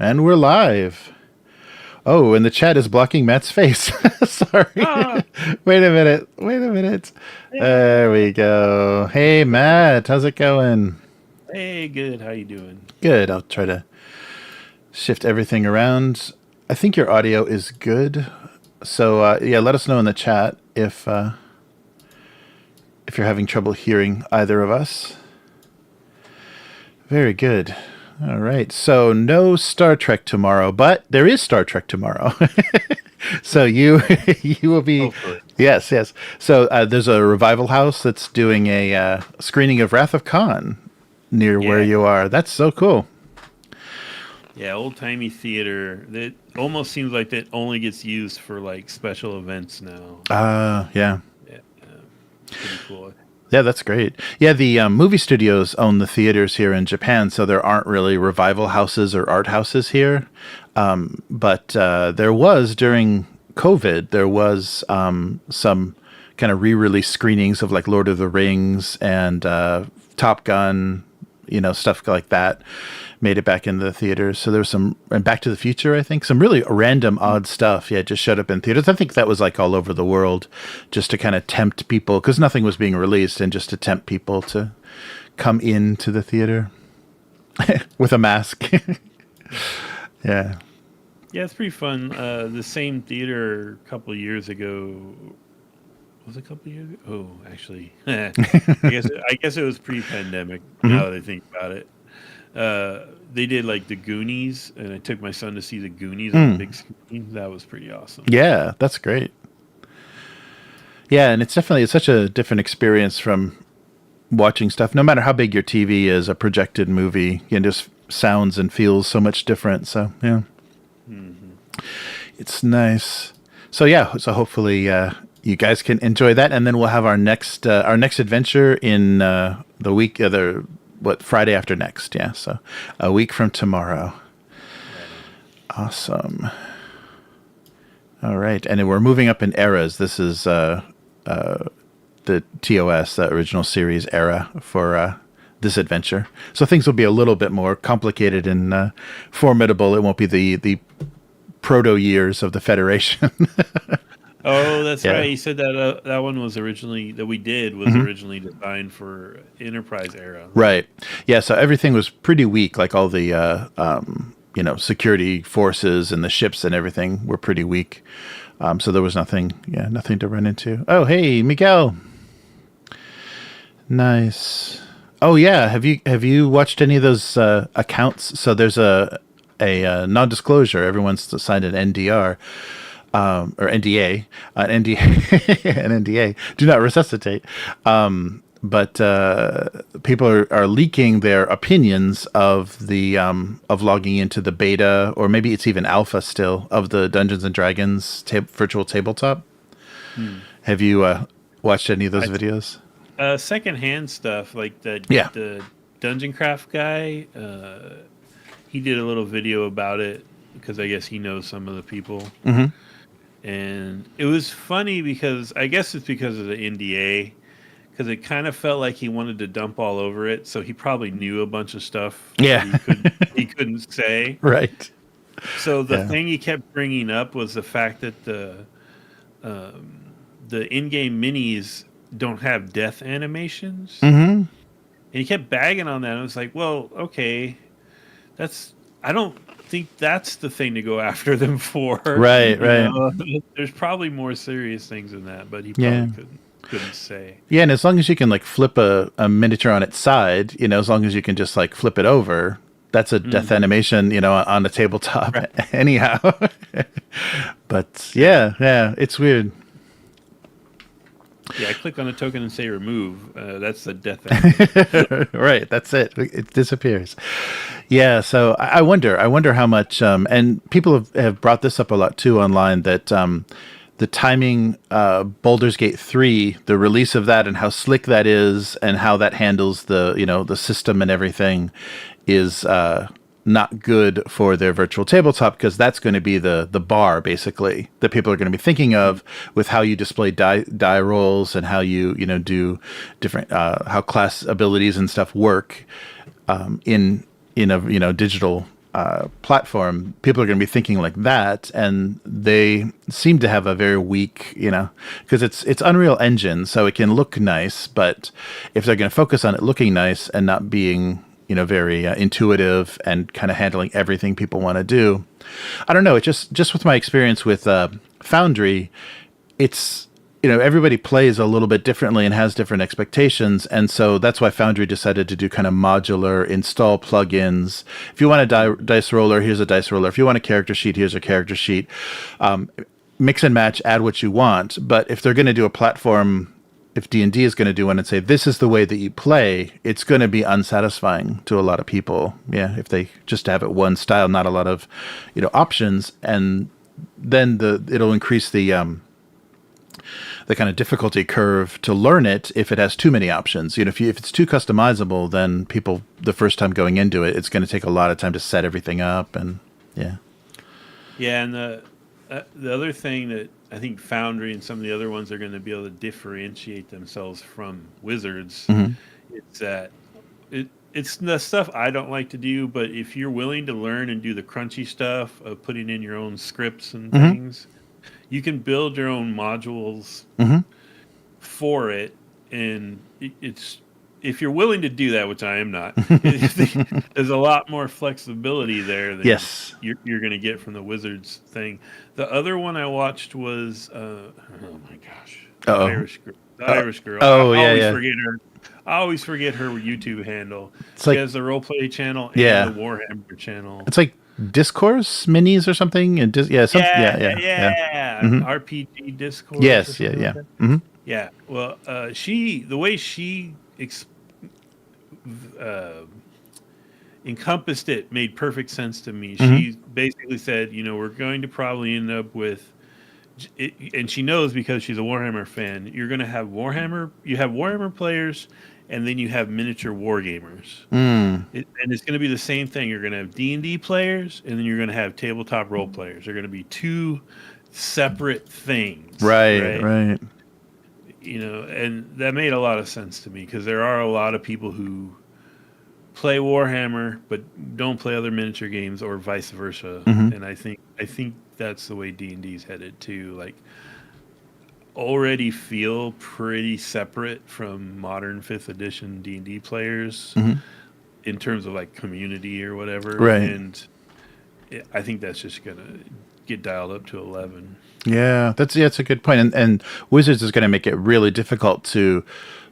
And we're live. Oh, and the chat is blocking Matt's face. Sorry. Ah. Wait a minute. There we go. Hey, Matt. How's it going? Hey, good. How you doing? Good. I'll try to shift everything around. I think your audio is good. So, yeah, let us know in the chat if you're having trouble hearing either of us. Very good. All right. So no Star Trek tomorrow, but there is Star Trek tomorrow. So you will be. Hopefully. Yes. So there's a Revival House that's doing a screening of Wrath of Khan near where you are. That's so cool. Yeah, old-timey theater. That almost seems like that only gets used for like special events now. Yeah. Pretty cool. Yeah, that's great. Yeah, the movie studios own the theaters here in Japan, so there aren't really revival houses or art houses here. But there was, during COVID, there was some kind of re-release screenings of like Lord of the Rings and Top Gun, stuff like that. Made it back into the theaters. So there was some, and Back to the Future, I think, some really random, odd stuff. Yeah, just showed up in theaters. I think that was like all over the world, just to kind of tempt people, because nothing was being released, and just to tempt people to come into the theater with a mask. Yeah. Yeah, it's pretty fun. The same theater a couple of years ago. Was it a couple of years ago? Oh, actually, I guess it was pre-pandemic. Now that I think about it. They did like the Goonies, and I took my son to see the Goonies on the big screen. That was pretty awesome. Yeah, that's great. Yeah, and it's such a different experience from watching stuff. No matter how big your TV is, a projected movie, just sounds and feels so much different. So yeah, It's nice. So yeah, so hopefully you guys can enjoy that, and then we'll have our next adventure in the week, Friday after next. Yeah, so a week from tomorrow. Awesome. All right, and then we're moving up in eras. This is the TOS, the original series era for this adventure. So things will be a little bit more complicated and formidable. It won't be the proto years of the Federation. Oh, that's right. You said that that one was originally originally designed for Enterprise era. Right. Yeah. So everything was pretty weak. Like all the security forces and the ships and everything were pretty weak. So there was nothing to run into. Oh, hey, Miguel. Nice. Oh yeah. Have you watched any of those accounts? So there's a non-disclosure. Everyone's signed an NDR. Or NDA, an NDA. Do not resuscitate. But people are leaking their opinions of the of logging into the beta, or maybe it's even alpha still, of the Dungeons and Dragons virtual tabletop. Have you watched any of those videos? Secondhand stuff like the Dungeon Craft guy. He did a little video about it because I guess he knows some of the people. And it was funny because I guess it's because of the NDA, because it kind of felt like he wanted to dump all over it. So he probably knew a bunch of stuff he couldn't say. Right. So the thing he kept bringing up was the fact that the in-game minis don't have death animations. And he kept bagging on that. And I was like, well, okay, I don't think that's the thing to go after them for. Right. There's probably more serious things than that, but he probably couldn't say. Yeah, and as long as you can like flip a miniature on its side, as long as you can just like flip it over, that's a death animation, on a tabletop anyhow. But yeah, it's weird. Yeah, I click on the token and say remove. That's the death animation. Right, that's it. It disappears. Yeah, so I wonder how much, and people have brought this up a lot too online, that the timing, Baldur's Gate 3, the release of that and how slick that is and how that handles the system and everything is not good for their virtual tabletop, because that's going to be the bar basically that people are going to be thinking of with how you display die rolls and how you do different how class abilities and stuff work in a digital platform, people are going to be thinking like that, and they seem to have a very weak, because it's Unreal Engine, so it can look nice, but if they're going to focus on it looking nice and not being, very intuitive and kind of handling everything people want to do, I don't know. It just with my experience with Foundry, it's everybody plays a little bit differently and has different expectations. And so that's why Foundry decided to do kind of modular install plugins. If you want a dice roller, here's a dice roller. If you want a character sheet, here's a character sheet. Mix and match, add what you want. But if they're going to do a platform, if D&D is going to do one and say, this is the way that you play, it's going to be unsatisfying to a lot of people. Yeah, if they just have it one style, not a lot of, options. And then it'll increase the kind of difficulty curve to learn it if it has too many options. If it's too customizable, then people, the first time going into it, it's going to take a lot of time to set everything up, and yeah. Yeah, and the other thing that I think Foundry and some of the other ones are going to be able to differentiate themselves from Wizards, it's that it's the stuff I don't like to do, but if you're willing to learn and do the crunchy stuff of putting in your own scripts and things, you can build your own modules for it, and it's if you're willing to do that, which I am not, there's a lot more flexibility there than you're going to get from the Wizards thing. The other one I watched was oh my gosh, the Irish girl. Oh, I always forget her YouTube handle. She has the roleplay channel and the Warhammer channel. It's like Discourse minis or something, and RPG Discourse. Yes, yeah. Well, the way she encompassed it made perfect sense to me. She basically said, we're going to probably end up with, and she knows because she's a Warhammer fan. You're going to have Warhammer. You have Warhammer players. And then you have miniature wargamers. And it's going to be the same thing. You're going to have D&D players, and then you're going to have tabletop role players. They're going to be two separate things. Right. And that made a lot of sense to me, because there are a lot of people who play Warhammer but don't play other miniature games, or vice versa. And I think that's the way D&D is headed too. Like, already feel pretty separate from modern 5th edition D&D players in terms of like community or whatever. Right. And I think that's just going to get dialed up to 11. Yeah, that's a good point. And Wizards is going to make it really difficult to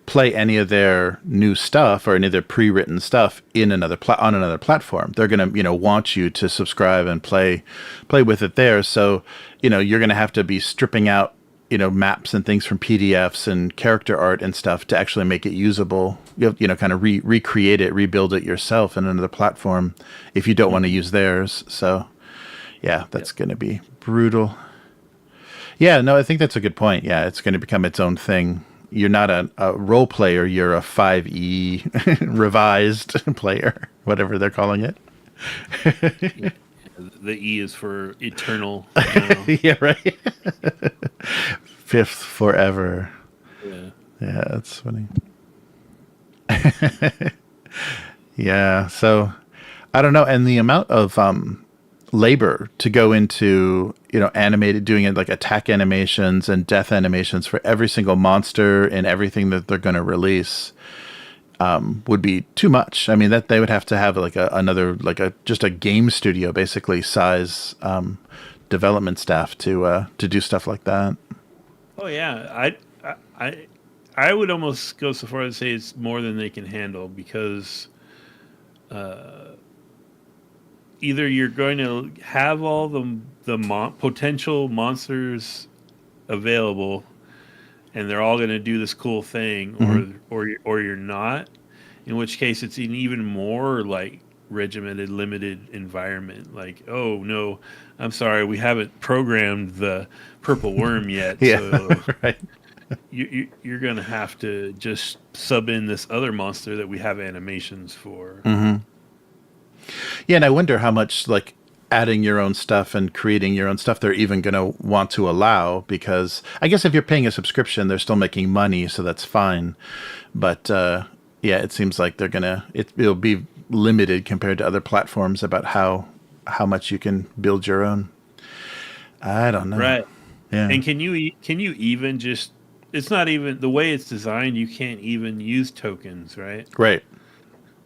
play any of their new stuff or any of their pre-written stuff in another on another platform. They're going to, want you to subscribe and play with it there. So, you're going to have to be stripping out maps and things from PDFs and character art and stuff to actually make it usable. Kind of recreate it, rebuild it yourself in another platform if you don't want to use theirs. So, yeah, that's going to be brutal. Yeah, no, I think that's a good point. Yeah, it's going to become its own thing. You're not a role player. You're a 5e revised player, whatever they're calling it. The E is for eternal. Yeah, right. 5th forever. Yeah, that's funny. Yeah, so I don't know, and the amount of labor to go into doing it like attack animations and death animations for every single monster and everything that they're going to release would be too much. I mean, that they would have to have like just a game studio basically size development staff to do stuff like that. Oh yeah, I would almost go so far as to say it's more than they can handle, because either you're going to have all the potential monsters available, and they're all going to do this cool thing, or you're not. In which case, it's an even more like regimented, limited environment. Like, oh no, I'm sorry, we haven't programmed the purple worm yet. So right. You're going to have to just sub in this other monster that we have animations for. Yeah, and I wonder how much like adding your own stuff and creating your own stuff they're even going to want to allow, because I guess if you're paying a subscription, they're still making money, so that's fine. But yeah, it seems like it'll be limited compared to other platforms about how how much you can build your own. I don't know. Right. Yeah. And can you even just? It's not even the way it's designed. You can't even use tokens, right? Right.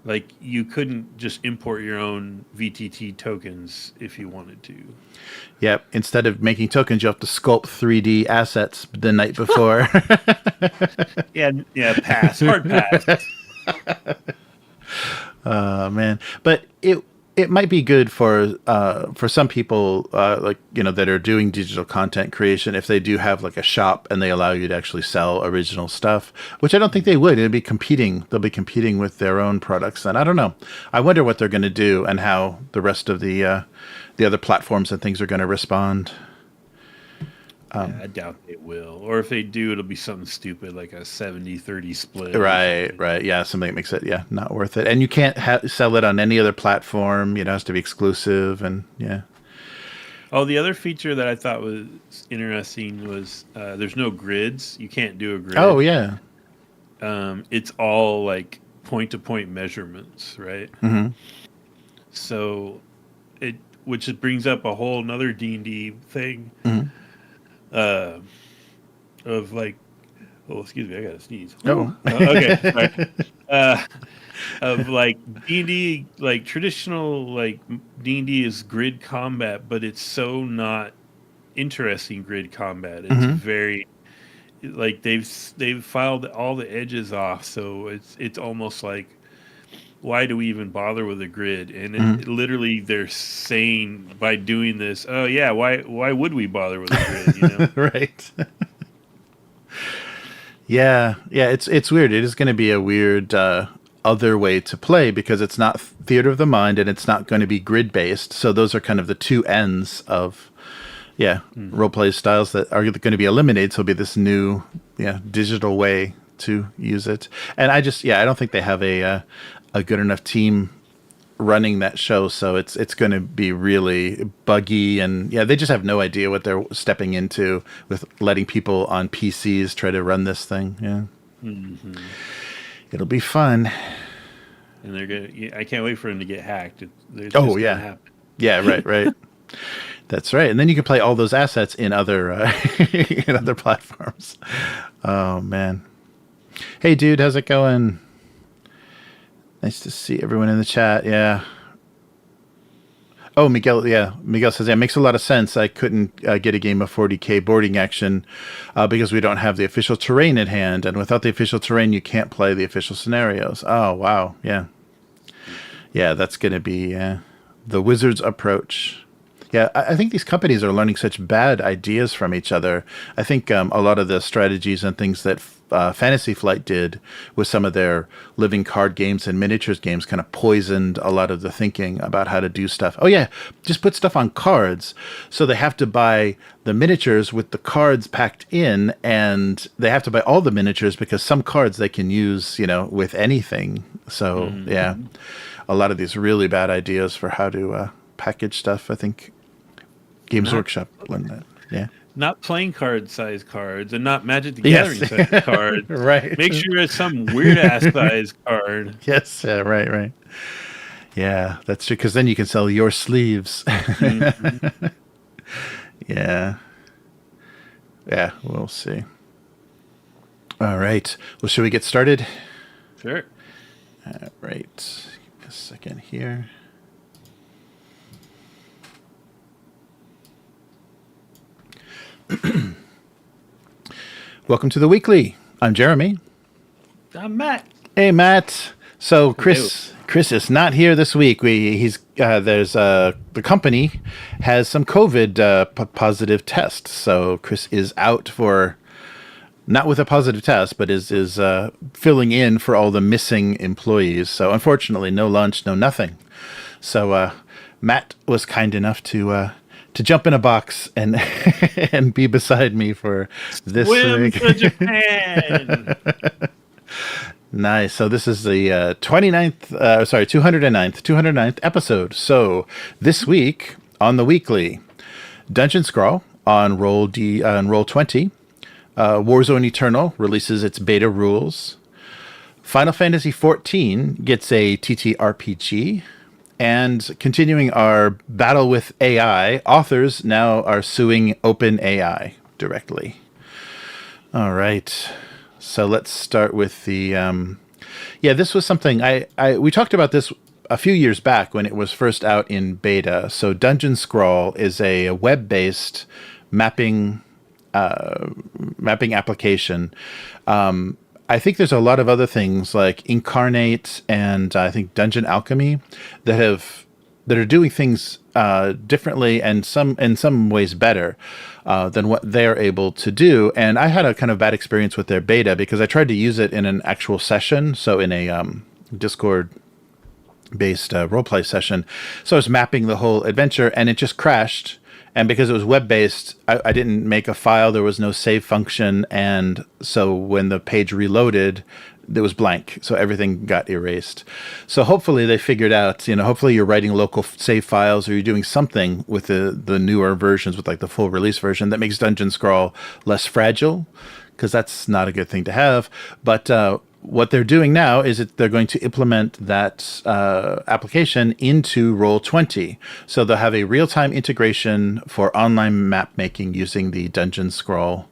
Like you couldn't just import your own VTT tokens if you wanted to. Yep. Instead of making tokens, you have to sculpt 3D assets the night before. Yeah. Pass. Hard pass. Man, but it might be good for some people that are doing digital content creation if they do have like a shop and they allow you to actually sell original stuff, which I don't think they would. They'll be competing with their own products. And I don't know. I wonder what they're going to do and how the rest of the other platforms and things are going to respond. I doubt they will. Or if they do, it'll be something stupid like a 70-30 split. Right. Yeah, something that makes it, not worth it. And you can't sell it on any other platform. It has to be exclusive. And, yeah. Oh, the other feature that I thought was interesting was there's no grids. You can't do a grid. Oh, yeah. It's all like point-to-point measurements, right? Mm-hmm. So, which brings up a whole another D&D thing. Mm-hmm. Of like, excuse me, I gotta sneeze. Oh, okay. Sorry. Of like D&D, like traditional like D&D is grid combat, but it's so not interesting grid combat. It's very like they've filed all the edges off, so it's almost like, why do we even bother with a grid? And it literally they're saying by doing this, oh yeah, why would we bother with a grid? You know? Right. Yeah. It's weird. It is going to be a weird other way to play because it's not theater of the mind and it's not going to be grid based. So those are kind of the two ends of role play styles that are going to be eliminated. So it'll be this new digital way to use it. And I don't think they have a good enough team running that show, so it's going to be really buggy, and they just have no idea what they're stepping into with letting people on PCs try to run this thing. It'll be fun, and they're gonna. I can't wait for them to get hacked. Right. That's right, and then you can play all those assets in other in other platforms. Oh man, hey dude, how's it going? Nice to see everyone in the chat. Yeah. Oh, Miguel. Yeah, Miguel says, it makes a lot of sense. I couldn't get a game of 40K boarding action because we don't have the official terrain at hand. And without the official terrain, you can't play the official scenarios. Oh, wow. Yeah. Yeah, that's going to be the Wizards' approach. Yeah, I think these companies are learning such bad ideas from each other. I think a lot of the strategies and things that Fantasy Flight did with some of their living card games and miniatures games kind of poisoned a lot of the thinking about how to do stuff. Oh yeah, just put stuff on cards. So they have to buy the miniatures with the cards packed in, and they have to buy all the miniatures because some cards they can use, with anything. So a lot of these really bad ideas for how to package stuff. I think Games Workshop learned that. Yeah. Not playing card size cards and not Magic the Gathering size cards. Right. Make sure it's some weird ass size card. Yes. Right. Yeah, that's true. Because then you can sell your sleeves. Yeah. We'll see. All right. Well, should we get started? Sure. All right. Give me a second here. Welcome to the weekly. I'm Jeremy. I'm Matt. Hey, Matt. So Chris is not here this week. The company has some COVID positive tests. So Chris is out for, not with a positive test, but is filling in for all the missing employees. So unfortunately, no lunch, no nothing. So Matt was kind enough to jump in a box and and be beside me for this week. To Japan. Nice. So this is the 209th episode. So this week on the weekly, Dungeon Scrawl on Roll20, Warzone Eternal releases its beta rules. Final Fantasy XIV gets a TTRPG. And continuing our battle with AI, authors now are suing OpenAI directly. All right. So let's start with the... this was something we talked about this a few years back when it was first out in beta. So Dungeon Scrawl is a web-based mapping application. I think there's a lot of other things like Incarnate and I think Dungeon Alchemy that are doing things differently and in some ways better than what they're able to do. And I had a kind of bad experience with their beta because I tried to use it in an actual session, so in a Discord based roleplay session. So I was mapping the whole adventure and it just crashed. And because it was web-based, I didn't make a file. There was no save function. And so when the page reloaded, it was blank. So everything got erased. So hopefully they figured out, hopefully you're writing local save files or you're doing something with the newer versions, with like the full release version that makes Dungeon Scrawl less fragile, because that's not a good thing to have. But what they're doing now is they're going to implement that application into Roll20. So they'll have a real-time integration for online map making using the Dungeon Scrawl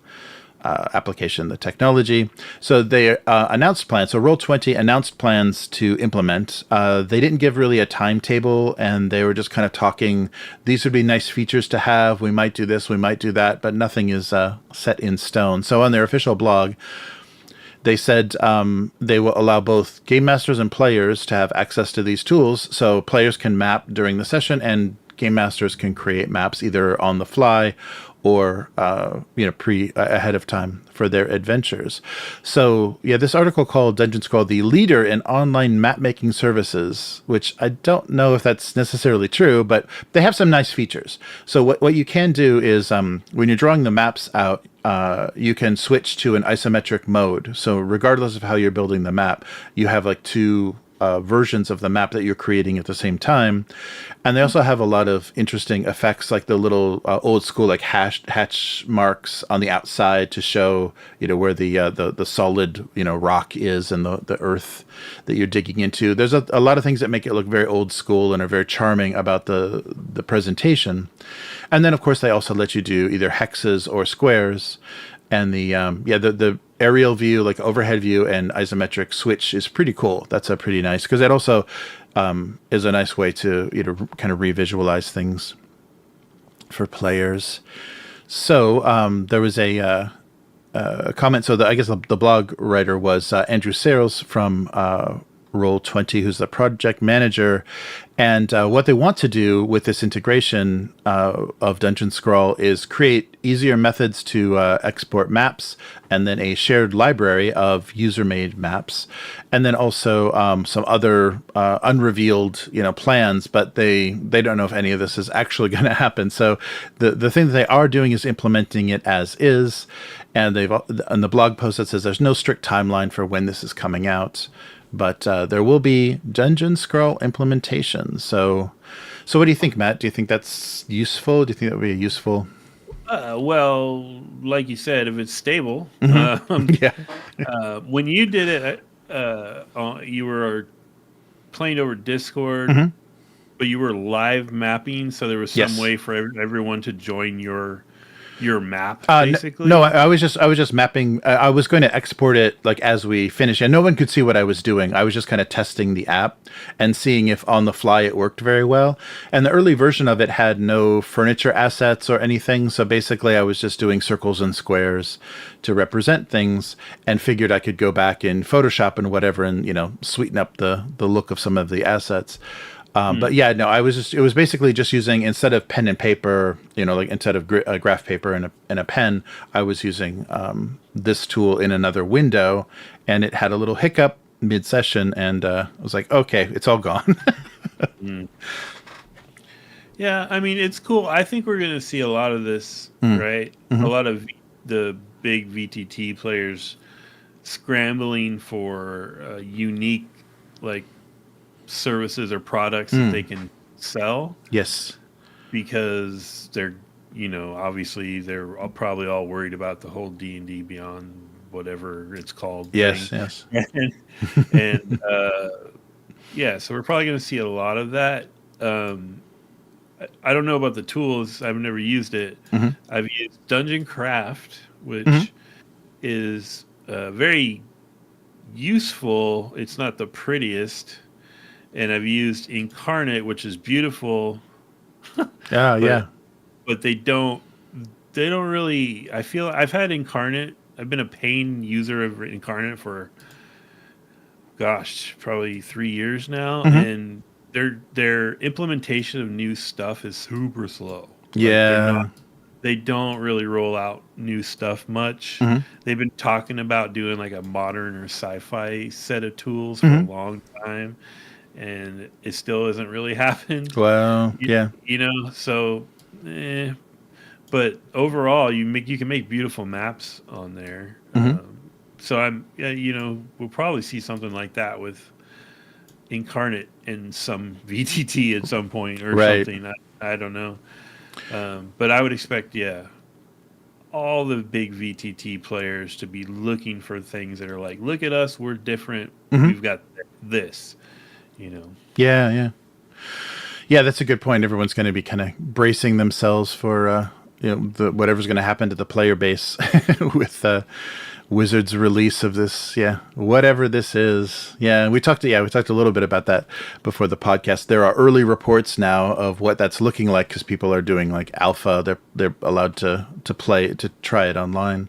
application, the technology. So they announced plans. So Roll20 announced plans to implement. They didn't give really a timetable, and they were just kind of talking, these would be nice features to have. We might do this, we might do that, but nothing is set in stone. So on their official blog, they said they will allow both game masters and players to have access to these tools. So players can map during the session, and game masters can create maps either on the fly or ahead of time for their adventures. So this article called Dungeon Scrawl the leader in online map making services, which I don't know if that's necessarily true, but they have some nice features. So what you can do is when you're drawing the maps out, you can switch to an isometric mode. So regardless of how you're building the map, you have like two versions of the map that you're creating at the same time. And they also have a lot of interesting effects, like the little old school like hatch marks on the outside to show where the solid rock is and the earth that you're digging into. There's a lot of things that make it look very old school and are very charming about the presentation. And then of course they also let you do either hexes or squares. And the aerial view, like overhead view and isometric switch is pretty cool. That's a pretty nice, because that also is a nice way to kind of revisualize things for players. So there was a comment. So I guess the blog writer was Andrew Searles from Roll20, who's the project manager. And what they want to do with this integration of Dungeon Scrawl is create easier methods to export maps, and then a shared library of user-made maps, and then also some other unrevealed plans, but they don't know if any of this is actually going to happen. So the thing that they are doing is implementing it as is, and on the blog post that says there's no strict timeline for when this is coming out. But there will be Dungeon Scrawl implementation. So what do you think, Matt? Do you think that's useful? Do you think that would be useful? Well, like you said, if it's stable. Mm-hmm. When you did it, you were playing over Discord, but you were live mapping, so there was some way for everyone to join your map, basically. No, I was just mapping. I was going to export it like as we finish, and no one could see what I was doing. I was just kind of testing the app and seeing if on the fly it worked very well. And the early version of it had no furniture assets or anything, so basically I was just doing circles and squares to represent things, and figured I could go back in Photoshop and whatever and sweeten up the look of some of the assets. But it was basically just using, instead of pen and paper, like instead of graph paper and a pen, I was using this tool in another window, and it had a little hiccup mid-session, and I was like, okay, it's all gone. Yeah, I mean, it's cool. I think we're going to see a lot of this, right? Mm-hmm. A lot of the big VTT players scrambling for unique, like, services or products that they can sell. Yes. Because they're, obviously they're probably all worried about the whole D&D Beyond, whatever it's called. Yes, thing. Yes. And so we're probably going to see a lot of that. I don't know about the tools. I've never used it. Mm-hmm. I've used Dungeon Craft, which Mm-hmm. is very useful. It's not the prettiest. And I've used Incarnate, which is beautiful. Yeah. But they don't really. I feel I've had Incarnate. I've been a paying user of Incarnate for, gosh, probably 3 years now, Mm-hmm. and their implementation of new stuff is super slow. Yeah. They don't really roll out new stuff much. Mm-hmm. They've been talking about doing like a modern or sci-fi set of tools for Mm-hmm. a long time, and it still hasn't really happened. Well, yeah. So, but overall, you can make beautiful maps on there. Mm-hmm. So we'll probably see something like that with Incarnate in some VTT at some point or Right. something. I don't know. But I would expect, all the big VTT players to be looking for things that are like, look at us, we're different. Mm-hmm. We've got this, Yeah. Yeah, that's a good point. Everyone's going to be kind of bracing themselves for whatever's going to happen to the player base with Wizards' release of this. Yeah, whatever this is. Yeah, we talked a little bit about that before the podcast. There are early reports now of what that's looking like because people are doing like alpha. They're allowed to try it online.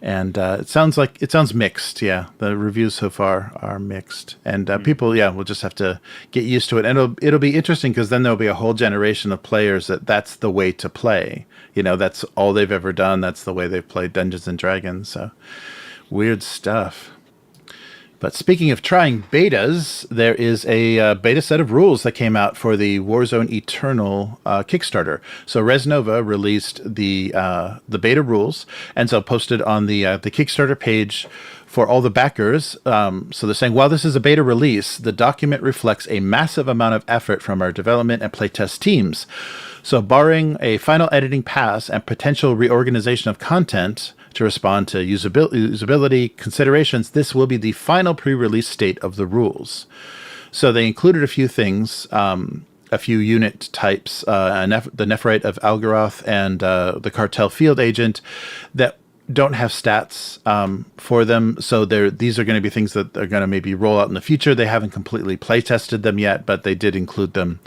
And it sounds mixed. Yeah, the reviews so far are mixed, and people, will just have to get used to it. And it'll be interesting because then there'll be a whole generation of players that's the way to play. That's all they've ever done. That's the way they've played Dungeons and Dragons. So weird stuff. But speaking of trying betas, there is a beta set of rules that came out for the Warzone Eternal Kickstarter. So Rez Nova released the beta rules, and so posted on the Kickstarter page for all the backers. So they're saying, while this is a beta release, the document reflects a massive amount of effort from our development and playtest teams. So barring a final editing pass and potential reorganization of content to respond to usability considerations, this will be the final pre-release state of the rules. So they included a few things, a few unit types, the Nephrite of Algaroth and the Cartel Field Agent that don't have stats for them. So these are going to be things that are going to maybe roll out in the future. They haven't completely play tested them yet, but they did include them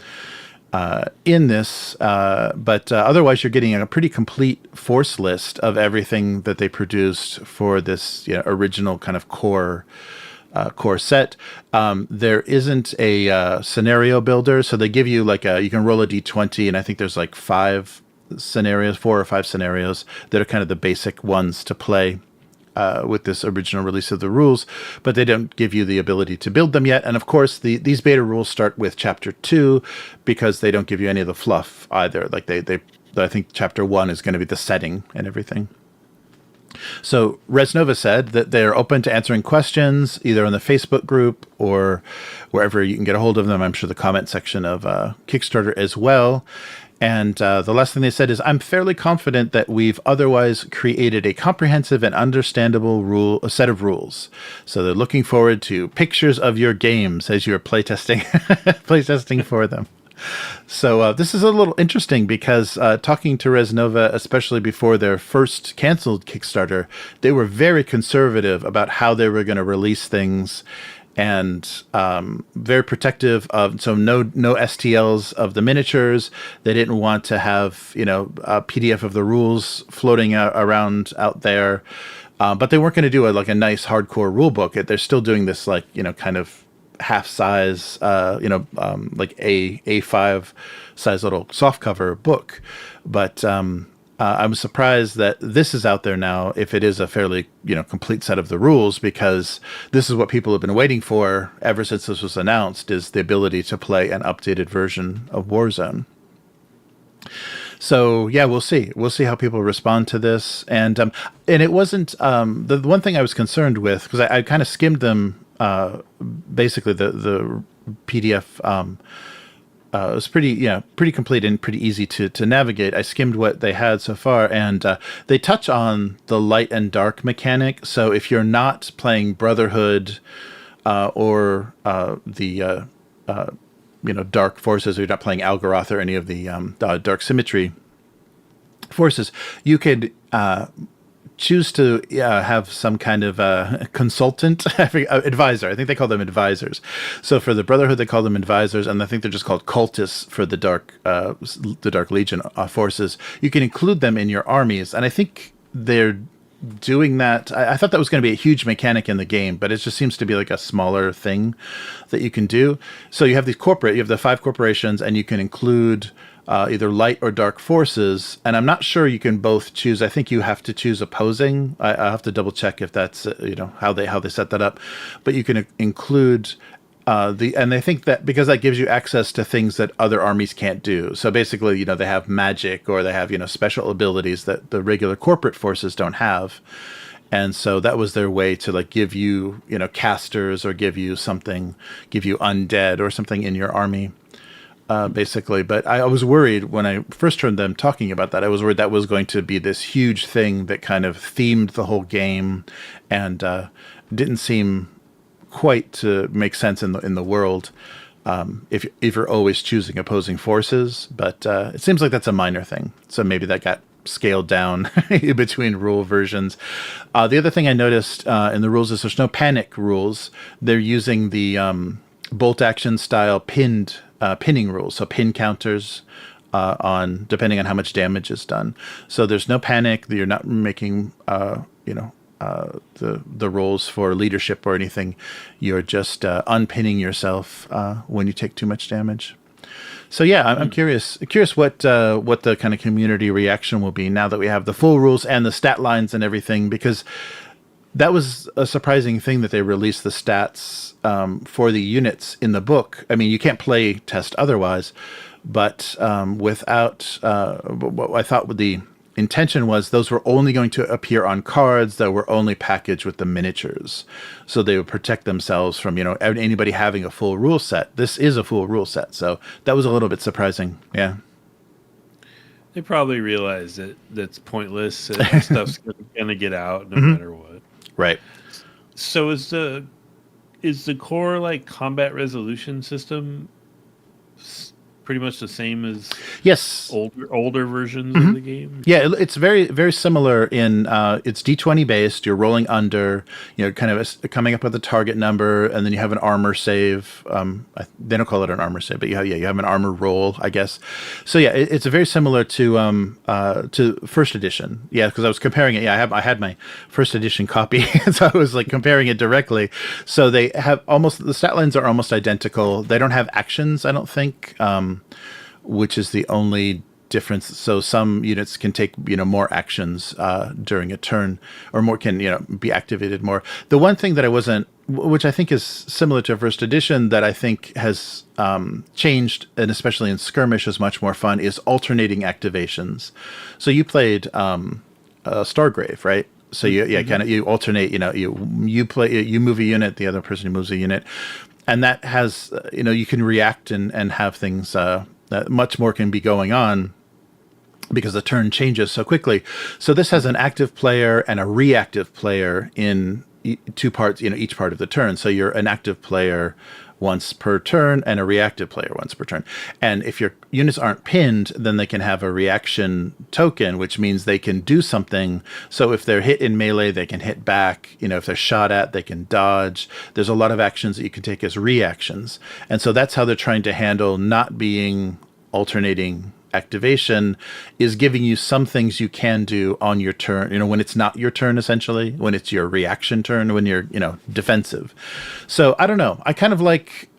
in this, but otherwise you're getting a pretty complete force list of everything that they produced for this original kind of core set. There isn't a scenario builder, so they give you you can roll a d20, and I think there's 4 or 5 scenarios that are kind of the basic ones to play with this original release of the rules, but they don't give you the ability to build them yet. And of course, these beta rules start with Chapter 2 because they don't give you any of the fluff either. I think Chapter 1 is going to be the setting and everything. So Rez Nova said that they're open to answering questions either on the Facebook group or wherever you can get a hold of them. I'm sure the comment section of Kickstarter as well. And the last thing they said is, I'm fairly confident that we've otherwise created a comprehensive and understandable set of rules. So they're looking forward to pictures of your games as you're playtesting for them. So this is a little interesting because talking to Rez Nova, especially before their first canceled Kickstarter, they were very conservative about how they were going to release things. And very protective of, so no STLs of the miniatures. They didn't want to have a PDF of the rules floating around out there, but they weren't going to do a nice hardcore rule book. They're still doing this kind of half size A5 size little softcover book, but I'm surprised that this is out there now, if it is a fairly complete set of the rules, because this is what people have been waiting for ever since this was announced, is the ability to play an updated version of Warzone. So yeah, we'll see how people respond to this, and it wasn't the one thing I was concerned with, because I kind of skimmed them, basically the PDF. It was pretty complete and pretty easy to navigate. I skimmed what they had so far, and they touch on the light and dark mechanic. So if you're not playing Brotherhood or the dark forces, or you're not playing Algaroth or any of the dark symmetry forces, you could choose to have some kind of consultant, advisor. I think they call them advisors. So for the Brotherhood, they call them advisors, and I think they're just called cultists for the Dark Legion forces. You can include them in your armies, and I think they're doing that. I thought that was going to be a huge mechanic in the game, but it just seems to be like a smaller thing that you can do. So you have you have the 5 corporations, and you can include either light or dark forces, and I'm not sure you can both choose. I think you have to choose opposing. I have to double check if that's how they set that up, but you can include and I think that because that gives you access to things that other armies can't do. So basically, they have magic, or they have special abilities that the regular corporate forces don't have. And so that was their way to give you casters, or give you undead or something in your army. Basically. But I was worried when I first heard them talking about that. I was worried that was going to be this huge thing that kind of themed the whole game, and didn't seem quite to make sense in the world if you're always choosing opposing forces. But it seems like that's a minor thing. So maybe that got scaled down between rule versions. The other thing I noticed in the rules is there's no panic rules. They're using the bolt action style pinning rules, so pin counters on depending on how much damage is done. So there's no panic. You're not making the rolls for leadership or anything. You're just unpinning yourself when you take too much damage. So yeah, I'm curious what the kind of community reaction will be now that we have the full rules and the stat lines and everything, because that was a surprising thing that they released the stats for the units in the book. I mean, you can't play test otherwise, but without what I thought the intention was, those were only going to appear on cards that were only packaged with the miniatures, so they would protect themselves from anybody having a full rule set. This is a full rule set, so that was a little bit surprising. Yeah. They probably realize that that's pointless. And stuff's going to get out no matter what. Right. So is the core combat resolution system pretty much the same as older versions of the game? Yeah, it's very, very similar in it's D20 based. You're rolling under, kind of coming up with a target number, and then you have an armor save. They don't call it an armor save, but you have an armor roll, I guess. So yeah, it's very similar to first edition. Yeah, because I was comparing it. Yeah, I had my first edition copy, so I was comparing it directly. So they have the stat lines are almost identical. They don't have actions, I don't think. Which is the only difference. So some units can take more actions during a turn, or more can be activated more. The one thing that which I think is similar to first edition, that I think has changed, and especially in skirmish is much more fun, is alternating activations. So you played Stargrave, right? So you alternate. You move a unit, the other person moves a unit. And that has, you can react and have things, much more can be going on because the turn changes so quickly. So this has an active player and a reactive player in 2 parts, each part of the turn. So you're an active player once per turn and a reactive player once per turn. And if your units aren't pinned, then they can have a reaction token, which means they can do something. So if they're hit in melee, they can hit back. If they're shot at, they can dodge. There's a lot of actions that you can take as reactions. And so that's how they're trying to handle not being alternating activation, is giving you some things you can do on your turn, when it's not your turn, essentially, when it's your reaction turn, when you're, defensive. So I don't know. I kind of like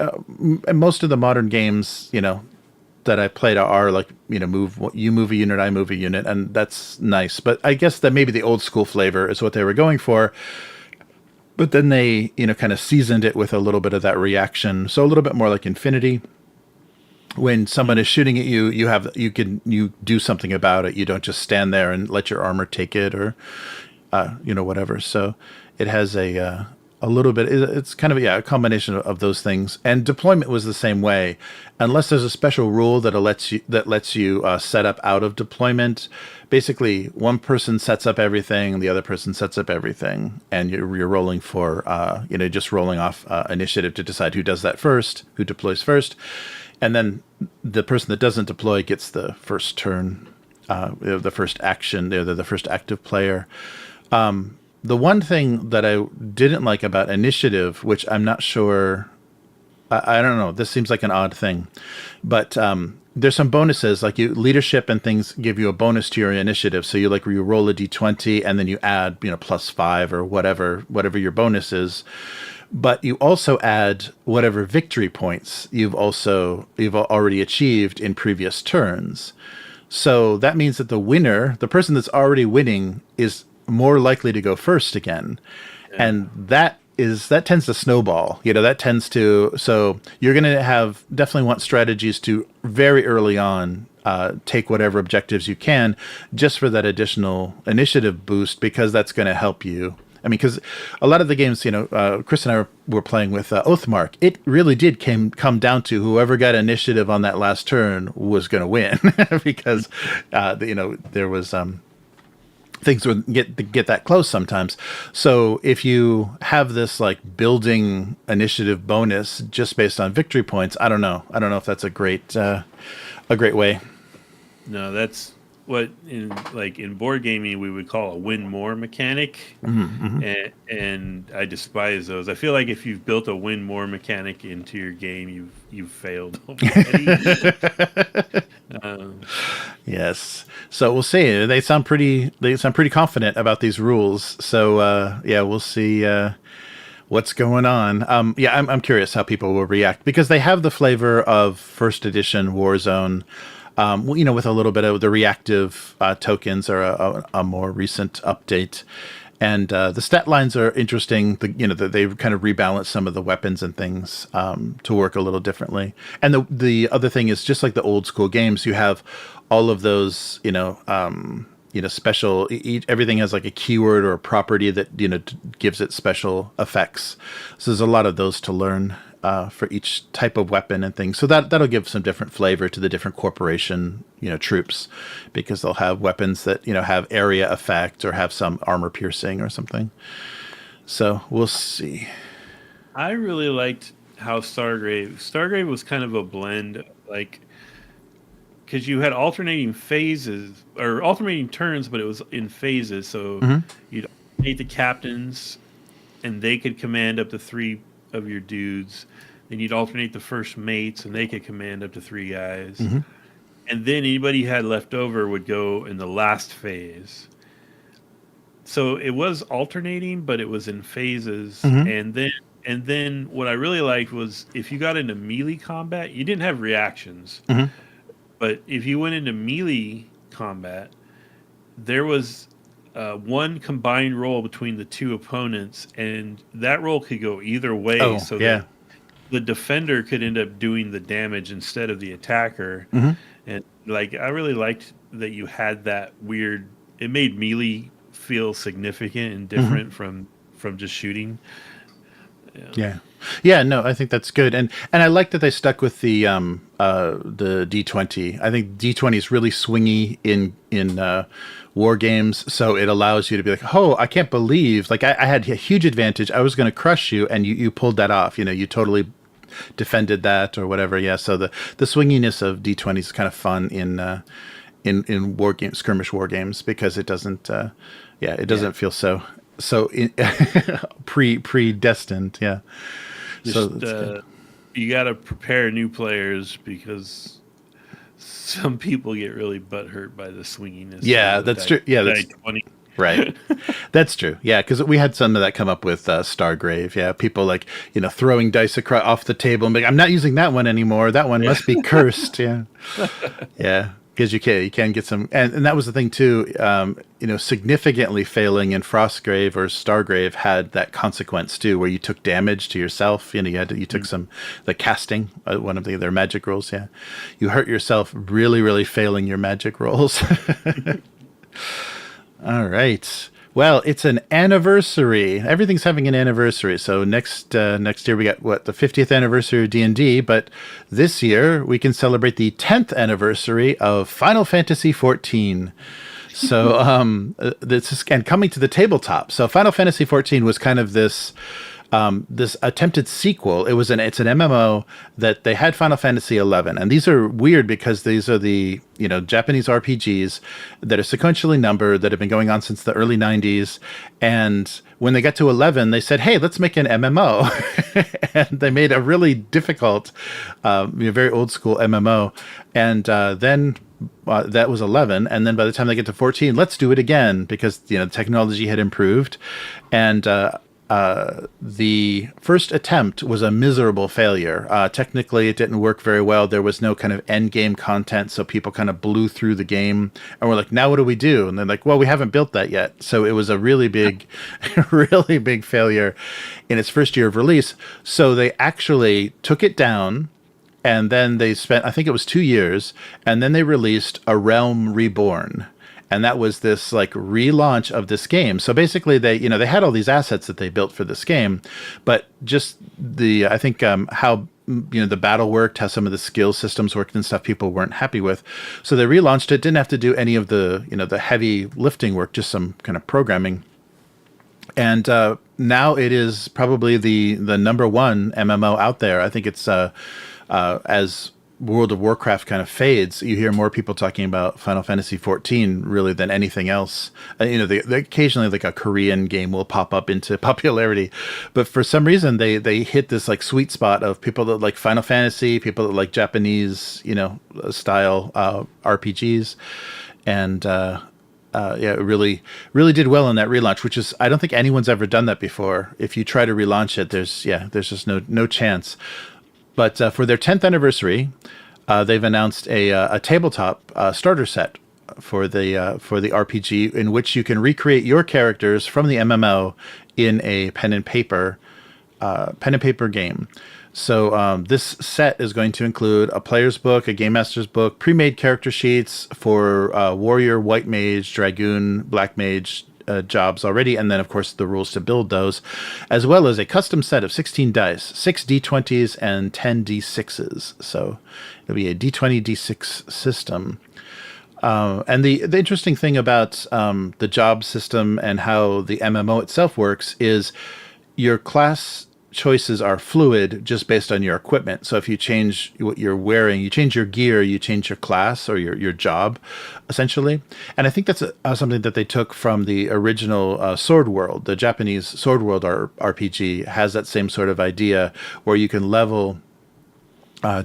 most of the modern games, that I played are you move a unit, I move a unit, and that's nice. But I guess that maybe the old school flavor is what they were going for. But then they, kind of seasoned it with a little bit of that reaction. So a little bit more like Infinity. When someone is shooting at you, you do something about it. You don't just stand there and let your armor take it, or whatever. So it has a little bit. It's kind of a combination of those things. And deployment was the same way, unless there's a special rule that lets you set up out of deployment. Basically, one person sets up everything, the other person sets up everything, and you're rolling for just rolling off initiative to decide who does that first, who deploys first. And then the person that doesn't deploy gets the first turn, the first action. They're the first active player. The one thing that I didn't like about initiative, which I'm not sure, I don't know, this seems like an odd thing, but there's some bonuses, like leadership and things give you a bonus to your initiative. So you roll a d20 and then you add, +5 or whatever your bonus is. But you also add whatever victory points you've already achieved in previous turns. So that means that the winner, the person that's already winning, is more likely to go first again. Yeah. And that tends to snowball. So you're going to definitely want strategies to very early on take whatever objectives you can just for that additional initiative boost, because that's going to help you. I mean, because a lot of the games, Chris and I were playing with Oathmark. It really did come down to whoever got initiative on that last turn was going to win, because there was things would get that close sometimes. So if you have this building initiative bonus just based on victory points, I don't know if that's a great way. No, that's what in board gaming we would call a win more mechanic. And I despise those. I feel like if you've built a win more mechanic into your game, you've failed already. Yes. So we'll see. They sound pretty confident about these rules. So we'll see what's going on. I'm curious how people will react, because they have the flavor of first edition Warzone. With a little bit of the reactive tokens or a more recent update. And the stat lines are interesting. They've kind of rebalanced some of the weapons and things to work a little differently. And the other thing is, just like the old school games, you have all of those, special. Everything has a keyword or a property that gives it special effects. So there's a lot of those to learn for each type of weapon and things. So that'll give some different flavor to the different corporation, troops, because they'll have weapons that, have area effect or have some armor piercing or something. So we'll see. I really liked how Stargrave was kind of a blend, because you had alternating phases or alternating turns, but it was in phases. So you'd alternate the captains and they could command up to 3 of your dudes. Then you'd alternate the first mates and they could command up to 3 guys. And then anybody you had left over would go in the last phase. So it was alternating, but it was in phases. And then what I really liked was, if you got into melee combat, you didn't have reactions. But if you went into melee combat, there was one combined roll between the 2 opponents, and that roll could go either way. That the defender could end up doing the damage instead of the attacker. And I really liked that you had that weird. It made melee feel significant and different from just shooting. No, I think that's good, and I like that they stuck with the D20. I think D20 is really swingy in war games, so it allows you to be like, oh, I can't believe, I had a huge advantage. I was going to crush you, and you pulled that off. You totally defended that or whatever. Yeah, so the swinginess of D20 is kind of fun in war games, skirmish war games, because it doesn't feel so predestined. Yeah. So you got to prepare new players, because some people get really butthurt by the swinginess. Yeah, that's true. Yeah, that's 20. Right. That's true. Yeah, because we had some of that come up with Stargrave. Yeah, people throwing dice off the table and being, I'm not using that one anymore. That one must be cursed. Yeah. Yeah. Because you can get some, and that was the thing too. Significantly failing in Frostgrave or Stargrave had that consequence too, where you took damage to yourself. You took some the casting, one of their magic rolls. Yeah, you hurt yourself really, really failing your magic rolls. All right. Well, it's an anniversary. Everything's having an anniversary. So next year we got the 50th anniversary of D&D, but this year we can celebrate the 10th anniversary of Final Fantasy XIV. So this is, and coming to the tabletop. So Final Fantasy XIV was kind of this this attempted sequel. It's an MMO that they had Final Fantasy XI, and these are weird because these are the Japanese RPGs that are sequentially numbered that have been going on since the early 90s. And when they got to 11, they said, "Hey, let's make an MMO," and they made a really difficult, very old school MMO. And then that was 11, and then by the time they get to 14, let's do it again because technology had improved, and the first attempt was a miserable failure. Technically, it didn't work very well. There was no kind of end game content, so people kind of blew through the game, and we're like, "Now what do we do?" And they're like, "Well, we haven't built that yet." So it was a really big, really big failure in its first year of release. So they actually took it down. And then they spent, I think it was 2 years, and then they released A Realm Reborn. And that was this like relaunch of this game. So basically they had all these assets that they built for this game, but just I think how the battle worked, how some of the skill systems worked and stuff people weren't happy with. So they relaunched it, didn't have to do any of the, the heavy lifting work, just some kind of programming. And now it is probably the number one MMO out there. I think it's as World of Warcraft kind of fades, you hear more people talking about Final Fantasy XIV really than anything else. Occasionally like a Korean game will pop up into popularity, but for some reason they hit this like sweet spot of people that like Final Fantasy, people that like Japanese style RPGs, and it really did well in that relaunch, which is, I don't think anyone's ever done that before. If you try to relaunch it, there's just no chance. But for their 10th anniversary, they've announced a tabletop starter set for the RPG, in which you can recreate your characters from the MMO in a pen and paper game. So this set is going to include a player's book, a game master's book, pre-made character sheets for warrior, white mage, dragoon, black mage jobs already, and then of course the rules to build those, as well as a custom set of 16 dice, 6 d20s and 10 d6s. So it'll be a d20 d6 system. And the interesting thing about the job system and how the MMO itself works is your class choices are fluid just based on your equipment. So if you change what you're wearing, you change your gear, you change your class or your job, essentially. And I think that's something that they took from the original Sword World. The Japanese Sword World RPG has that same sort of idea where you can level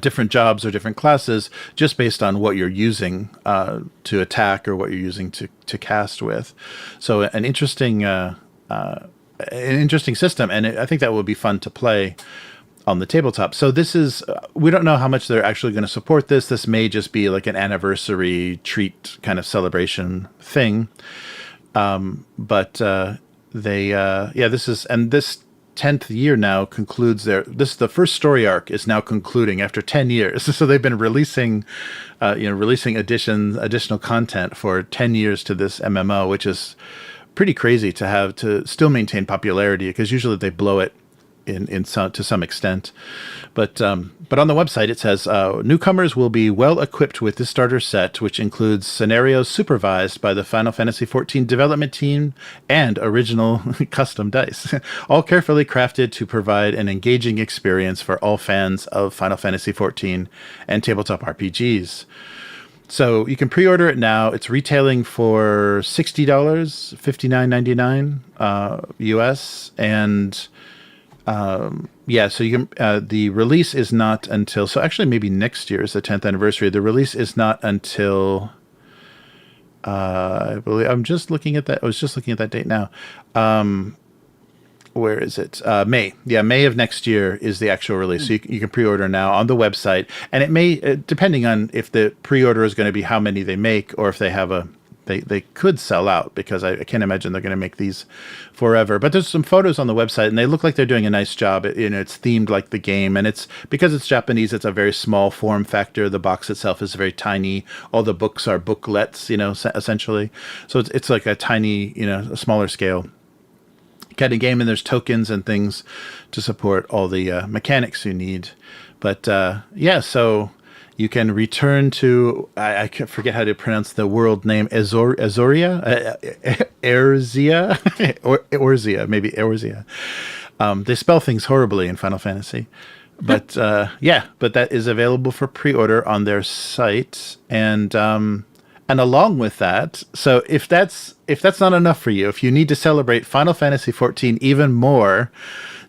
different jobs or different classes just based on what you're using to attack or what you're using to cast with. So an interesting system, and I think that would be fun to play on the tabletop. So this is, we don't know how much they're actually going to support this. This may just be like an anniversary treat kind of celebration thing. But this is, and this 10th year now concludes this is the first story arc is now concluding after 10 years. So they've been releasing additional content for 10 years to this MMO, which is pretty crazy to have to still maintain popularity, because usually they blow it to some extent. But on the website it says newcomers will be well equipped with this starter set, which includes scenarios supervised by the Final Fantasy XIV development team and original custom dice, all carefully crafted to provide an engaging experience for all fans of Final Fantasy XIV and tabletop RPGs. So you can pre-order it now. It's retailing for $60, $59.99 US, and so you can. The release is not until, so actually maybe next year is the 10th anniversary. The release is not until I believe I'm just looking at that. I was just looking at that date now. Where is it? May. Yeah, May of next year is the actual release. So you can pre-order now on the website. And it may, depending on if the pre-order is going to be how many they make, or if they have they could sell out, because I can't imagine they're going to make these forever. But there's some photos on the website, and they look like they're doing a nice job. It's themed like the game, and it's, because it's Japanese, it's a very small form factor. The box itself is very tiny. All the books are booklets, essentially. So it's like a tiny, a smaller scale kind of game, and there's tokens and things to support all the mechanics you need. But so You can return to, I can't forget how to pronounce the world name, Erzia, Erzia, maybe Erzia. They spell things horribly in Final Fantasy. But but that is available for pre-order on their site. And along with that, so if that's not enough for you, if you need to celebrate Final Fantasy XIV even more,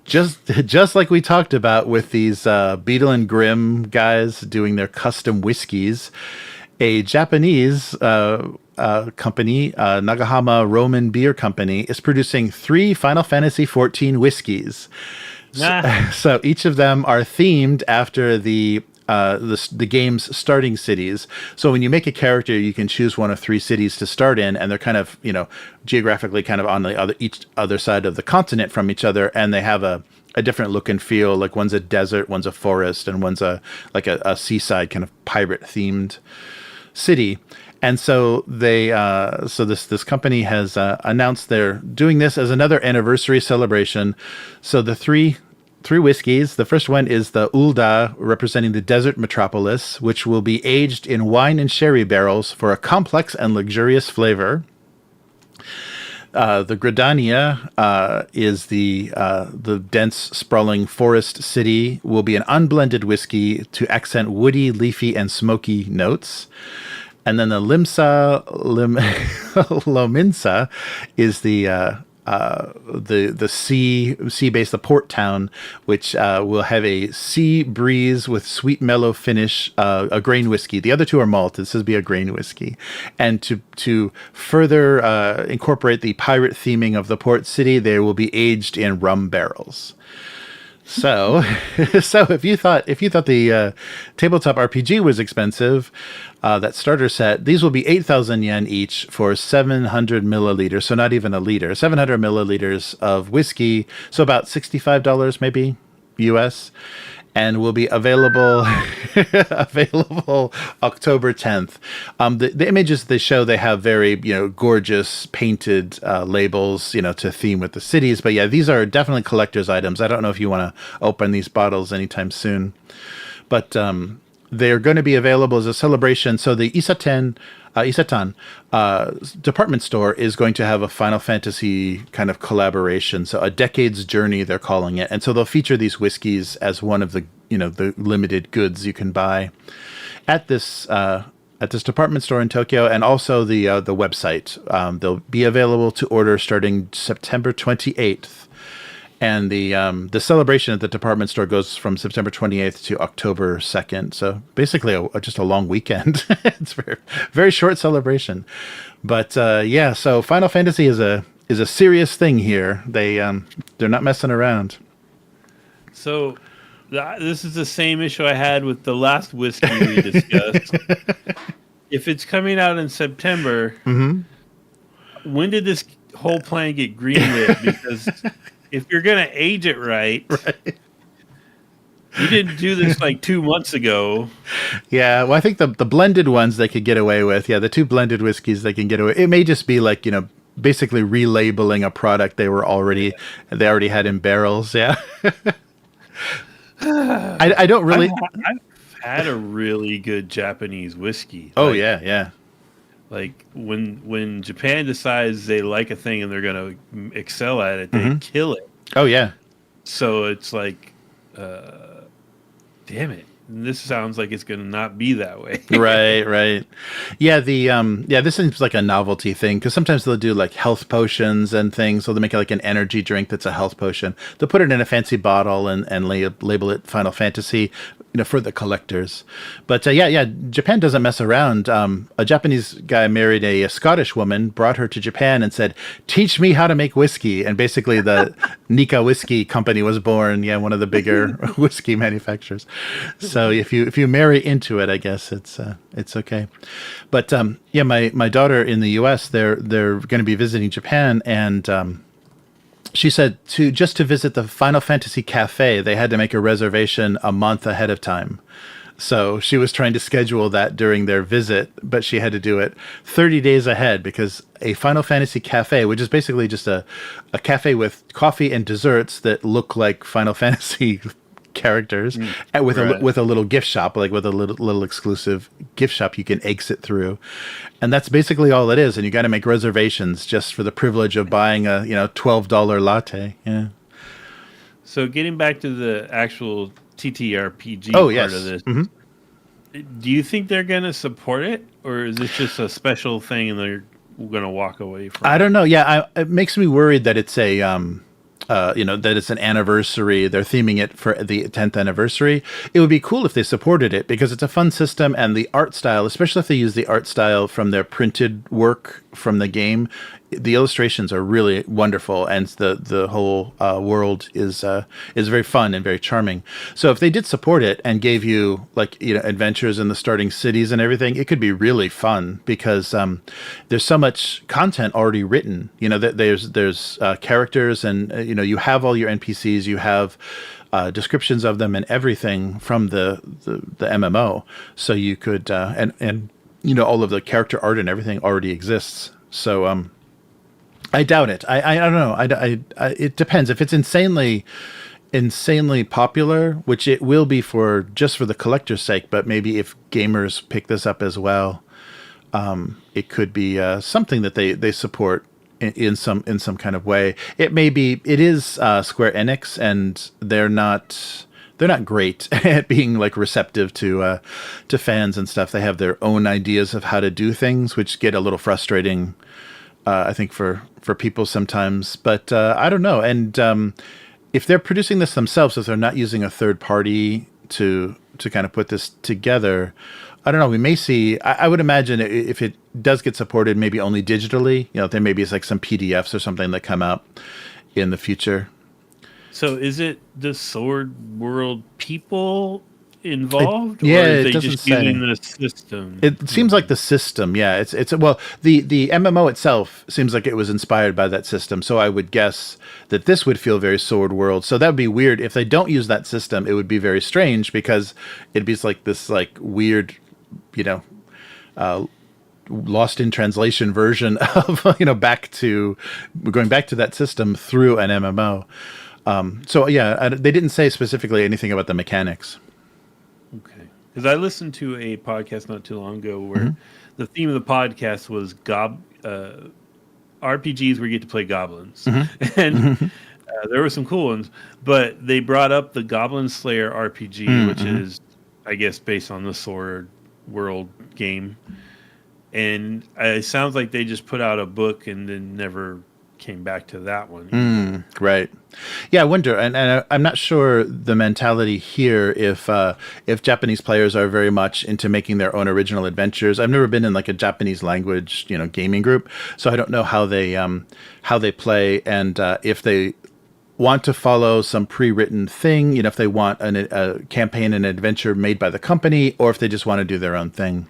just like we talked about with these Beetle and Grimm guys doing their custom whiskeys, a Japanese company, Nagahama Roman Beer Company, is producing 3 Final Fantasy XIV whiskeys. So each of them are themed after the game's starting cities. So when you make a character, you can choose one of 3 cities to start in, and they're kind of, geographically kind of on the each other side of the continent from each other, and they have a different look and feel. Like one's a desert, one's a forest, and one's a seaside kind of pirate themed city. And so this company has announced they're doing this as another anniversary celebration. So the three whiskeys. The first one is the Ul'dah, representing the desert metropolis, which will be aged in wine and sherry barrels for a complex and luxurious flavor. The Gridania is the dense, sprawling forest city. Will be an unblended whiskey to accent woody, leafy, and smoky notes. And then the Lominsa is the sea-based, the port town, which will have a sea breeze with sweet mellow finish, a grain whiskey. The other 2 are malt. This will be a grain whiskey. And to further incorporate the pirate theming of the port city, they will be aged in rum barrels. So if you thought the tabletop RPG was expensive, that starter set, these will be 8,000 yen each for 700 milliliters. So not even a liter, 700 milliliters of whiskey. So about $65 maybe US, and will be available October 10th. The images they show, they have very gorgeous painted labels to theme with the cities. But yeah, these are definitely collector's items. I don't know if you want to open these bottles anytime soon, but they're going to be available as a celebration. So the Isetan department store is going to have a Final Fantasy kind of collaboration. So a decade's journey, they're calling it. And so they'll feature these whiskeys as one of the limited goods you can buy at this department store in Tokyo, and also the website. They'll be available to order starting September 28th. And the celebration at the department store goes from September 28th to October 2nd. So basically just a long weekend. It's very, very short celebration. But so Final Fantasy is a serious thing here. They're not messing around. So this is the same issue I had with the last whiskey we discussed. If it's coming out in September, when did this whole plan get greenlit? Because if you're going to age it right, you didn't do this like 2 months ago. Yeah, well, I think the blended ones they could get away with. Yeah, the 2 blended whiskeys they can get away. It may just be like, basically relabeling a product they already had in barrels. Yeah. I don't really. I've had a really good Japanese whiskey. Oh, yeah. Like when Japan decides they like a thing and they're going to excel at it, they kill it. Oh yeah. So it's like, damn it. This sounds like it's going to not be that way. Right. Yeah, this seems like a novelty thing, because sometimes they'll do like health potions and things. So they'll make it like an energy drink that's a health potion. They'll put it in a fancy bottle and label it Final Fantasy, for the collectors. But Japan doesn't mess around. A Japanese guy married a Scottish woman, brought her to Japan and said, "Teach me how to make whiskey." And basically the Nika Whiskey Company was born. Yeah, one of the bigger whiskey manufacturers. So if you marry into it, I guess it's okay. But my daughter in the US, they're going to be visiting Japan, and she said just to visit the Final Fantasy Cafe, they had to make a reservation a month ahead of time. So she was trying to schedule that during their visit, but she had to do it 30 days ahead, because a Final Fantasy Cafe, which is basically just a cafe with coffee and desserts that look like Final Fantasy characters, and with a little gift shop, like with a little exclusive gift shop you can exit through, and that's basically all it is. And you got to make reservations just for the privilege of buying a $12 latte. Yeah. So getting back to the actual TTRPG yes. part of this, do you think they're going to support it, or is this just a special thing and they're going to walk away from it? I don't know. Yeah, it makes me worried that it's a that it's an anniversary. They're theming it for the 10th anniversary. It would be cool if they supported it because it's a fun system, and the art style, especially if they use the art style from their printed work from the game, the illustrations are really wonderful, and the whole world is very fun and very charming. So if they did support it and gave you adventures in the starting cities and everything, it could be really fun because there's so much content already written. There's characters, and you have all your NPCs, you have descriptions of them and everything from the MMO. So you could and all of the character art and everything already exists. So I doubt it. I don't know. It depends. If it's insanely popular, which it will be just for the collector's sake, but maybe if gamers pick this up as well, it could be something that they support in some kind of way. It is Square Enix, and they're not great at being receptive to fans and stuff. They have their own ideas of how to do things, which get a little frustrating, I think, for people sometimes. But I don't know. And if they're producing this themselves, if they're not using a third party to kind of put this together, I don't know. We may see. I would imagine if it does get supported, maybe only digitally. There maybe is some PDFs or something that come out in the future. So is it the Sword World people involved? Or is it just using the system? It seems like the system. Yeah, it's the MMO itself seems like it was inspired by that system. So I would guess that this would feel very Sword World. So that would be weird if they don't use that system. It would be very strange because it'd be this weird, lost in translation version of going back to that system through an MMO. So yeah, they didn't say specifically anything about the mechanics. Okay, because I listened to a podcast not too long ago where the theme of the podcast was RPGs where you get to play goblins, and there were some cool ones. But they brought up the Goblin Slayer RPG, which is, I guess, based on the Sword World game, and it sounds like they just put out a book and then never came back to that one. Right. Yeah, I wonder, and I'm not sure the mentality here if Japanese players are very much into making their own original adventures. I've never been in a Japanese language gaming group, so I don't know how they play, and if they want to follow some pre-written thing, if they want a campaign and adventure made by the company, or if they just want to do their own thing.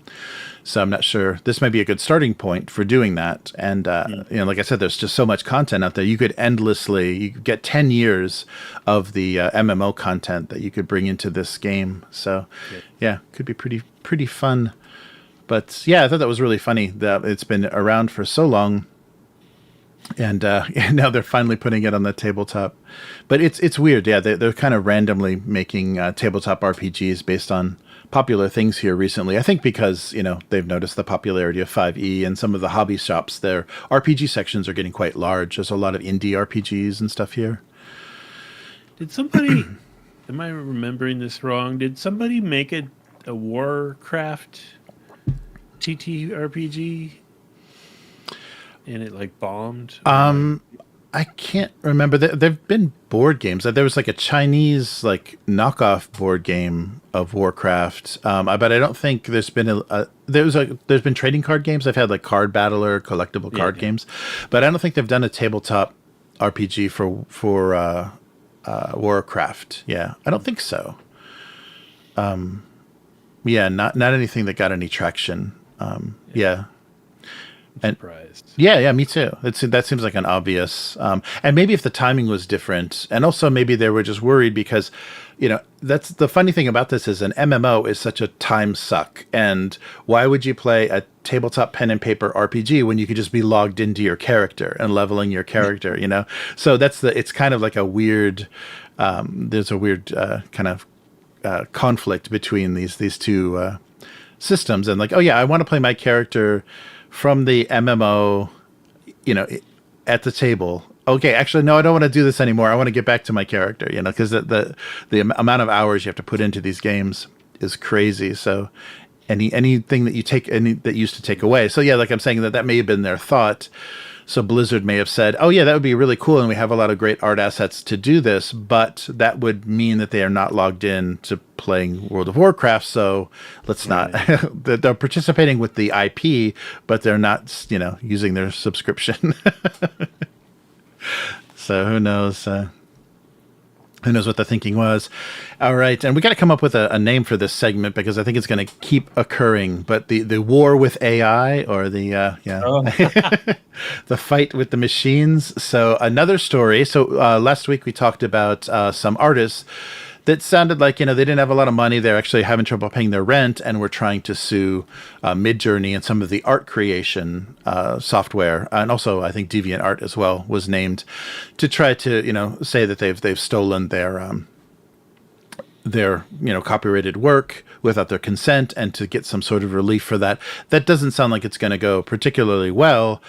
So I'm not sure. This might be a good starting point for doing that. And, like I said, there's just so much content out there. You could get 10 years of the MMO content that you could bring into this game. So, yeah, could be pretty fun. But, yeah, I thought that was really funny that it's been around for so long. And now they're finally putting it on the tabletop. But it's weird. Yeah, they're kind of randomly making tabletop RPGs based on popular things here recently. I think because, they've noticed the popularity of 5e, and some of the hobby shops, their RPG sections are getting quite large. There's a lot of indie RPGs and stuff here. Did somebody, am I remembering this wrong? Did somebody make a Warcraft TTRPG and it bombed? I can't remember. There've been board games. There was a Chinese knockoff board game of Warcraft, but I don't think there's been there's been trading card games. I've had Card Battler, collectible card games, but I don't think they've done a tabletop RPG for Warcraft. Yeah, I don't think so. Yeah, not anything that got any traction. Yeah. And surprised. yeah, me too. That seems like an obvious, and maybe if the timing was different, and also maybe they were just worried because, that's the funny thing about this is an MMO is such a time suck, and why would you play a tabletop pen and paper RPG when you could just be logged into your character and leveling your character, So it's kind of like a weird, there's a weird kind of conflict between these two systems, and like, oh yeah, I want to play my character from the MMO, at the table. Okay, actually, no, I don't want to do this anymore. I want to get back to my character, because the amount of hours you have to put into these games is crazy. So anything that that used to take away. So yeah, like I'm saying, that may have been their thought. So Blizzard may have said, oh yeah, that would be really cool, and we have a lot of great art assets to do this, but that would mean that they are not logged in to playing World of Warcraft, so let's not. They're participating with the IP, but they're not, using their subscription. So who knows? Who knows what the thinking was? All right, and we got to come up with a name for this segment because I think it's going to keep occurring. But the war with AI, or the the fight with the machines. So another story. So last week we talked about some artists that sounded like, they didn't have a lot of money. They're actually having trouble paying their rent, and were trying to sue Midjourney and some of the art creation software, and also I think DeviantArt as well was named, to try to say that they've stolen their copyrighted work without their consent, and to get some sort of relief for that. That doesn't sound like it's going to go particularly well.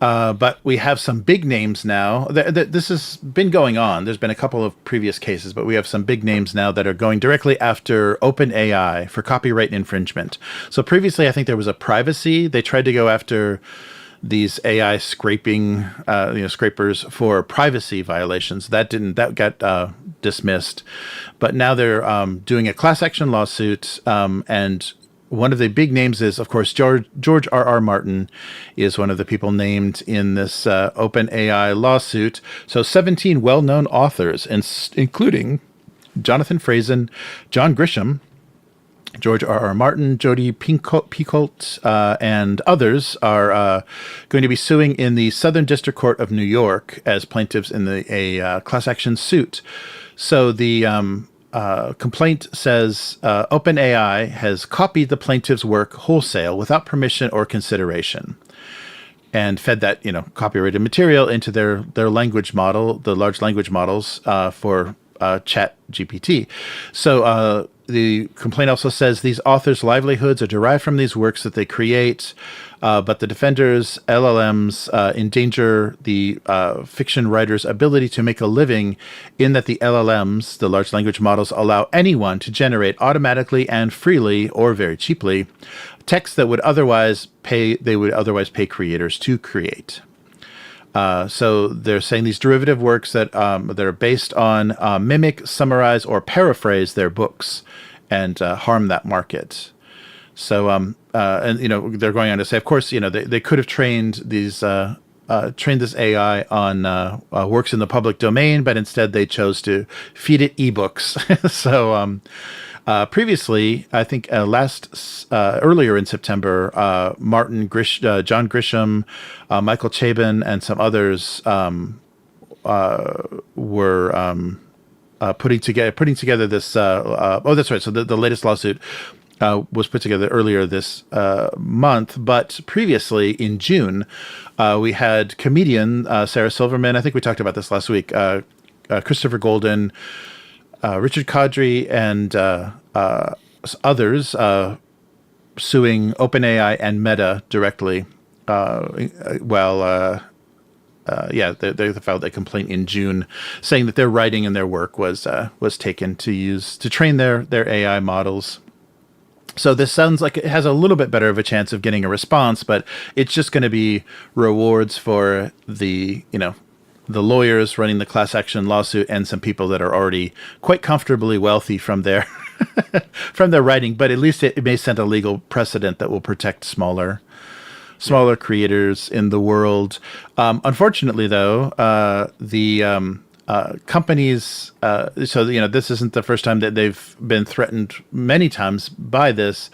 But we have some big names now. This has been going on. There's been a couple of previous cases, but we have some big names now that are going directly after OpenAI for copyright infringement. So previously, I think there was a privacy. They tried to go after these AI scrapers for privacy violations. That got dismissed. But now they're doing a class action lawsuit, and one of the big names is, of course, George R.R. Martin is one of the people named in this OpenAI lawsuit. So 17 well-known authors, including Jonathan Franzen, John Grisham, George R.R. Martin, Jodi Picoult, and others are going to be suing in the Southern District Court of New York as plaintiffs in a class action suit. So the complaint says OpenAI has copied the plaintiff's work wholesale without permission or consideration, and fed that copyrighted material into their language model, the large language models for Chat GPT. So the complaint also says these authors' livelihoods are derived from these works that they create, but the defenders' LLMs endanger the fiction writer's ability to make a living, in that the LLMs, the large language models, allow anyone to generate automatically and freely, or very cheaply, text that would otherwise pay creators to create. So they're saying these derivative works that are based on mimic, summarize, or paraphrase their books, and harm that market. So and they're going on to say, of course, they could have trained this AI on works in the public domain, but instead they chose to feed it ebooks. So previously, I think earlier in September, John Grisham, Michael Chabon, and some others were putting together this. That's right. So the latest lawsuit was put together earlier this month, but previously in June, we had comedian Sarah Silverman. I think we talked about this last week. Christopher Golden, Richard Kadri, and others suing OpenAI and Meta directly. They filed a complaint in June, saying that their writing and their work was taken to train their AI models. So this sounds like it has a little bit better of a chance of getting a response, but it's just going to be rewards for the lawyers running the class action lawsuit, and some people that are already quite comfortably wealthy from their from their writing. But at least it may set a legal precedent that will protect smaller creators in the world. Unfortunately, though, the companies, this isn't the first time that they've been threatened many times by this,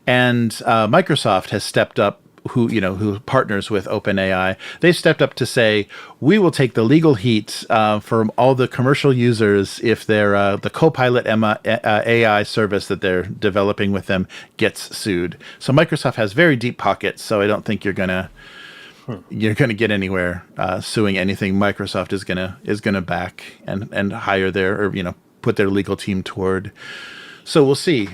and Microsoft has stepped up who partners with OpenAI, they've stepped up to say, we will take the legal heat from all the commercial users if the Copilot AI service that they're developing with them gets sued. So Microsoft has very deep pockets, so I don't think you're gonna get anywhere suing anything Microsoft is gonna back and hire put their legal team toward. So we'll see.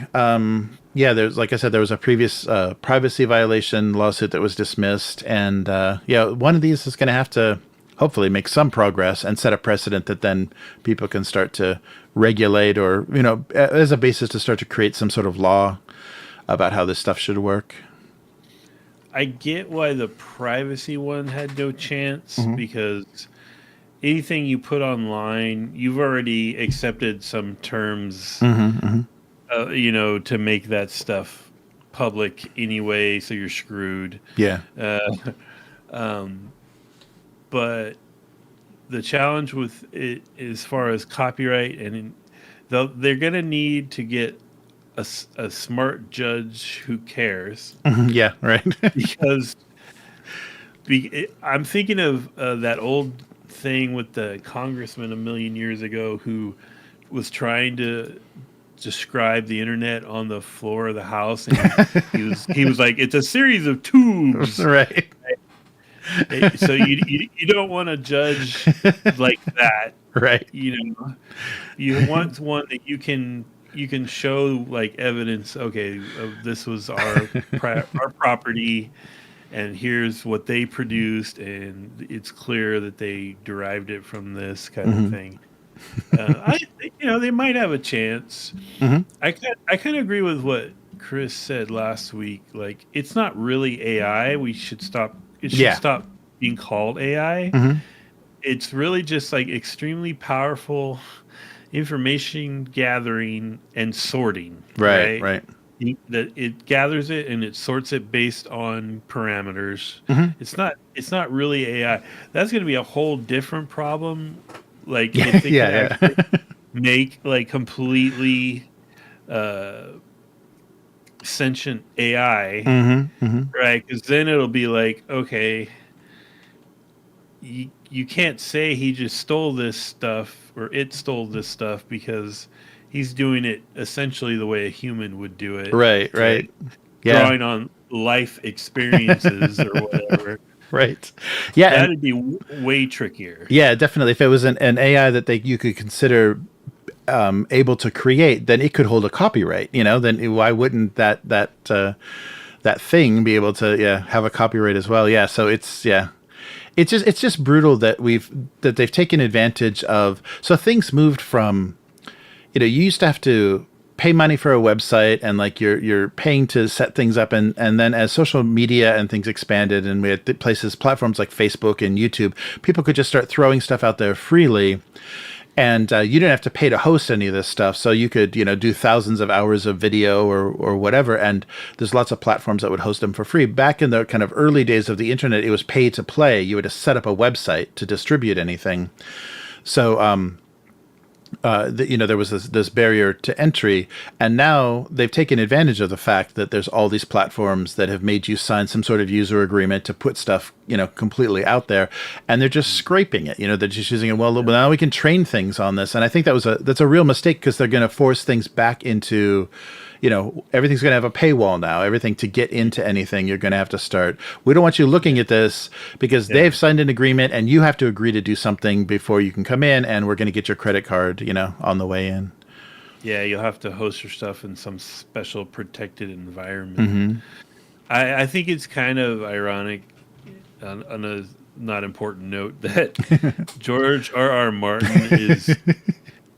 There's, like I said, there was a previous privacy violation lawsuit that was dismissed, and one of these is going to have to hopefully make some progress and set a precedent that then people can start to regulate, or as a basis to start to create some sort of law about how this stuff should work. I get why the privacy one had no chance, because anything you put online, you've already accepted some terms, to make that stuff public anyway, so you're screwed. Yeah. But the challenge with it, as far as copyright, and they're going to need to get a smart judge who cares. Yeah, right. Because I'm thinking of that old thing with the congressman a million years ago who was trying to describe the internet on the floor of the house, and he was like, it's a series of tubes, right? So you don't want to judge like that, right? You want one that you can show like evidence. Okay, this was our property, and here's what they produced, and it's clear that they derived it from this kind of thing. They might have a chance. I kind of agree with what Chris said last week. Like, it's not really AI. We should stop. It should stop being called AI. It's really just like extremely powerful information gathering and sorting. Right. That it gathers it and it sorts it based on parameters. It's not really AI. That's going to be a whole different problem. Like, if they could make like completely sentient AI, right? Because then it'll be like, okay, you can't say he just stole this stuff or it stole this stuff, because he's doing it essentially the way a human would do it. Right. Yeah. Drawing on life experiences or whatever. Right. Yeah. That'd be way trickier. Yeah, definitely. If it was an AI that you could consider able to create, then it could hold a copyright. Then why wouldn't that thing be able to have a copyright as well? Yeah. So it's just brutal that they've taken advantage of. So things moved from, you used to have to pay money for a website, and like you're paying to set things up, and then as social media and things expanded, and we had platforms like Facebook and YouTube, people could just start throwing stuff out there freely, and you didn't have to pay to host any of this stuff. So you could do thousands of hours of video or whatever, and there's lots of platforms that would host them for free. Back in the kind of early days of the internet, it was pay to play. You had to set up a website to distribute anything. So there was this barrier to entry, and now they've taken advantage of the fact that there's all these platforms that have made you sign some sort of user agreement to put stuff completely out there, and they're just scraping it. They're just using it. Well, now we can train things on this, and I think that's a real mistake, because they're going to force things back into. Everything's going to have a paywall now. Everything, to get into anything, you're going to have to start. We don't want you looking at this, because they've signed an agreement and you have to agree to do something before you can come in, and we're going to get your credit card, on the way in. Yeah, you'll have to host your stuff in some special protected environment. I think it's kind of ironic, on a not important note, that George R.R. Martin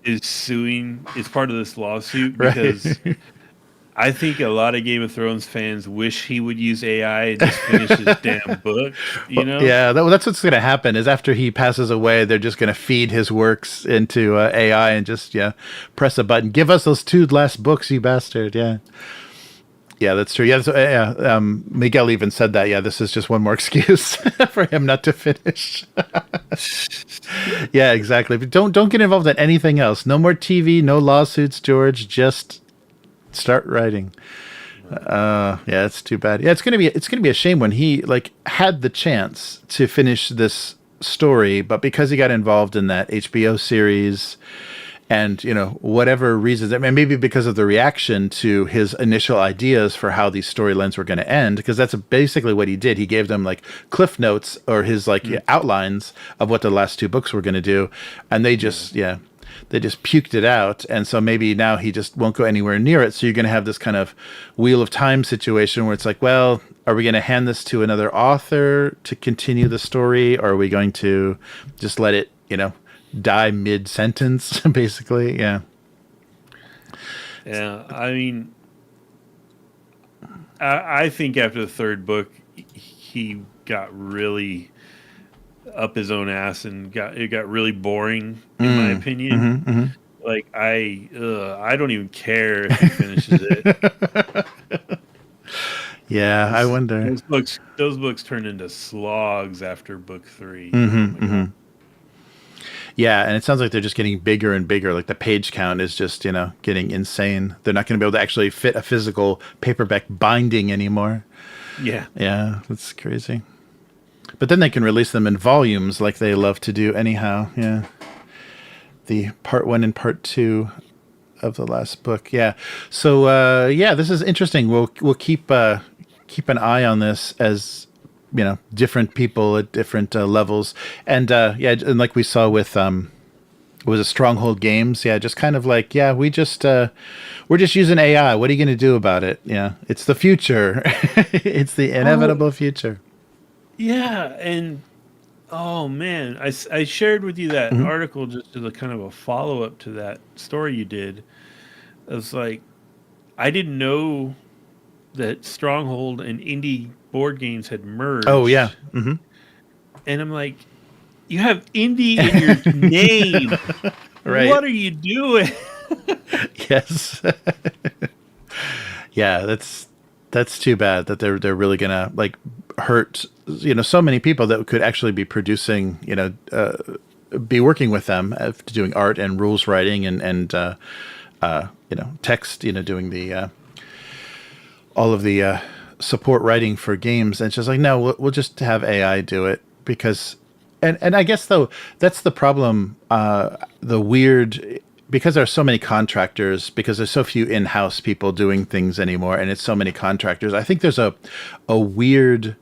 is suing, is part of this lawsuit, because I think a lot of Game of Thrones fans wish he would use AI and just finish his damn book. Yeah, that's what's going to happen. Is after he passes away, they're just going to feed his works into AI and just press a button. Give us those 2 last books, you bastard. Yeah, that's true. Yeah, Miguel even said that. Yeah, this is just one more excuse for him not to finish. Yeah, exactly. But don't get involved in anything else. No more TV. No lawsuits, George. Just start writing. Yeah, it's too bad. Yeah, it's gonna be a shame when he like had the chance to finish this story, but because he got involved in that HBO series, and whatever reasons, I mean, maybe because of the reaction to his initial ideas for how these storylines were going to end, because that's basically what he did. He gave them like cliff notes or his like outlines of what the last two books were going to do, and they just they just puked it out. And so maybe now he just won't go anywhere near it. So you're going to have this kind of Wheel of Time situation where it's like, well, are we going to hand this to another author to continue the story, or are we going to just let it, die mid-sentence, basically? Yeah. I mean, I think after the third book, he got really up his own ass and it got really boring, in my opinion. Like I don't even care if he finishes it. Yeah, I wonder. Those books turned into slogs after book 3. Yeah, and it sounds like they're just getting bigger and bigger. Like the page count is just, getting insane. They're not going to be able to actually fit a physical paperback binding anymore. Yeah. Yeah, that's crazy. But then they can release them in volumes like they love to do anyhow. Yeah. The part 1 and part 2 of the last book. Yeah. So, this is interesting. We'll keep an eye on this as different people at different levels, and and like we saw with was it Stronghold Games? Yeah, just kind of like, we're just using AI. What are you going to do about it? Yeah, it's the future. It's the inevitable future. Yeah, and oh man, I shared with you that article just as a kind of a follow up to that story you did. It was like, I didn't know that Stronghold and indie board games had merged. Oh yeah. And I'm like, you have indie in your name. Right. What are you doing? Yes. Yeah, that's too bad that they're really gonna like hurt so many people that could actually be producing, be working with them, doing art and rules writing and text, doing the all of the support writing for games. And it's just like, no, we'll just have AI do it, because and I guess though that's the problem, the weird, because there's so many contractors, because there's so few in-house people doing things anymore, and it's so many contractors. I think there's a weird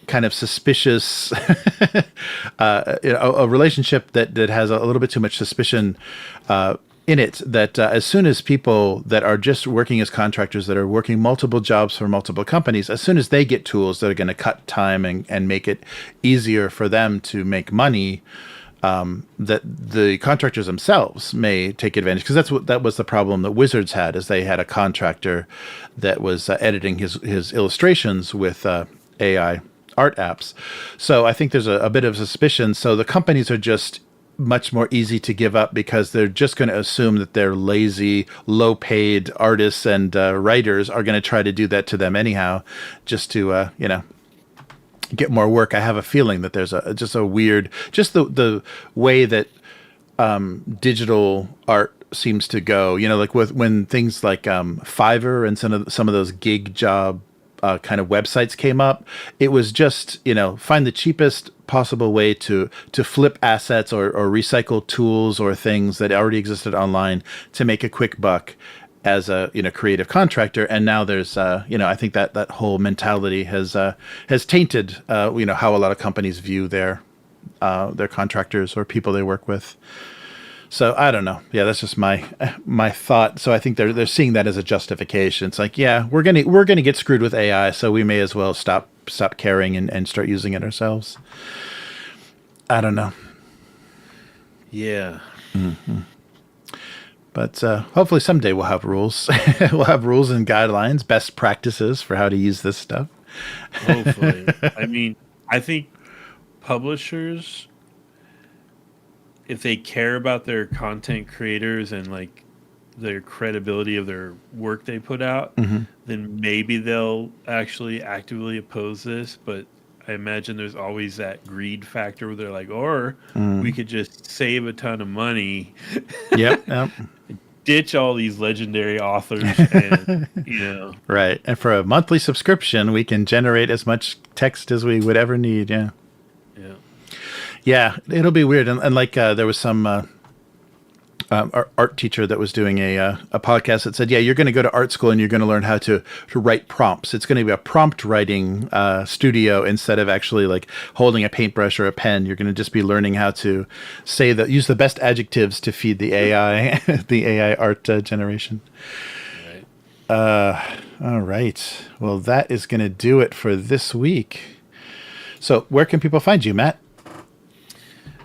kind of suspicious a relationship that has a little bit too much suspicion in it, that as soon as people that are just working as contractors, that are working multiple jobs for multiple companies, as soon as they get tools that are going to cut time and make it easier for them to make money, that the contractors themselves may take advantage, because that was the problem that Wizards had, is they had a contractor that was editing his illustrations with AI art apps. So I think there's a bit of suspicion. So the companies are just much more easy to give up, because they're just going to assume that their lazy, low-paid artists and writers are going to try to do that to them anyhow, just to get more work. I have a feeling that there's a weird, just the way that digital art seems to go. Like when things like Fiverr and some of those gig job kind of websites came up, it was just find the cheapest possible way to flip assets or recycle tools or things that already existed online to make a quick buck as a creative contractor. And now there's I think that whole mentality has tainted how a lot of companies view their contractors or people they work with. So I don't know. Yeah, that's just my thought. So I think they're seeing that as a justification. It's like, yeah, we're gonna get screwed with AI, so we may as well stop caring and start using it ourselves. I don't know. Yeah. Mm-hmm. But hopefully someday we'll have rules. We'll have rules and guidelines, best practices for how to use this stuff. Hopefully. I mean, I think publishers, if they care about their content creators and like their credibility of their work they put out, then maybe they'll actually actively oppose this. But I imagine there's always that greed factor where they're like, or we could just save a ton of money. Yep. ditch all these legendary authors and, Right. And for a monthly subscription, we can generate as much text as we would ever need. Yeah. Yeah. Yeah. It'll be weird. And like there was some art teacher that was doing a podcast that said, yeah, you're going to go to art school and you're going to learn how to write prompts. It's going to be a prompt writing studio instead of actually like holding a paintbrush or a pen. You're going to just be learning how to use the best adjectives to feed the AI, the AI art generation. Right. All right. Well, that is going to do it for this week. So where can people find you, Matt?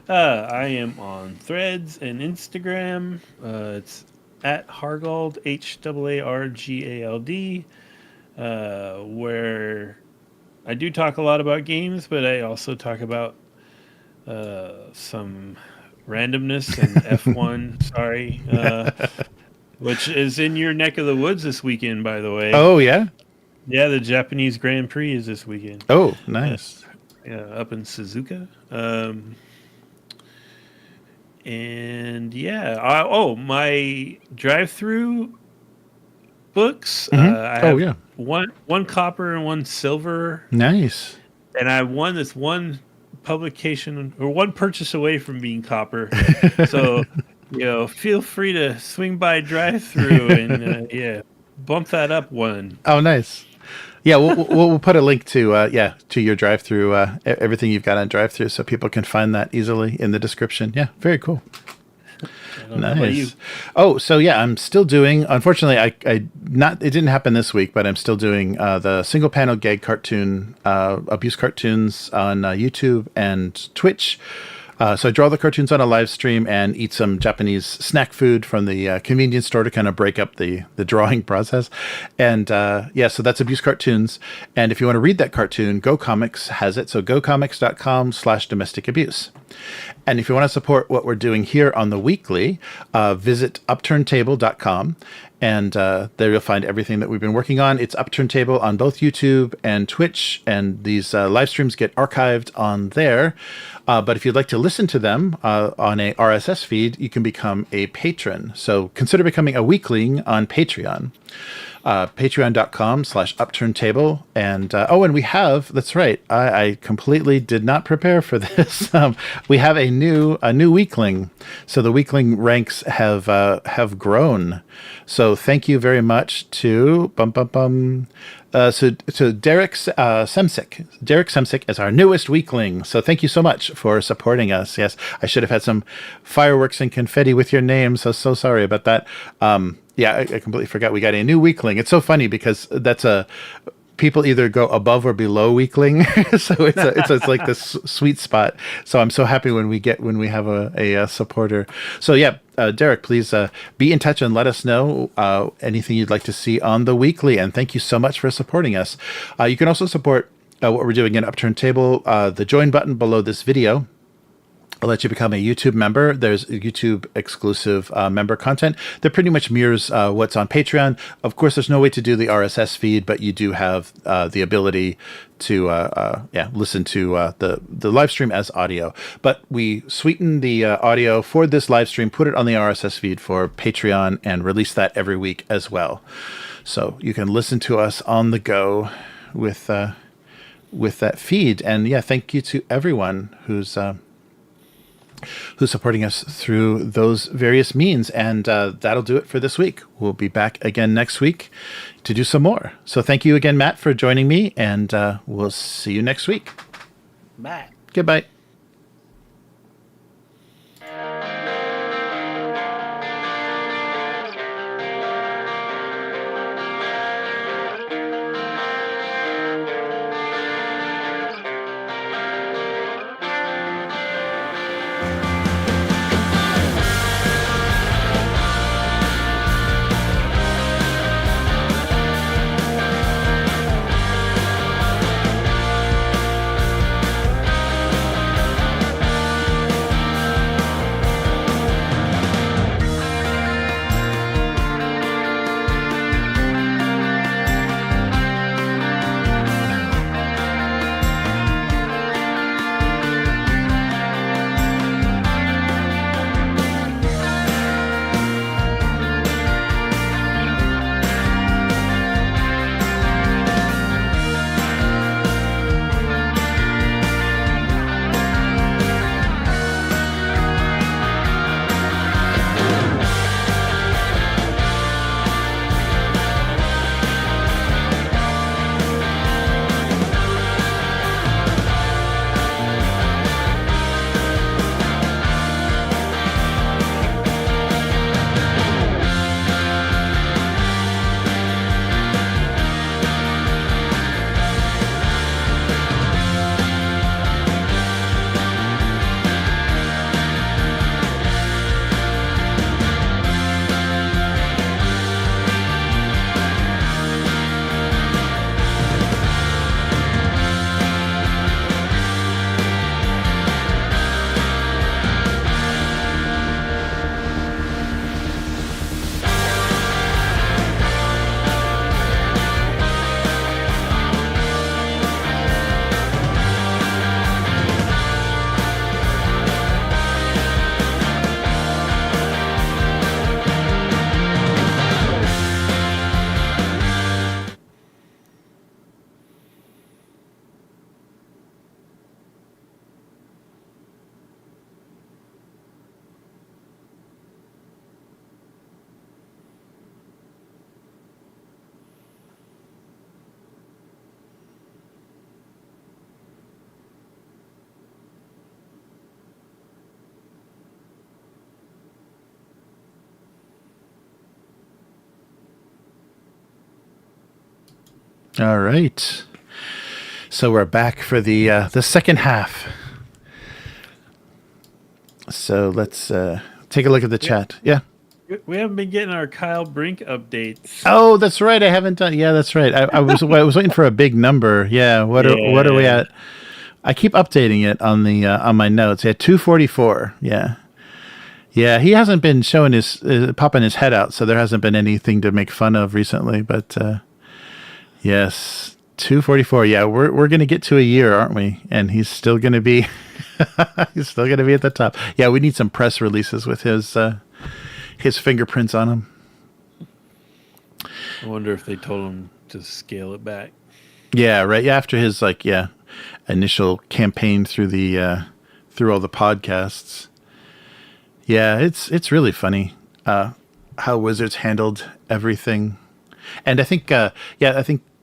I am on Threads and Instagram. It's at Hargald, Hargald, where I do talk a lot about games, but I also talk about some randomness and F1, sorry, which is in your neck of the woods this weekend, by the way. Oh, yeah? Yeah, the Japanese Grand Prix is this weekend. Oh, nice. Yeah, up in Suzuka. And yeah, my drive-through books. I have one copper and one silver. Nice. And I won this one publication or one purchase away from being copper. So, feel free to swing by drive-through and bump that up one. Oh, nice. Yeah, we'll put a link to your drive-through, everything you've got on drive-through, so people can find that easily in the description. Yeah, very cool. Nice. Oh, so yeah, I'm still doing. Unfortunately, it didn't happen this week, but I'm still doing the single panel gag cartoon abuse cartoons on YouTube and Twitch. So I draw the cartoons on a live stream and eat some Japanese snack food from the convenience store to kind of break up the drawing process. And so that's Abuse Cartoons. And if you want to read that cartoon, Go Comics has it. So gocomics.com/domestic abuse. And if you want to support what we're doing here on the weekly, visit upturntable.com. And there you'll find everything that we've been working on. It's Upturn Table on both YouTube and Twitch. And these live streams get archived on there. But if you'd like to listen to them on a RSS feed, you can become a patron. So consider becoming a weakling on Patreon. Patreon.com/upturntable. And and we have, that's right, I completely did not prepare for this. We have a new weakling. So the weakling ranks have grown. So thank you very much to so Derek Semsick. Derek Semsick is our newest weakling. So thank you so much for supporting us. Yes, I should have had some fireworks and confetti with your name. So sorry about that. I completely forgot we got a new weakling. It's so funny because that's people either go above or below weakling. So it's like this sweet spot. So I'm so happy when we have a supporter. So yeah, Derek, please be in touch and let us know anything you'd like to see on the weekly. And thank you so much for supporting us. You can also support what we're doing in Upturn Table. The join button below this video will let you become a YouTube member. There's YouTube exclusive member content that pretty much mirrors what's on Patreon. Of course, there's no way to do the RSS feed, but you do have the ability to listen to the live stream as audio. But we sweeten the audio for this live stream, put it on the RSS feed for Patreon, and release that every week as well. So you can listen to us on the go with that feed. And yeah, thank you to everyone who's supporting us through those various means. And that'll do it for this week. We'll be back again next week to do some more. So thank you again, Matt, for joining me, and we'll see you next week. Bye. Goodbye. All right. So we're back for the second half. So let's take a look at the chat. Yeah. We haven't been getting our Kyle Brink updates. Oh, that's right. I haven't done. Yeah, that's right. I was waiting for a big number. Yeah. What are we at? I keep updating it on the on my notes. Yeah, 244. Yeah. Yeah, he hasn't been showing his popping his head out, so there hasn't been anything to make fun of recently. But yes, 244. Yeah, we're gonna get to a year, aren't we? And he's still gonna be he's still gonna be at the top. Yeah, we need some press releases with his fingerprints on them. I wonder if they told him to scale it back. Yeah, right. Yeah, after his initial campaign through the through all the podcasts. Yeah, it's really funny how Wizards handled everything, and I think I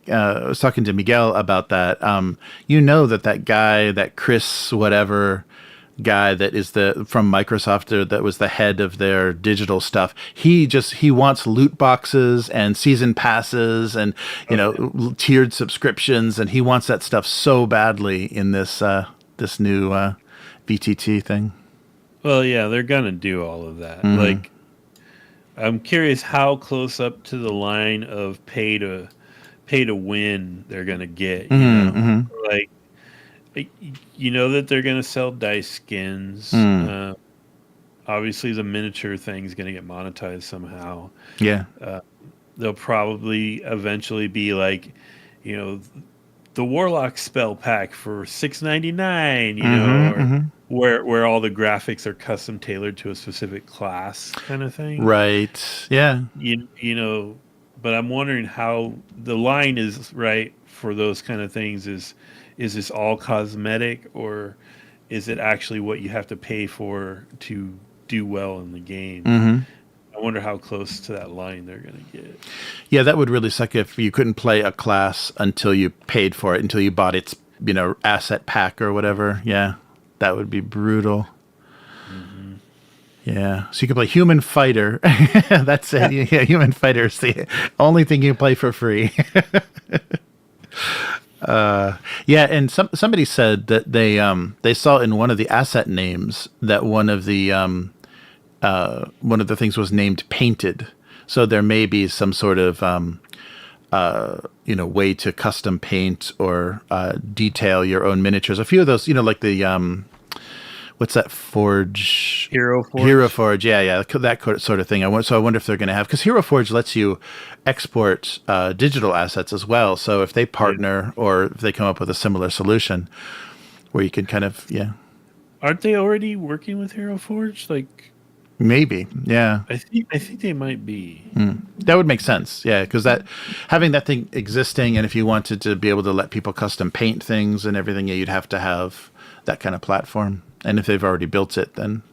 was talking to Miguel about that. That guy, that Chris whatever guy that is from Microsoft that was the head of their digital stuff. He wants loot boxes and season passes and tiered subscriptions, and he wants that stuff so badly in this new VTT thing. Well, yeah, they're gonna do all of that. Mm-hmm. I'm curious how close up to the line of pay to win they're gonna get. That they're gonna sell dice skins. Obviously, the miniature thing is gonna get monetized somehow. Yeah, they'll probably eventually be the Warlock spell pack for $6.99. Where all the graphics are custom tailored to a specific class kind of thing. Right. Yeah. But I'm wondering how the line is right for those kind of things. Is this all cosmetic, or is it actually what you have to pay for to do well in the game? Mm-hmm. I wonder how close to that line they're going to get. Yeah, that would really suck if you couldn't play a class until you paid for it, until you bought its, asset pack or whatever. Yeah. That would be brutal. Mm-hmm. Yeah. So you can play Human Fighter. That's it. Yeah, Human Fighter is the only thing you play for free. And somebody said that they saw in one of the asset names that one of the things was named Painted. So there may be some sort of way to custom paint or detail your own miniatures. A few of those, like the what's that Forge? Hero Forge. Hero Forge, yeah, that sort of thing. I wonder if they're going to have, because Hero Forge lets you export digital assets as well. So if they partner or if they come up with a similar solution, where you can kind of aren't they already working with Hero Forge? Maybe, yeah. I think they might be. That would make sense, yeah, because having that thing existing, and if you wanted to be able to let people custom paint things and everything, you'd have to have that kind of platform. And if they've already built it, then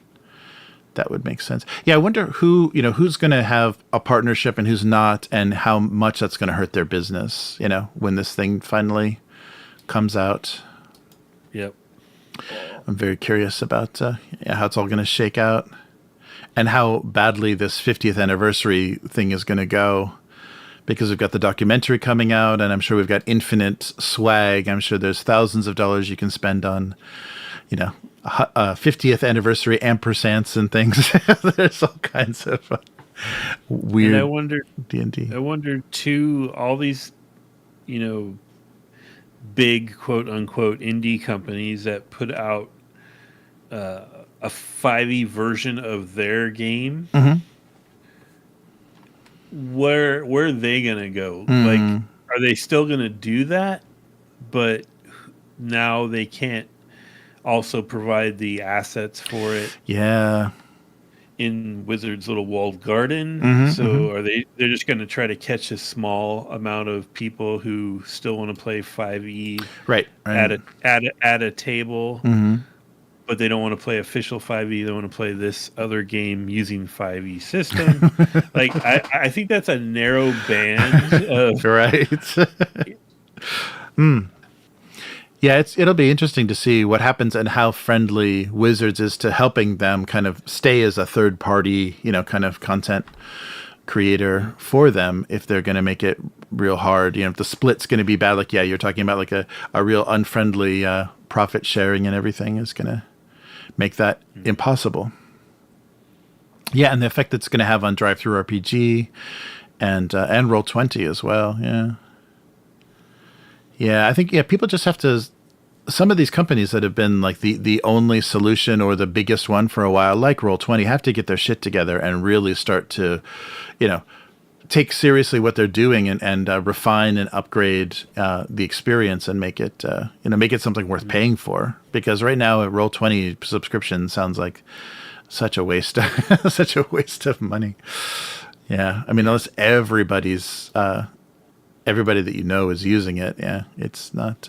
that would make sense. Yeah, I wonder who's going to have a partnership and who's not, and how much that's going to hurt their business, when this thing finally comes out. Yep. I'm very curious about how it's all going to shake out. And how badly this 50th anniversary thing is going to go, because we've got the documentary coming out, and I'm sure we've got infinite swag. I'm sure there's thousands of dollars you can spend on, 50th anniversary ampersands and things. There's all kinds of weird. And I wonder, D&D. I wonder too, all these, big quote unquote indie companies that put out a 5e version of their game. Mm-hmm. Where are they gonna go? Are they still gonna do that? But now they can't also provide the assets for it. Yeah. In Wizards' little walled garden. Mm-hmm, so they're just gonna try to catch a small amount of people who still want to play 5e right. at a table. Mm-hmm. But they don't want to play official 5e. They want to play this other game using 5e system. I think that's a narrow band. Right. Yeah, it'll be interesting to see what happens and how friendly Wizards is to helping them kind of stay as a third party, kind of content creator for them if they're going to make it real hard. If the split's going to be bad, like, you're talking about like a real unfriendly profit sharing and everything is going to make that impossible. Yeah, and the effect it's going to have on Drive-Thru RPG and Roll20 as well. Yeah, I think people just have to. Some of these companies that have been like the only solution or the biggest one for a while, like Roll20, have to get their shit together and really start to, take seriously what they're doing and refine and upgrade the experience and make it something worth paying for. Because right now, a Roll20 subscription sounds like such a waste, such a waste of money. Yeah, I mean, unless everybody that is using it, it's not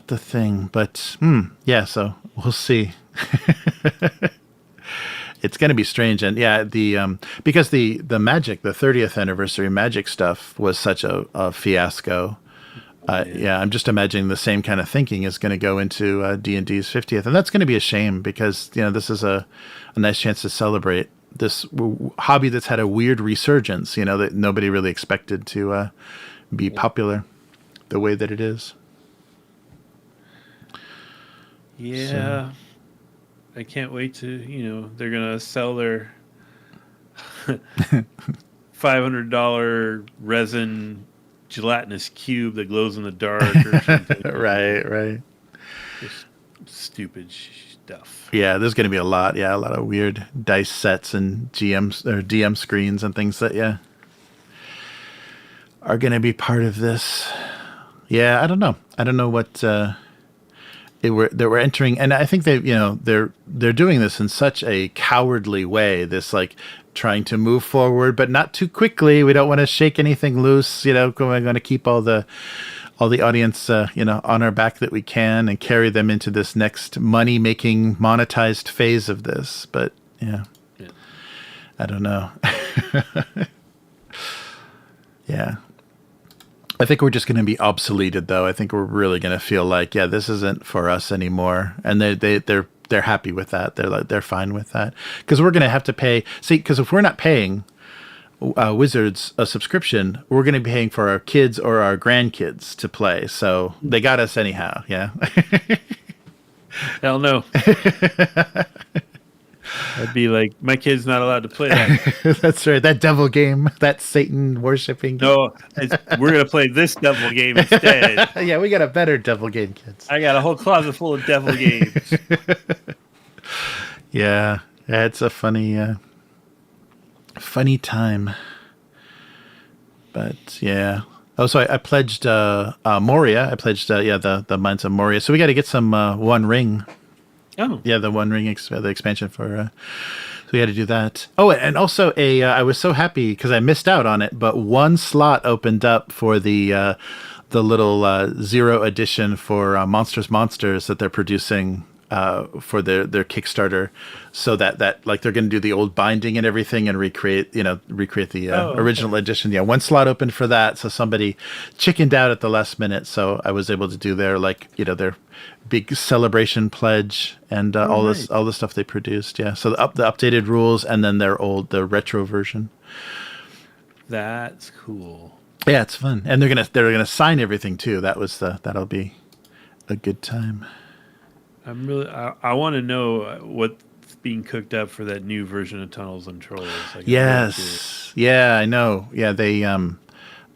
the thing. But so we'll see. It's going to be strange, and because the Magic, the 30th anniversary Magic stuff was such a fiasco. I'm just imagining the same kind of thinking is going to go into D&D's 50th, and that's going to be a shame because this is a nice chance to celebrate this hobby that's had a weird resurgence. That nobody really expected to be popular the way that it is. Yeah. So. I can't wait to, they're going to sell their $500 resin gelatinous cube that glows in the dark or something. Right. Just stupid stuff. Yeah, there's going to be a lot of weird dice sets and GMs or DM screens and things that, are going to be part of this. Yeah, I don't know what... we're entering, and I think they're doing this in such a cowardly way. This like trying to move forward, but not too quickly. We don't want to shake anything loose. We're going to keep all the audience, on our back that we can, and carry them into this next money-making, monetized phase of this. But I don't know. Yeah. I think we're just going to be obsoleted, though. I think we're really going to feel like, this isn't for us anymore, and they're happy with that. They're fine with that because we're going to have to pay. See, because if we're not paying Wizards a subscription, we're going to be paying for our kids or our grandkids to play. So they got us anyhow. Yeah. Hell no. I'd be like, my kid's not allowed to play that. That's right. That devil game, that Satan worshipping game. No, we're going to play this devil game instead. Yeah, we got a better devil game, kids. I got a whole closet full of devil games. Yeah, it's a funny time. But yeah. Oh, so I pledged Moria. I pledged the Mines of Moria. So we got to get some One Ring. Oh. Yeah, the One Ring, the expansion for... so we had to do that. Oh, and also I was so happy because I missed out on it, but one slot opened up for the little Zero edition for Monsters that they're producing for their Kickstarter, so that like they're going to do the old binding and everything and recreate the original edition. Yeah, one slot opened for that, so somebody chickened out at the last minute, so I was able to do their their big celebration pledge and all the stuff they produced. Yeah, so the updated rules and then the retro version. That's cool. Yeah, it's fun, and they're gonna sign everything too. That'll be a good time. I want to know what's being cooked up for that new version of Tunnels and Trolls. Yes, yeah, I know. Yeah, they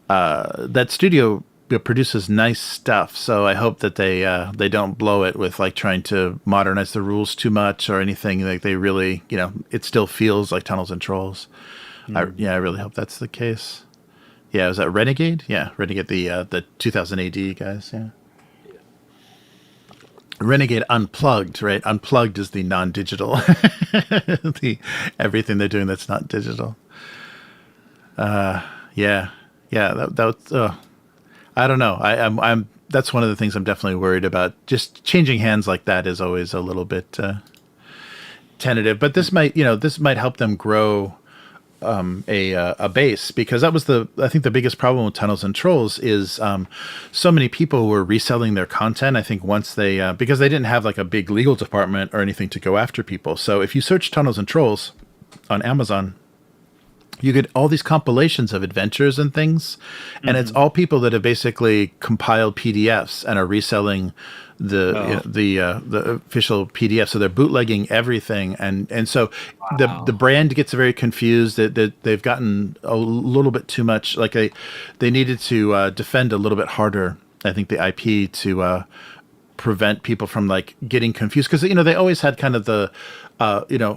that studio produces nice stuff, so I hope that they don't blow it with like trying to modernize the rules too much or anything. Like they really, it still feels like Tunnels and Trolls. I really hope that's the case. Yeah, was that Renegade? Yeah, Renegade, the 2000 AD guys. Yeah. Renegade Unplugged, right? Unplugged is the non-digital, everything they're doing that's not digital. That was. I don't know. I'm. That's one of the things I'm definitely worried about. Just changing hands like that is always a little bit tentative. But this might help them grow a base, because that was I think the biggest problem with Tunnels and Trolls is so many people were reselling their content. I think once they because they didn't have like a big legal department or anything to go after people. So if you search Tunnels and Trolls on Amazon, you get all these compilations of adventures and things, and it's all people that have basically compiled PDFs and are reselling the official PDF. So they're bootlegging everything, and so the brand gets very confused. That they've gotten a little bit too much. Like they needed to defend a little bit harder, I think, the IP to prevent people from like getting confused, because they always had kind of the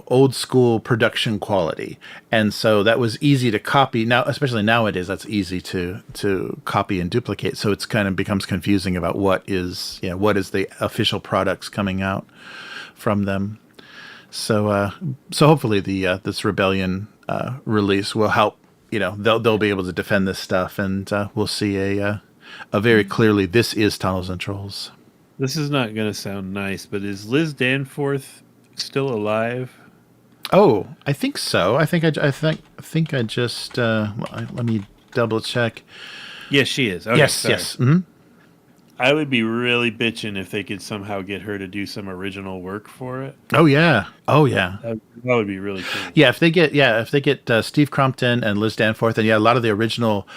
old school production quality, and so that was easy to copy. Now, especially nowadays, that's easy to copy and duplicate. So it's kind of becomes confusing about what is the official products coming out from them. So hopefully this Rebellion release will help. They'll be able to defend this stuff, and we'll see a very clearly this is Tunnels and Trolls. This is not going to sound nice, but is Liz Danforth still alive? Oh, I think so. I think I just let me double check. Yes, she is. Okay, yes, sorry. yes. Mm-hmm. I would be really bitching if they could somehow get her to do some original work for it. Oh yeah. That would be really cool. Yeah, if they get Steve Crompton and Liz Danforth, and a lot of the original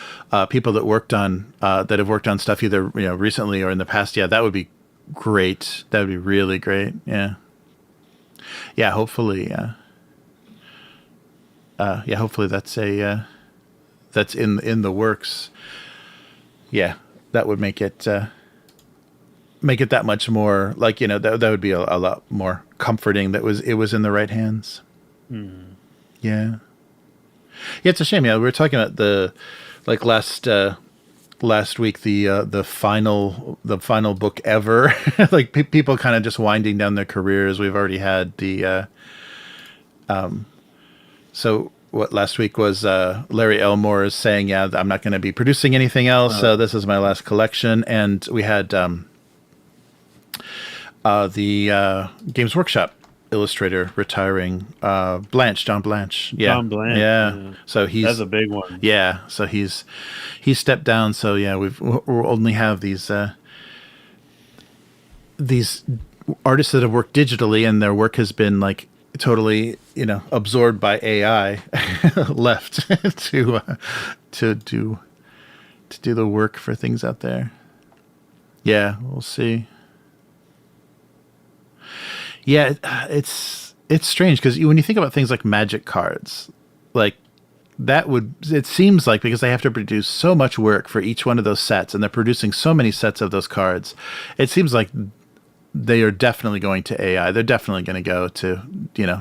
people that have worked on stuff either recently or in the past, that would be great. That would be really great. Yeah. Hopefully. Hopefully that's that's in the works. Yeah, that would make it that much more like that would be a lot more comforting. It was in the right hands. Yeah, it's a shame. We were talking about the last week the final book ever. Like people kind of just winding down their careers. We've already had the so what last week was Larry Elmore is saying, I'm not going to be producing anything else. This is my last collection. And we had the Games Workshop illustrator retiring, John Blanche. John Blanche. Yeah. So that's a big one. Yeah. So he's stepped down. So we'll only have these artists that have worked digitally, and their work has been like totally absorbed by AI left to do the work for things out there. Yeah, we'll see. Yeah, it's strange because when you think about things like Magic cards, like it seems like because they have to produce so much work for each one of those sets, and they're producing so many sets of those cards, it seems like they are definitely going to AI. They're definitely going to go to,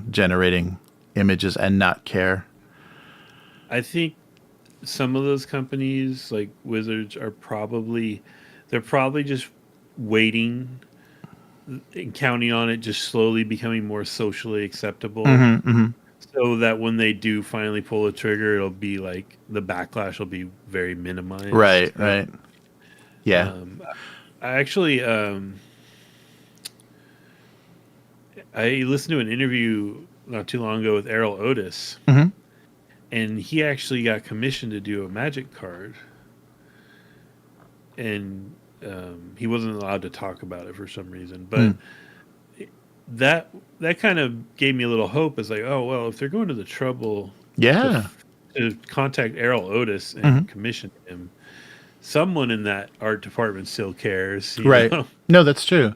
generating images and not care. I think some of those companies like Wizards they're probably just waiting and counting on it just slowly becoming more socially acceptable. So that when they do finally pull the trigger, it'll be like the backlash will be very minimized. Right. Yeah. I actually, I listened to an interview not too long ago with Errol Otis, and he actually got commissioned to do a Magic card, and he wasn't allowed to talk about it for some reason, but that kind of gave me a little hope. It's like, oh well, if they're going to the trouble, to contact Errol Otis and commission him, someone in that art department still cares, right? know? No, that's true.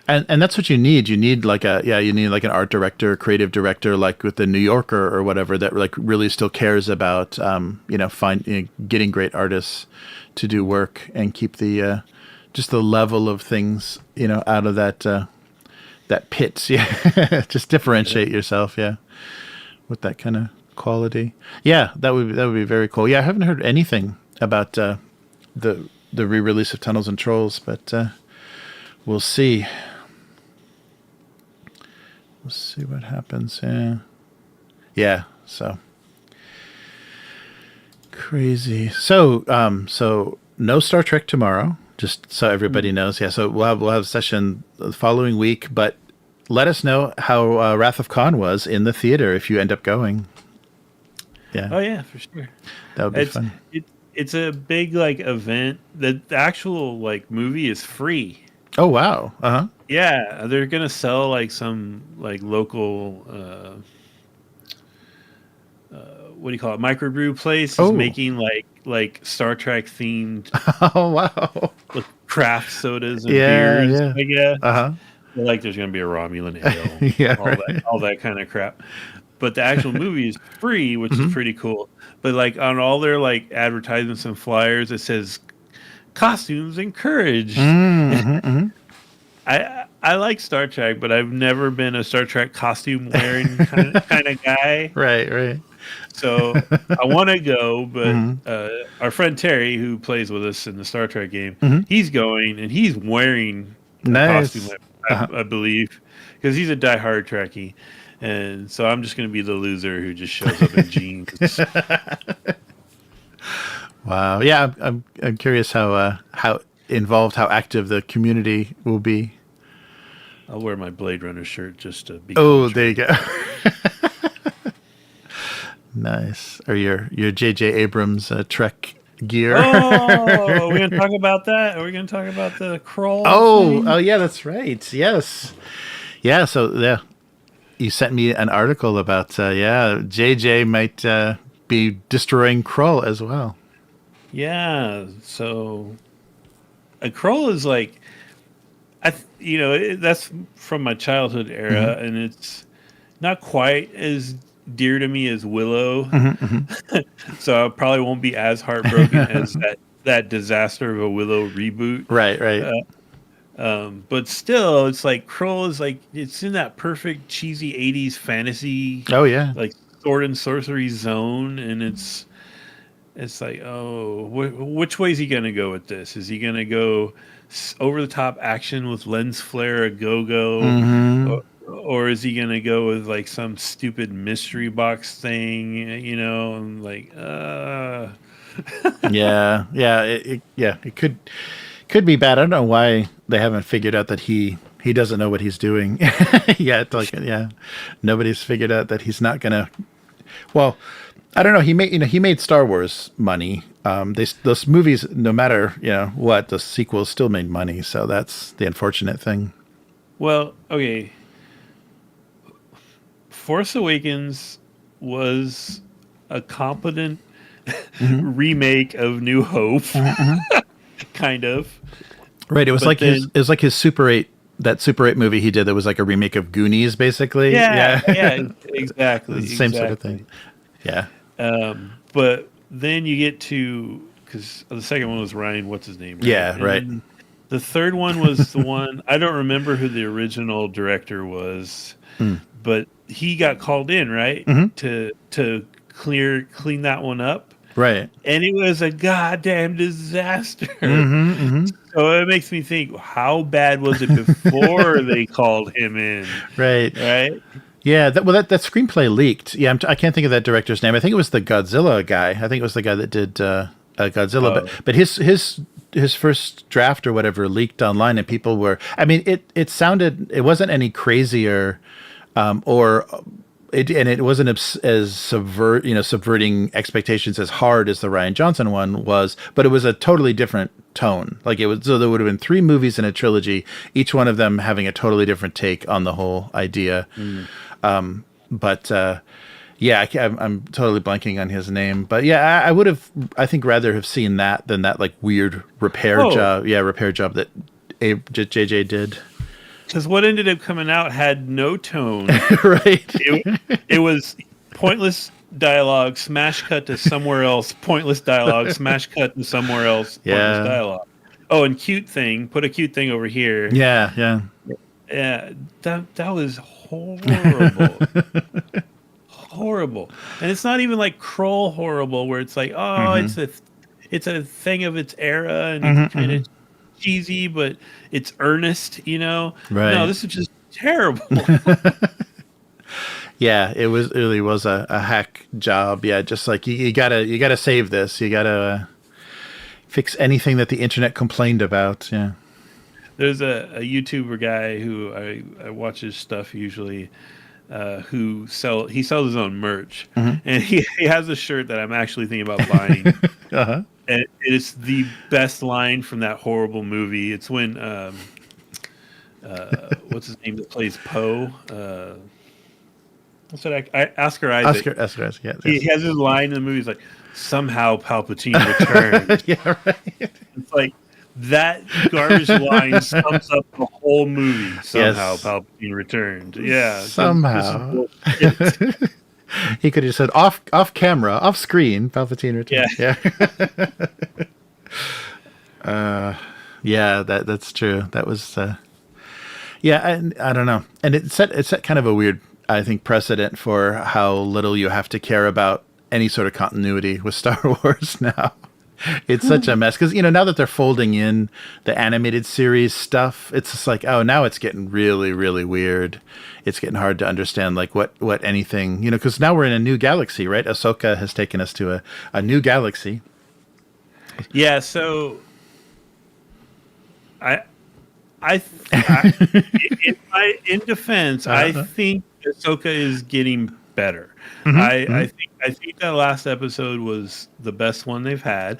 And that's what you need. You need like an art director, creative director, like with the New Yorker or whatever, that like really still cares about getting great artists to do work and keep the just the level of things out of that pit. Yeah, just differentiate yourself. Yeah, with that kind of quality. Yeah, that would be very cool. Yeah, I haven't heard anything about the re-release of Tunnels and Trolls, but we'll see. We'll see what happens. Yeah. So crazy. So no Star Trek tomorrow. Just so everybody knows. Yeah. So we'll have a session the following week. But let us know how Wrath of Khan was in the theater if you end up going. Yeah. Oh yeah, for sure. That would be fun. It's a big like event. The actual like movie is free. Oh wow. Uh-huh. Yeah, they're gonna sell like some like local what do you call it? Microbrew place is making like Star Trek themed Oh wow. like craft sodas and beers. I guess. Uh-huh. Like there's gonna be a Romulan ale, Yeah, all that kind of crap. But the actual movie is free, which is pretty cool. But like on all their like advertisements and flyers, it says costumes encouraged. I like Star Trek, but I've never been a Star Trek costume wearing kind of guy. Right. So I want to go, but our friend Terry, who plays with us in the Star Trek game, he's going and he's wearing a costume, I believe, because he's a diehard Trekkie. And so I'm just going to be the loser who just shows up in jeans. Wow. Yeah, I'm curious how involved, how active the community will be. I'll wear my Blade Runner shirt just to be. Oh, there you go. Nice. Or your J.J. Abrams Trek gear. Oh, are we going to talk about that? Are we going to talk about the crawl? Oh, yeah, that's right. Yes. Yeah, so yeah. You sent me an article about JJ might be destroying Krull as well. Yeah, so a Krull is like, that's from my childhood era, and it's not quite as dear to me as Willow. So I probably won't be as heartbroken as that disaster of a Willow reboot. Right. But still, it's like Krull is like it's in that perfect cheesy 80s fantasy. Oh yeah, like sword and sorcery zone, and it's like, oh, which way is he gonna go with this? Is he gonna go over the top action with lens flare a go, or is he gonna go with like some stupid mystery box thing? And like, it could be bad. I don't know why they haven't figured out that he doesn't know what he's doing yet. Nobody's figured out that he's not gonna. Well, I don't know. He made Star Wars money. Those movies, no matter what, the sequels still made money. So that's the unfortunate thing. Well, okay. Force Awakens was a competent remake of New Hope, kind of. Right. It was like his Super 8. That Super 8 movie he did that was like a remake of Goonies, basically. Yeah, exactly. Same sort of thing. Yeah. But then you get to, because the second one was Ryan, what's his name? Right? Yeah, right. The third one was the one, I don't remember who the original director was, but he got called in, right? To clean that one up. Right. And it was a goddamn disaster. So it makes me think, how bad was it before they called him in? Right. Yeah, that screenplay leaked. Yeah, I can't think of that director's name. I think it was the Godzilla guy. I think it was the guy that did Godzilla. But his first draft or whatever leaked online, and people were. I mean, it wasn't any crazier, it wasn't as subverting expectations as hard as the Rian Johnson one was, but it was a totally different tone. So there would have been 3 movies in a trilogy, each one of them having a totally different take on the whole idea. I'm totally blanking on his name, but yeah, I would have, I think, rather have seen that than that like weird repair job that JJ did. Because what ended up coming out had no tone. Right. It was pointless dialogue, smash cut to somewhere else, pointless dialogue, smash cut to somewhere else, pointless dialogue. Oh, and cute thing, put a cute thing over here. Yeah. Yeah, that was horrible. Horrible. And it's not even like Krull horrible, where it's like, it's a thing of its era, and it's kind of cheesy, but it's earnest, Right. No, this is just terrible. Yeah, it really was a hack job. Yeah, just like you gotta save this. You gotta fix anything that the internet complained about. Yeah. There's a YouTuber guy who I watch his stuff usually, who sells his own merch, and he has a shirt that I'm actually thinking about buying. And it's the best line from that horrible movie. It's when what's his name that plays Poe? What's that? Oscar Isaac. Oscar Isaac. Yeah, he has his line in the movie. He's like, "Somehow Palpatine returned." Yeah, right. It's like that garbage line sums up the whole movie. Somehow Palpatine returned. Yeah, somehow. He could have just said off camera, off screen, Palpatine returned. Yeah. That's true. That was and I don't know. And it set kind of a weird, I think, precedent for how little you have to care about any sort of continuity with Star Wars now. It's such a mess because, now that they're folding in the animated series stuff, it's just like, oh, now it's getting really, really weird. It's getting hard to understand like what anything, because now we're in a new galaxy, right? Ahsoka has taken us to a new galaxy. Yeah. So in defense, I think Ahsoka is getting better. I think that last episode was the best one they've had.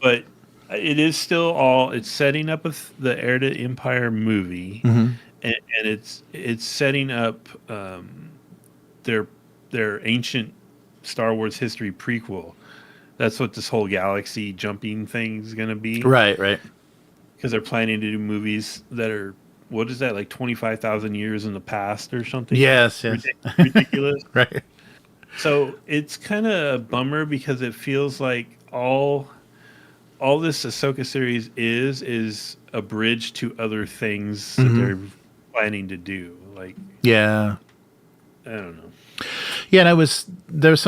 But it is still it's setting up the Heir to Empire movie, and it's setting up their ancient Star Wars history prequel. That's what this whole galaxy jumping thing is going to be. Right. Because they're planning to do movies that are, what is that, like 25,000 years in the past or something? Yes. Ridiculous. Right. So it's kind of a bummer because it feels like all this Ahsoka series is a bridge to other things that they're planning to do. Like, I don't know. Yeah, and there's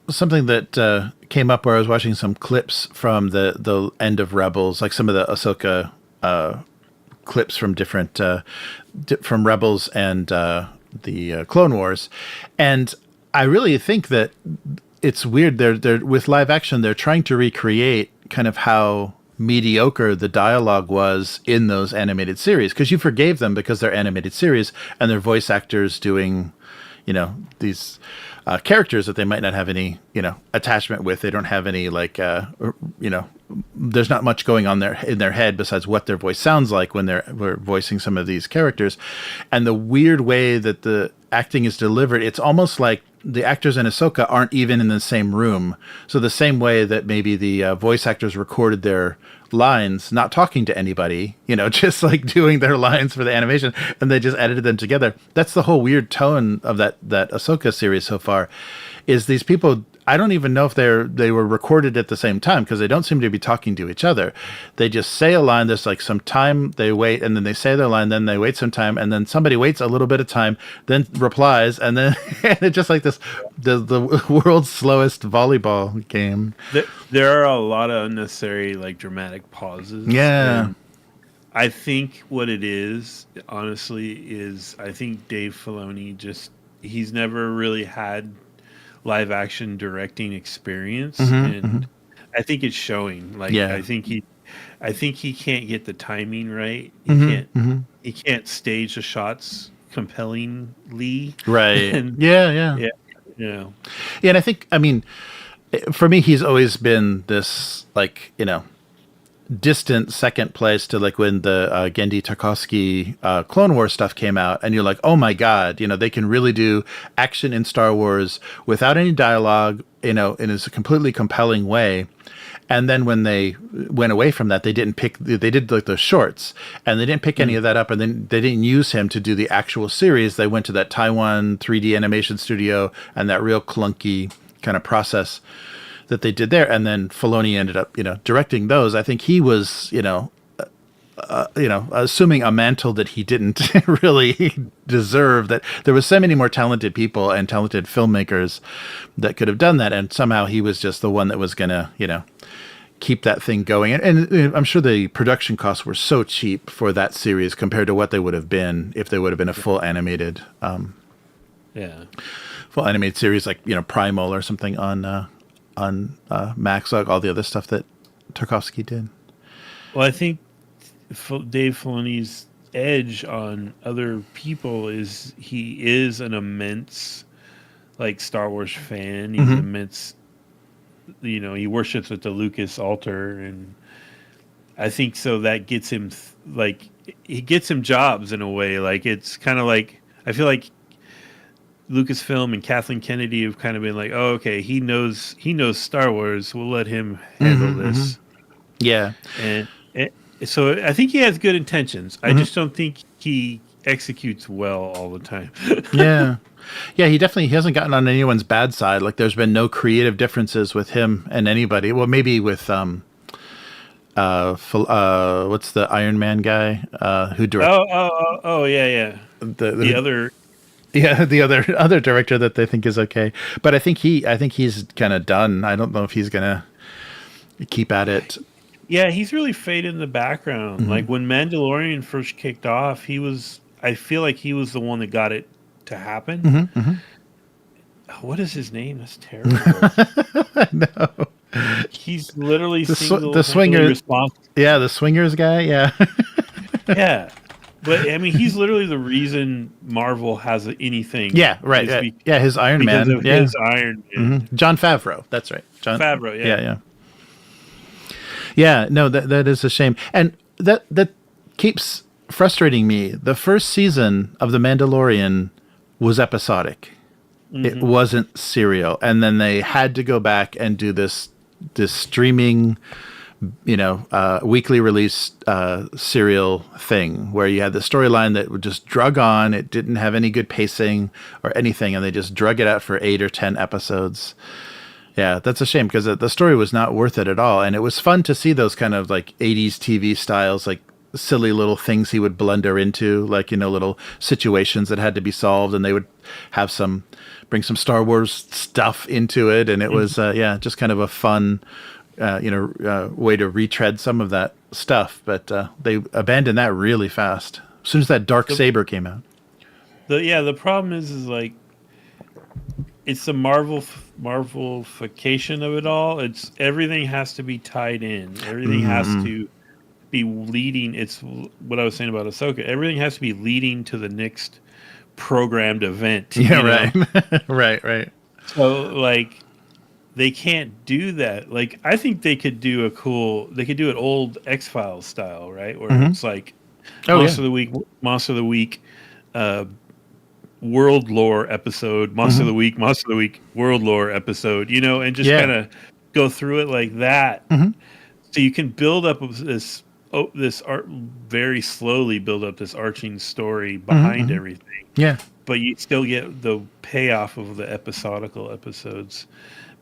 something that came up where I was watching some clips from the end of Rebels, like some of the Ahsoka clips from different from Rebels and the Clone Wars, and I really think that it's weird. They're with live action. They're trying to recreate kind of how mediocre the dialogue was in those animated series, because you forgave them because they're animated series and they're voice actors doing, these characters that they might not have any, attachment with. They don't have any there's not much going on in their head besides what their voice sounds like when we're voicing some of these characters. And the weird way that the acting is delivered, it's almost like the actors in Ahsoka aren't even in the same room. So the same way that maybe the voice actors recorded their lines, not talking to anybody, just like doing their lines for the animation, and they just edited them together. That's the whole weird tone of that Ahsoka series so far, is these people, I don't even know if they were recorded at the same time, because they don't seem to be talking to each other. They just say a line, there's like some time, they wait, and then they say their line, then they wait some time, and then somebody waits a little bit of time, then replies, and then and it's just like this, the world's slowest volleyball game. There are a lot of unnecessary, like, dramatic pauses. Yeah. And I think what it is, honestly, is I think Dave Filoni he's never really had live action directing experience, and I think it's showing. Like, I think he can't get the timing right. He can't stage the shots compellingly. Right. And, yeah. Yeah, and I think, for me, he's always been this, like, distant second place to, like, when the Genndy Tartakovsky Clone Wars stuff came out, and you're like, oh my god, they can really do action in Star Wars without any dialogue, in a completely compelling way. And then when they went away from that, they did like the shorts, and they didn't pick any of that up, and then they didn't use him to do the actual series. They went to that Taiwan 3D animation studio and that real clunky kind of process that they did there, and then Filoni ended up, directing those. I think he was, assuming a mantle that he didn't really deserve. That there was so many more talented people and talented filmmakers that could have done that, and somehow he was just the one that was gonna, keep that thing going. And I'm sure the production costs were so cheap for that series compared to what they would have been if they would have been a full animated, full animated series, like Primal or something on Max, like all the other stuff that Tarkovsky did. Well, I think Dave Filoni's edge on other people is he is an immense, like, Star Wars fan. He's immense. He worships at the Lucas altar, and I think so that gets him he gets him jobs in a way. Like, it's kind of like I feel like Lucasfilm and Kathleen Kennedy have kind of been like, oh, okay, he knows Star Wars. We'll let him handle this. Yeah. And so I think he has good intentions. I just don't think he executes well all the time. Yeah. Yeah, he hasn't gotten on anyone's bad side. Like, there's been no creative differences with him and anybody. Well, maybe with what's the Iron Man guy who directed? Oh, yeah. The other. Yeah, the other director that they think is okay, but I think he's kind of done. I don't know if he's gonna keep at it. Yeah, he's really faded in the background. Like when Mandalorian first kicked off, I feel like he was the one that got it to happen. What is his name? That's terrible. No. He's literally the swinger responsible. Yeah, the swingers guy. Yeah. Yeah. But I mean, he's literally the reason Marvel has anything. Yeah, right. His Iron Man. His Iron Man. John Favreau. That's right. John Favreau. Yeah. Yeah. Yeah. No, that is a shame, and that keeps frustrating me. The first season of The Mandalorian was episodic. It wasn't serial, and then they had to go back and do this streaming, weekly release serial thing where you had the storyline that would just drug on. It didn't have any good pacing or anything, and they just drug it out for 8 or 10 episodes. Yeah, that's a shame because the story was not worth it at all, and it was fun to see those kind of like 80s TV styles, like silly little things he would blunder into, like, little situations that had to be solved, and they would have bring some Star Wars stuff into it, and it was just kind of a fun way to retread some of that stuff, but they abandoned that really fast as soon as that dark saber came out. The problem is like it's the Marvelification of it all. It's everything has to be tied in. Everything has to be leading. It's what I was saying about Ahsoka. Everything has to be leading to the next programmed event. Yeah, right. Right. So like they can't do that. Like I think they could do it old X-Files style, right? Where it's like Monster of the Week, World Lore episode, Monster of the Week, World Lore episode, and just kind of go through it like that. So you can build up this art very slowly, build up this arching story behind everything. Yeah. But you still get the payoff of the episodical episodes.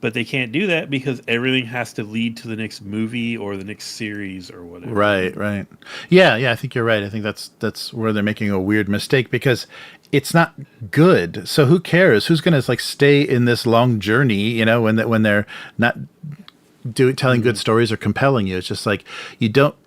But they can't do that because everything has to lead to the next movie or the next series or whatever. Right. Yeah, I think you're right. I think that's where they're making a weird mistake because it's not good. So who cares? Who's going to like stay in this long journey, when they're not telling good stories or compelling you? It's just like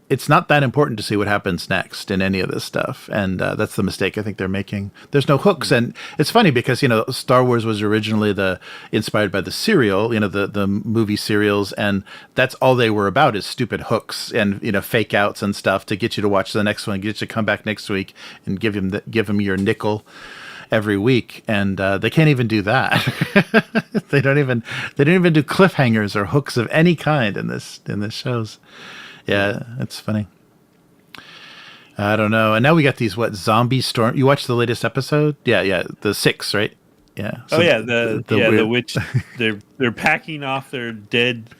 it's not that important to see what happens next in any of this stuff. And that's the mistake I think they're making. There's no hooks. And it's funny because, Star Wars was originally inspired by the serial, the movie serials. And that's all they were about is stupid hooks and, fake outs and stuff to get you to watch the next one, get you to come back next week and give them your nickel every week. And they can't even do that. They don't even do cliffhangers or hooks of any kind in this shows. Yeah, it's funny. I don't know. And now we got these zombie storm. You watched the latest episode? Yeah, the 6, right? Yeah. So the witch. They're packing off their dead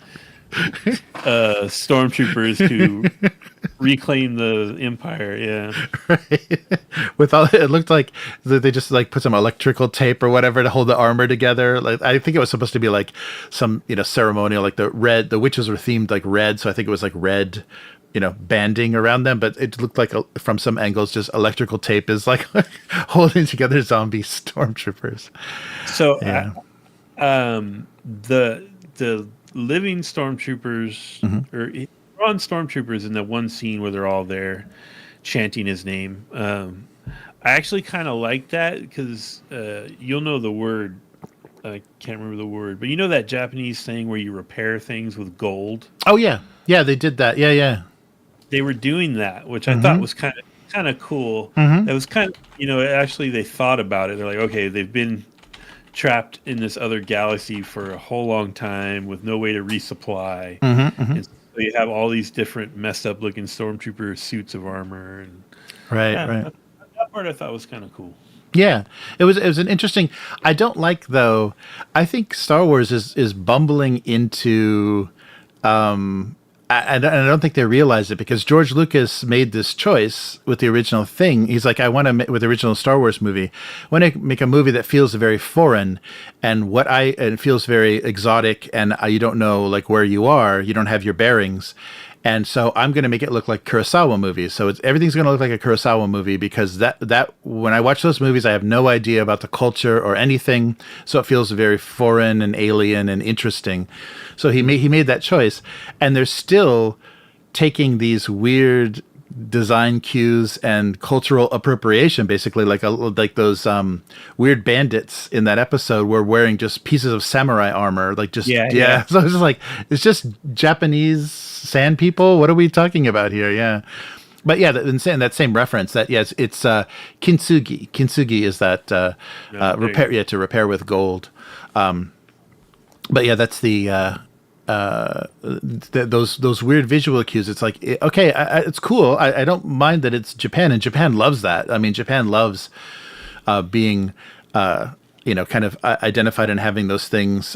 stormtroopers to reclaim the Empire. Yeah. Right. It looked like they just like put some electrical tape or whatever to hold the armor together. Like I think it was supposed to be like some ceremonial, like the witches were themed like red, so I think it was like red, banding around them. But it looked like from some angles, just electrical tape is like holding together zombie stormtroopers. So the living stormtroopers or on stormtroopers in the one scene where they're all there chanting his name. I actually kind of like that because you'll know the word. I can't remember the word, but that Japanese thing where you repair things with gold. Oh yeah, they did that. Yeah. They were doing that, which I thought was kind of cool. It was kind of actually they thought about it. They're like, okay, they've been trapped in this other galaxy for a whole long time with no way to resupply. And so you have all these different messed up looking stormtrooper suits of armor and right. That part I thought was kind of cool. Yeah, it was an interesting. I don't like though. I think Star Wars is bumbling into. And I don't think they realize it because George Lucas made this choice with the original thing. He's like, I want to with the original Star Wars movie, I want to make a movie that feels very foreign and feels very exotic, and you don't know like where you are, you don't have your bearings. And so I'm going to make it look like Kurosawa movies. So everything's going to look like a Kurosawa movie because that when I watch those movies, I have no idea about the culture or anything. So it feels very foreign and alien and interesting. So he made that choice. And they're still taking these weird design cues and cultural appropriation, basically like those weird bandits in that episode were wearing just pieces of samurai armor, like just yeah. So it's just like it's just Japanese sand people. What are we talking about here? Yeah, but yeah, in that same reference, that yes, it's kintsugi. Kintsugi is that repair, to repair with gold. But yeah, that's those weird visual cues. It's like, okay, it's cool. I don't mind that it's Japan, and Japan loves that. I mean, Japan loves being kind of identified and having those things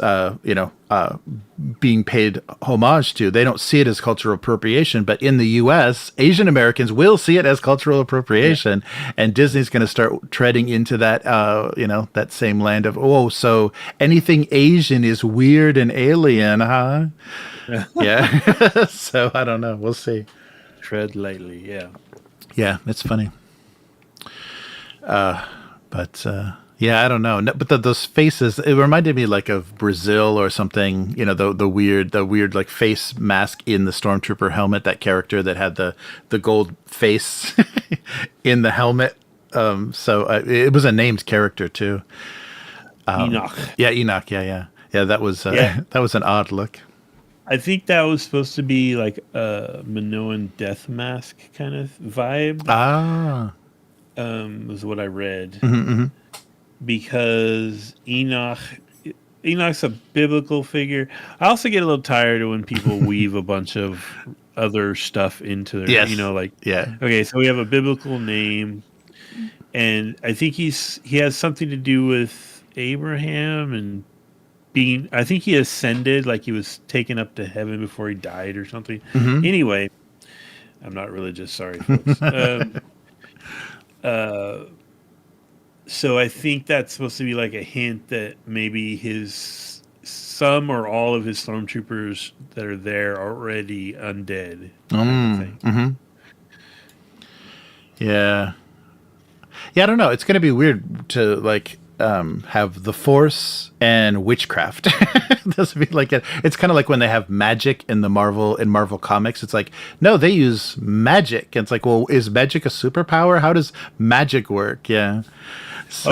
being paid homage to. They don't see it as cultural appropriation, but in the US, Asian Americans will see it as cultural appropriation, and Disney's going to start treading into that that same land of, so anything Asian is weird and alien, huh? Yeah. So I don't know, we'll see. Tread lightly. Yeah, it's funny. Yeah, I don't know. No, but those faces, it reminded me like of Brazil or something, the weird like face mask in the Stormtrooper helmet, that character that had the gold face in the helmet. So it was a named character too. Enoch. Yeah, Enoch. Yeah. That was that was an odd look. I think that was supposed to be like a Minoan death mask kind of vibe. Was what I read. Mm-hmm. Because Enoch's a biblical figure. I also get a little tired of when people weave a bunch of other stuff into their, Okay, so we have a biblical name, and I think he has something to do with Abraham and being. I think he ascended, like he was taken up to heaven before he died or something. Mm-hmm. Anyway, I'm not religious. Sorry, folks. So I think that's supposed to be like a hint that maybe some or all of his stormtroopers that are there are already undead. Mm-hmm. Yeah. Yeah, I don't know. It's going to be weird to like have the Force and witchcraft. This would be like it's kind of like when they have magic in Marvel comics. It's like, no, they use magic. And it's like, well, is magic a superpower? How does magic work? Yeah. So.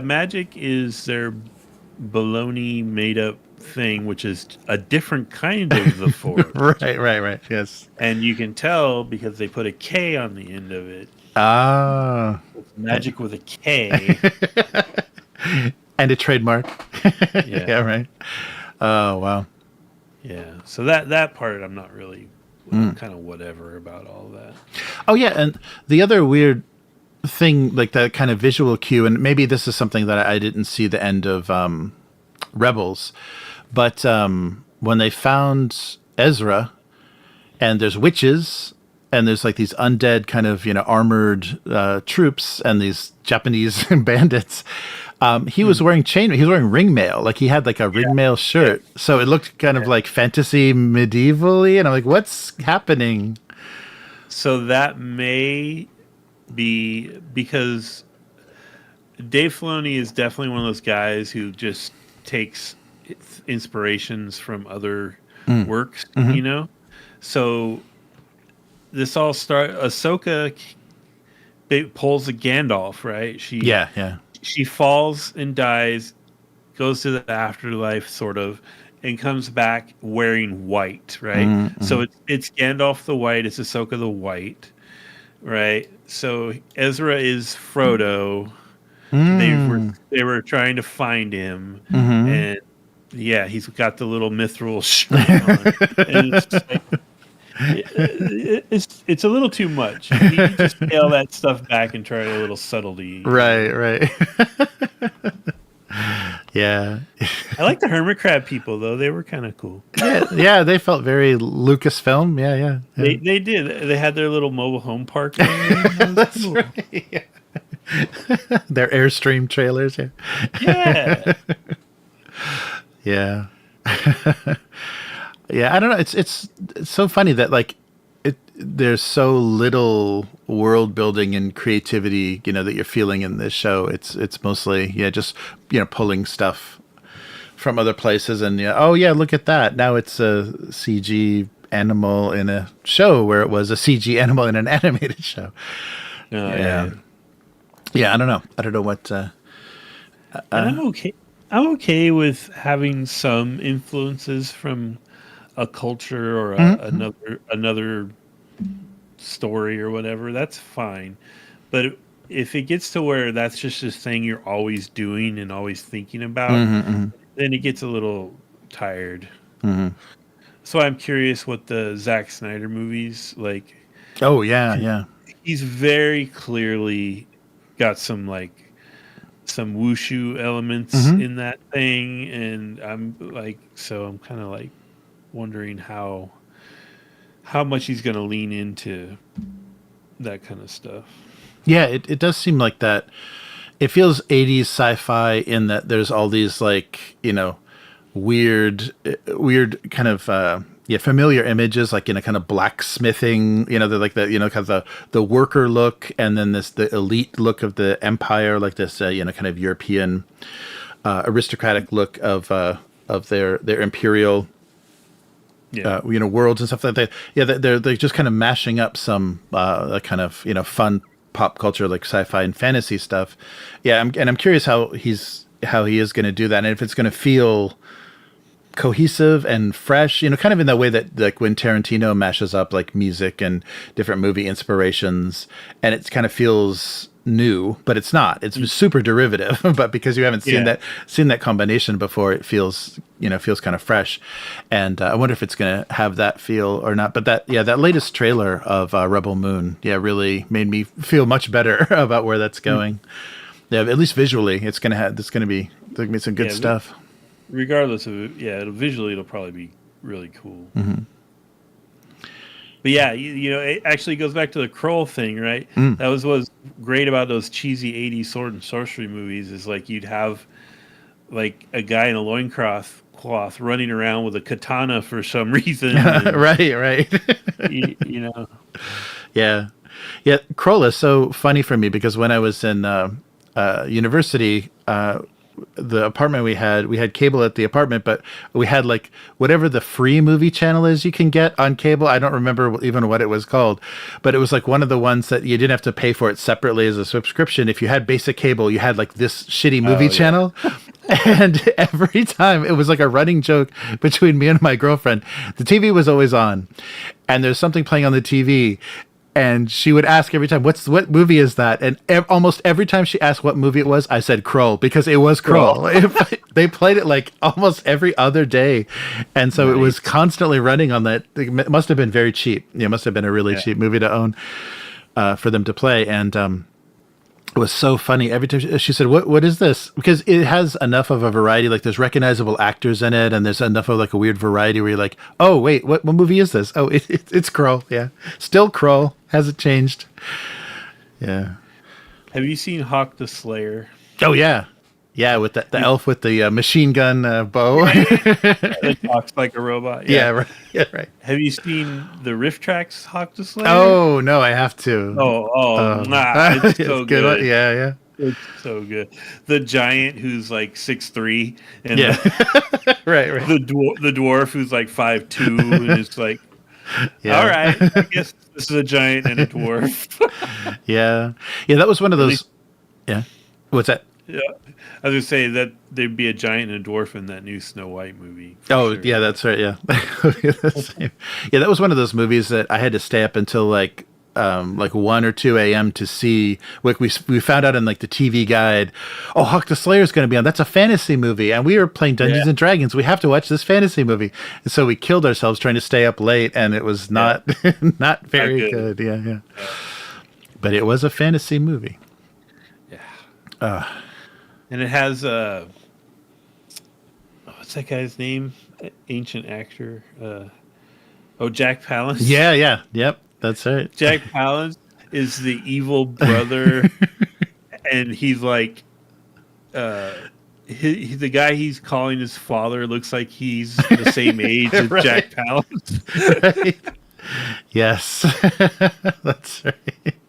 Magic is their baloney made up thing, which is a different kind of the Force. Right. Yes. And you can tell because they put a K on the end of it. It's magic with a K. And a trademark. Yeah, right. Oh, wow. Yeah. So that part I'm not really kind of whatever about all that. Oh, yeah. And the other weird thing, like that kind of visual cue, and maybe this is something that I didn't see the end of Rebels, but when they found Ezra and there's witches and there's like these undead kind of armored troops and these Japanese bandits, he was wearing chainmail. He was wearing ringmail, like he had like a ringmail shirt, so it looked kind of like fantasy medievally, and I'm like, what's happening? So that may be because Dave Filoni is definitely one of those guys who just takes inspirations from other works, So this all Ahsoka pulls a Gandalf, right? She falls and dies, goes to the afterlife, sort of, and comes back wearing white, right? Mm-hmm. So it's Gandalf the White, it's Ahsoka the White, right? So Ezra is Frodo. They were trying to find him, and he's got the little mithril string on. And it's like, It's a little too much. You need to scale that stuff back and try a little subtlety. Right. Yeah. I like the hermit crab people though; they were kind of cool. Yeah, they felt very Lucasfilm. Yeah. They did. They had their little mobile home park. That's cool. Right. Yeah. Their Airstream trailers. Yeah. Yeah. Yeah, I don't know. It's so funny that like there's so little world building and creativity, that you're feeling in this show. It's mostly just pulling stuff from other places and look at that. Now it's a CG animal in a show where it was a CG animal in an animated show. Yeah, I don't know. I don't know what. And I'm okay. I'm okay with having some influences from a culture or another story or whatever. That's fine, but if it gets to where that's just this thing you're always doing and always thinking about, then it gets a little tired. So I'm curious what the Zack Snyder movies like. Oh yeah. He's very clearly got some wushu elements in that thing, and I'm kind of like wondering how much he's going to lean into that kind of stuff. Yeah, it does seem like that. It feels 80s sci-fi in that there's all these weird kind of familiar images, like kind of blacksmithing, they're like the kind of the worker look, and then the elite look of the empire, like this kind of European aristocratic look of their imperial worlds and stuff like that. Yeah, they're just kind of mashing up some kind of fun pop culture like sci-fi and fantasy stuff. Yeah, I'm curious how he is going to do that, and if it's going to feel cohesive and fresh, kind of in that way that like when Tarantino mashes up like music and different movie inspirations, and it kind of feels new, but it's not. It's super derivative, but because you haven't seen that combination before, it feels kind of fresh. And I wonder if it's going to have that feel or not. But that latest trailer of Rebel Moon, really made me feel much better about where that's going. Yeah, at least visually, it's going to be some good stuff. Regardless of it, visually it'll probably be really cool. But yeah, it actually goes back to the Kroll thing, right? That was what's great about those cheesy 80s sword and sorcery movies is like you'd have like a guy in a loincloth running around with a katana for some reason. Right. Yeah. Kroll is so funny for me because when I was in university, the apartment we had cable at the apartment, but we had like whatever the free movie channel is you can get on cable. I don't remember even what it was called, but it was like one of the ones that you didn't have to pay for it separately as a subscription. If you had basic cable, you had like this shitty movie channel. And every time it was like a running joke between me and my girlfriend. The TV was always on and there's something playing on the TV. And she would ask every time, what movie is that? And almost every time she asked what movie it was, I said Kroll, because it was Kroll. They played it like almost every other day. And so It was constantly running on that. It must have been very cheap. It must have been a really cheap movie to own for them to play. And it was so funny. Every time she said, what is this? Because it has enough of a variety. Like there's recognizable actors in it, and there's enough of like a weird variety where you're like, oh, wait, what movie is this? Oh, it's Kroll. Yeah. Still Kroll. Hasn't changed. Yeah. Have you seen Hawk the Slayer? Oh, yeah. Yeah, with the elf with the machine gun bow. It talks like a robot. Yeah, right. Yeah, right. Have you seen the Riff Tracks Hawk the Slayer? Oh, no, I have to. It's so good. Yeah. It's so good. The giant who's like 6'3", and right. The dwarf who's like 5'2", and it's like, all right, I guess this is a giant and a dwarf. Yeah, that was one of those. Yeah, what's that? Yeah, I was gonna say that there'd be a giant and a dwarf in that new Snow White movie. Oh, sure. Yeah, that's right. Yeah, that was one of those movies that I had to stay up until like like 1 or 2 a.m. to see. Like we found out in like the TV guide, oh, Hawk the Slayer is going to be on. That's a fantasy movie, and we were playing Dungeons and Dragons. We have to watch this fantasy movie, and so we killed ourselves trying to stay up late, and it was not not very good. Yeah. But it was a fantasy movie. Yeah. And it has what's that guy's name? Ancient actor. Jack Palance. Yeah. Yep. That's right. Jack Palance is the evil brother, and he's like, the guy he's calling his father looks like he's the same age as Jack Palance. Right. Yes, that's right.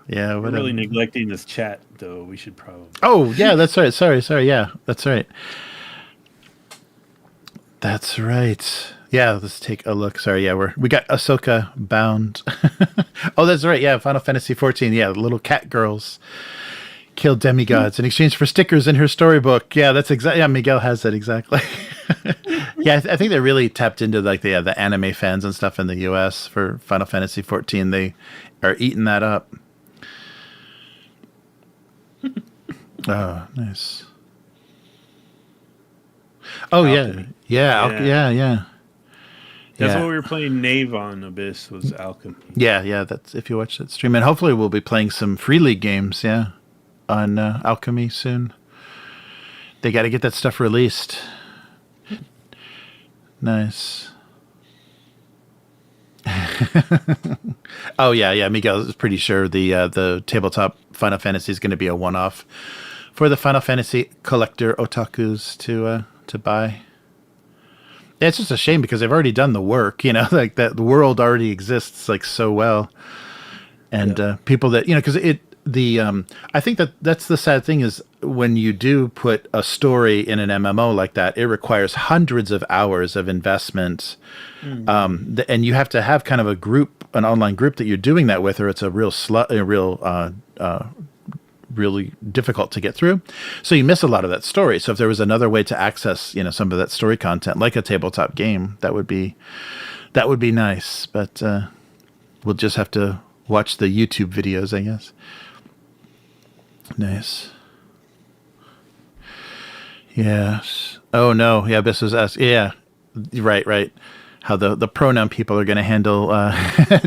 Yeah, we're really neglecting this chat, though. We should probably. Oh yeah, that's right. Sorry. Yeah, that's right. That's right. Yeah, let's take a look. Sorry, yeah, we got Ahsoka bound. Oh, that's right. Yeah, Final Fantasy XIV. Yeah, little cat girls kill demigods in exchange for stickers in her storybook. Yeah, that's exactly. Yeah, Miguel has that exactly. Yeah, I think they really tapped into like the anime fans and stuff in the U.S. for Final Fantasy XIV. They are eating that up. Oh, nice. Oh, Alchemy. Yeah. That's what we were playing Knave on. Abyss was Alchemy. Yeah. That's if you watch that stream, and hopefully we'll be playing some Free League games. Yeah, on Alchemy soon. They got to get that stuff released. Nice. Oh yeah. Miguel is pretty sure the tabletop Final Fantasy is going to be a one-off for the Final Fantasy collector otakus to buy. Yeah, it's just a shame because they've already done the work, like that the world already exists like so well, and people that because I think that's the sad thing is when you do put a story in an MMO like that, it requires hundreds of hours of investment, and you have to have kind of an online group that you're doing that with, or it's a real really difficult to get through. So you miss a lot of that story. So if there was another way to access, some of that story content, like a tabletop game, that would be nice. But we'll just have to watch the YouTube videos, I guess. Nice. Yes. Oh no. Yeah, Abyss was asked. Yeah. Right. How the pronoun people are going to handle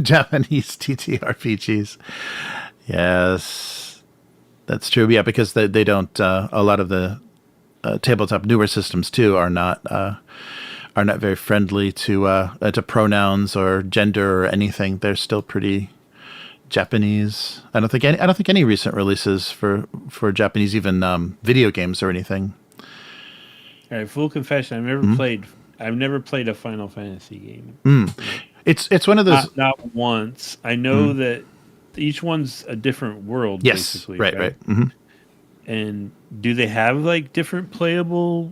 Japanese TTRPGs. Yes. That's true. Yeah, because they don't. A lot of the tabletop newer systems too are not very friendly to pronouns or gender or anything. They're still pretty Japanese. I don't think any recent releases for Japanese even video games or anything. All right, full confession. I've never played a Final Fantasy game. It's one of those. Not once. I know that. Each one's a different world, yes, basically. Right. Mm-hmm. And do they have like different playable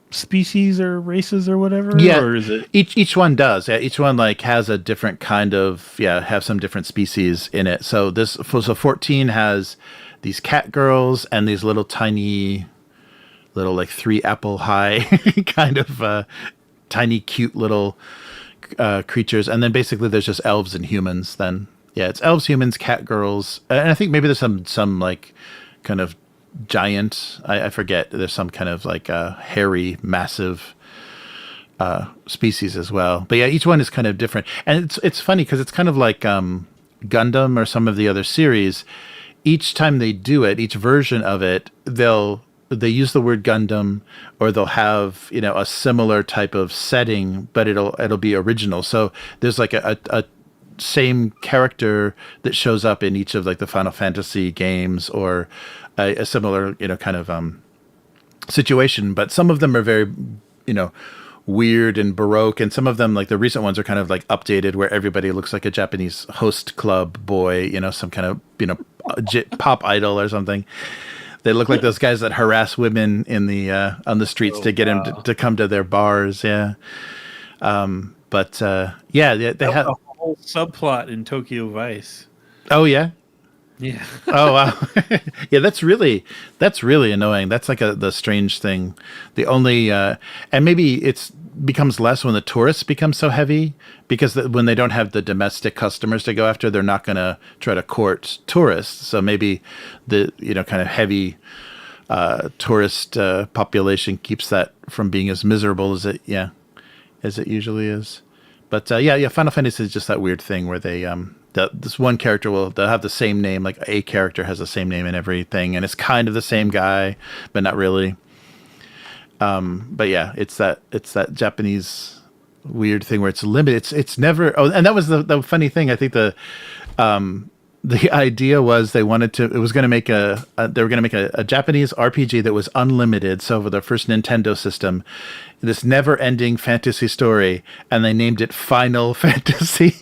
species or races or whatever? Yeah, or is it each one does. Yeah, each one like has a different kind of have some different species in it. So 14 has these cat girls and these little tiny, like 3 apple high kind of tiny cute little creatures, and then basically there's just elves and humans then. Yeah, it's elves, humans, cat girls, and I think maybe there's some like kind of giant. I forget. There's some kind of like hairy, massive species as well. But yeah, each one is kind of different, and it's funny because it's kind of like Gundam or some of the other series. Each time they do it, each version of it, they use the word Gundam, or they'll have a similar type of setting, but it'll be original. So there's like a same character that shows up in each of like the Final Fantasy games, or a similar kind of situation, but some of them are very weird and baroque, and some of them, like the recent ones, are kind of like updated where everybody looks like a Japanese host club boy, some kind of pop idol or something. They look like those guys that harass women in the on the streets to get them to come to their bars. Yeah. But they have whole subplot in Tokyo Vice. Oh yeah. Yeah. Oh wow. Yeah, that's really annoying. That's like the strange thing. The only and maybe it's becomes less when the tourists become so heavy, because when they don't have the domestic customers to go after, they're not going to try to court tourists. So maybe the kind of heavy tourist population keeps that from being as miserable as it usually is. But Final Fantasy is just that weird thing where they this one character they'll have the same name, like a character has the same name and everything, and it's kind of the same guy, but not really. But yeah, it's that Japanese weird thing where it's limited. It's never. Oh, and that was the funny thing. I think the idea was they were going to make a Japanese RPG that was unlimited. So for the first Nintendo system, this never-ending fantasy story, and they named it Final Fantasy.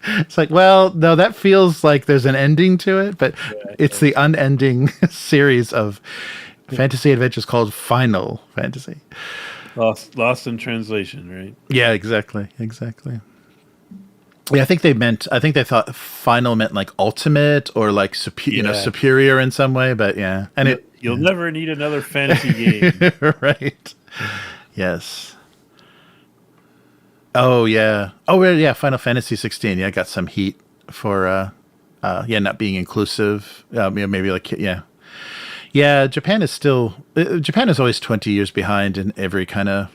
It's like, well, no, that feels like there's an ending to it, but it's the unending series of fantasy adventures called Final Fantasy. Lost in translation, right? Yeah, exactly. Yeah, I think they thought final meant like ultimate or like superior in some way, but yeah. And you'll never need another fantasy game. Right. Yes. Oh yeah. Oh yeah, Final Fantasy 16. Yeah, got some heat for not being inclusive. Maybe like Yeah, Japan is always 20 years behind in every kind of,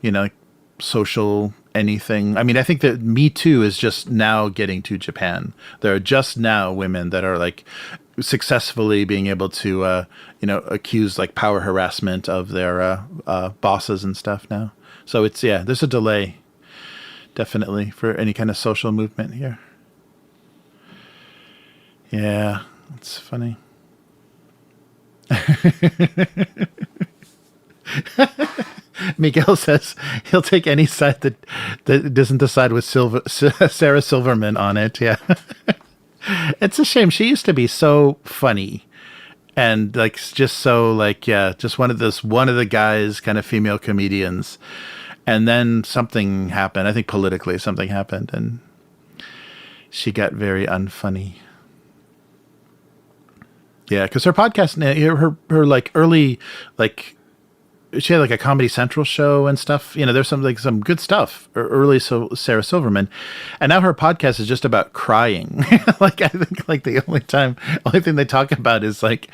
social anything. I mean, I think that Me Too is just now getting to Japan. There are just now women that are like successfully being able to, accuse like power harassment of their bosses and stuff now. So there's a delay definitely for any kind of social movement here. Yeah, it's funny. Miguel says he'll take any side that doesn't decide with Sarah Silverman on it. Yeah. It's a shame. She used to be so funny and like just so like just one of the guys kind of female comedians, and then something happened. I think politically something happened and she got very unfunny. Yeah, because her podcast, her like early, like she had like a Comedy Central show and stuff. There's some good stuff. Early Sarah Silverman, and now her podcast is just about crying. Like I think like the only thing they talk about is like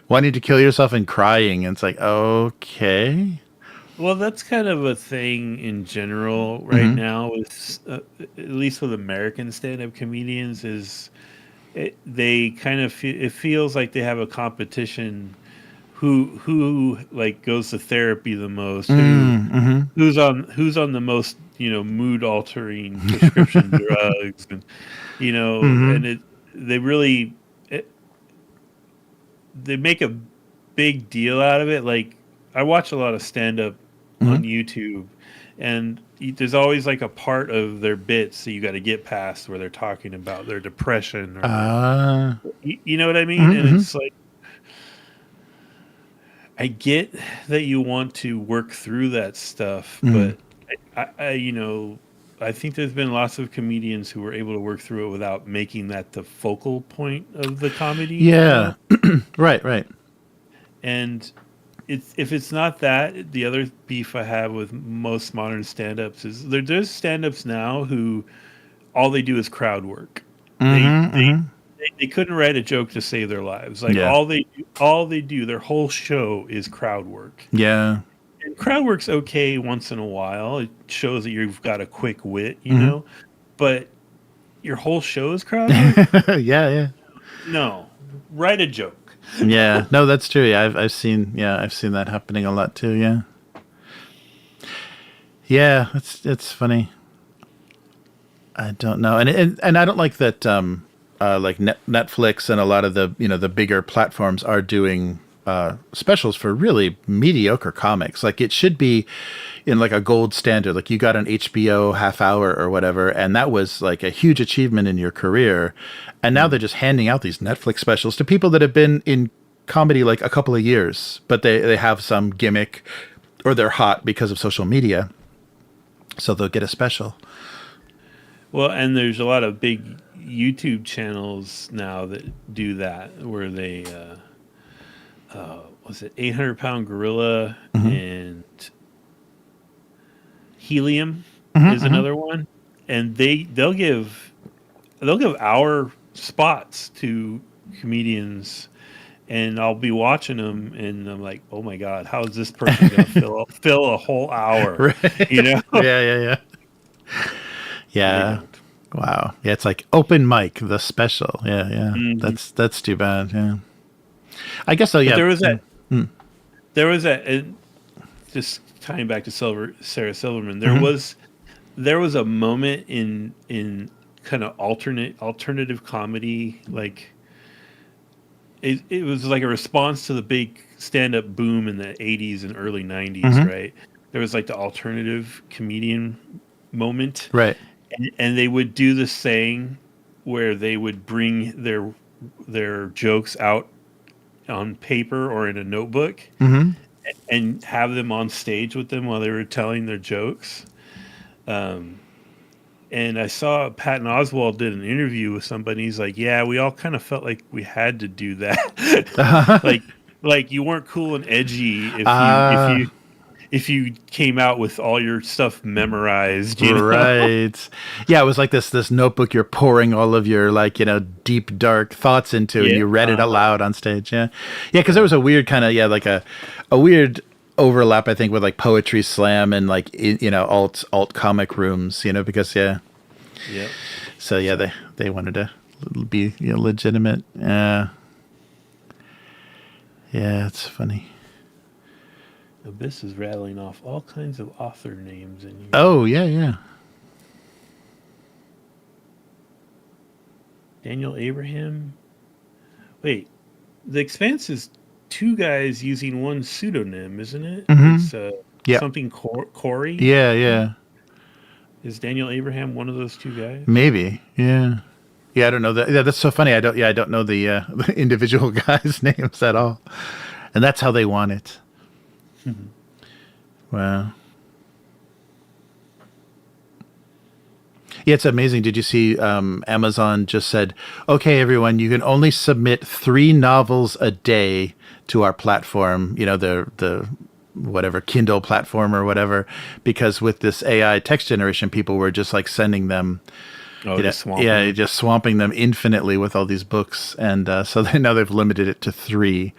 wanting to kill yourself and crying. And it's like, okay. Well, that's kind of a thing in general right now. With at least with American stand-up comedians is. They kind of it feels like they have a competition who like goes to therapy the most, who's on the most mood altering prescription drugs, and and they make a big deal out of it. Like I watch a lot of stand up on YouTube, and there's always like a part of their bits that you got to get past where they're talking about their depression or you know what I mean? And it's like, I get that you want to work through that stuff, but I think there's been lots of comedians who were able to work through it without making that the focal point of the comedy. Yeah. Right. And if it's not that, the other beef I have with most modern stand-ups is there's stand-ups now who all they do is crowd work. They couldn't write a joke to save their lives. Like all they do, their whole show is crowd work. Yeah. And crowd work's okay once in a while. It shows that you've got a quick wit, but your whole show is crowd work? Yeah. No. Write a joke. Yeah, no, that's true. Yeah, I've seen that happening a lot too. Yeah, it's funny. I don't know, and I don't like that. Like Netflix and a lot of the the bigger platforms are doing specials for really mediocre comics. Like it should be in like a gold standard. Like you got an HBO half hour or whatever, and that was like a huge achievement in your career. And now they're just handing out these Netflix specials to people that have been in comedy like a couple of years, but they have some gimmick or they're hot because of social media. So they'll get a special. Well, and there's a lot of big YouTube channels now that do that, where they, was it 800 Pound Gorilla and Helium is another one, and they'll give hour spots to comedians, and I'll be watching them, and I'm like, oh my god, how is this person gonna fill a whole hour? Right. You know? Yeah. Wow. Yeah, it's like open mic, the special. Yeah. Mm-hmm. That's too bad. Yeah. I guess so. Yeah. But there was that. Just tying back to Sarah Silverman, there was a moment in kind of alternative comedy, like it was like a response to the big stand-up boom in the 80s and early 90s, right? There was like the alternative comedian moment, right? And they would do this thing where they would bring their jokes out on paper or in a notebook, and have them on stage with them while they were telling their jokes. And I saw Patton Oswalt did an interview with somebody. He's like, yeah, we all kind of felt like we had to do that. like you weren't cool and edgy if you came out with all your stuff memorized, you know? Right. Yeah, it was like this notebook you're pouring all of your, like, deep, dark thoughts into, and you read it aloud on stage. Yeah. Yeah, because there was a weird kind of, like a weird overlap, I think, with like Poetry Slam and like, alt comic rooms, because, yeah. So, yeah, they wanted to be legitimate. Yeah, it's funny. Abyss is rattling off all kinds of author names in here. Oh, yeah. Daniel Abraham. Wait, The Expanse is two guys using one pseudonym, isn't it? It's something Corey. Yeah. Is Daniel Abraham one of those two guys? Maybe. Yeah. Yeah, I don't know that. Yeah, that's so funny. I don't know the individual guys' names at all, and that's how they want it. Wow. Yeah, it's amazing. Did you see Amazon just said, okay, everyone, you can only submit 3 novels a day to our platform, the whatever Kindle platform or whatever, because with this AI text generation, people were just like sending them, just swamping them infinitely with all these books. And so now they've limited it to 3.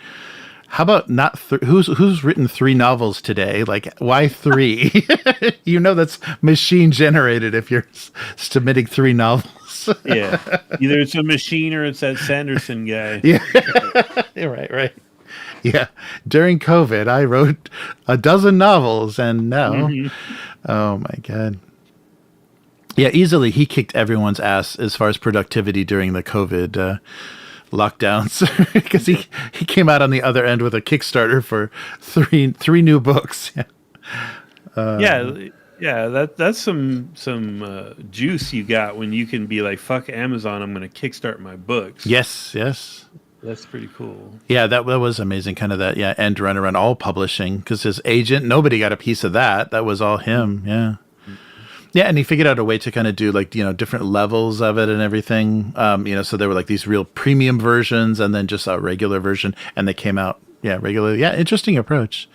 How about not who's written 3 novels today? Like, why 3? That's machine generated if you're submitting 3 novels. Yeah, either it's a machine or it's that Sanderson guy. Yeah, right. Yeah, during COVID, I wrote a dozen novels, and now, oh my god. Yeah, easily he kicked everyone's ass as far as productivity during the COVID lockdowns, because he came out on the other end with a Kickstarter for three new books. That's some juice you got when you can be like, fuck Amazon, I'm going to kickstart my books. Yes. That's pretty cool. Yeah, that was amazing. Kind of that, end run around all publishing, because his agent, nobody got a piece of that. That was all him. Yeah. Yeah, and he figured out a way to kind of do like, different levels of it and everything. So there were like these real premium versions and then just a regular version, and they came out, regularly. Yeah, interesting approach.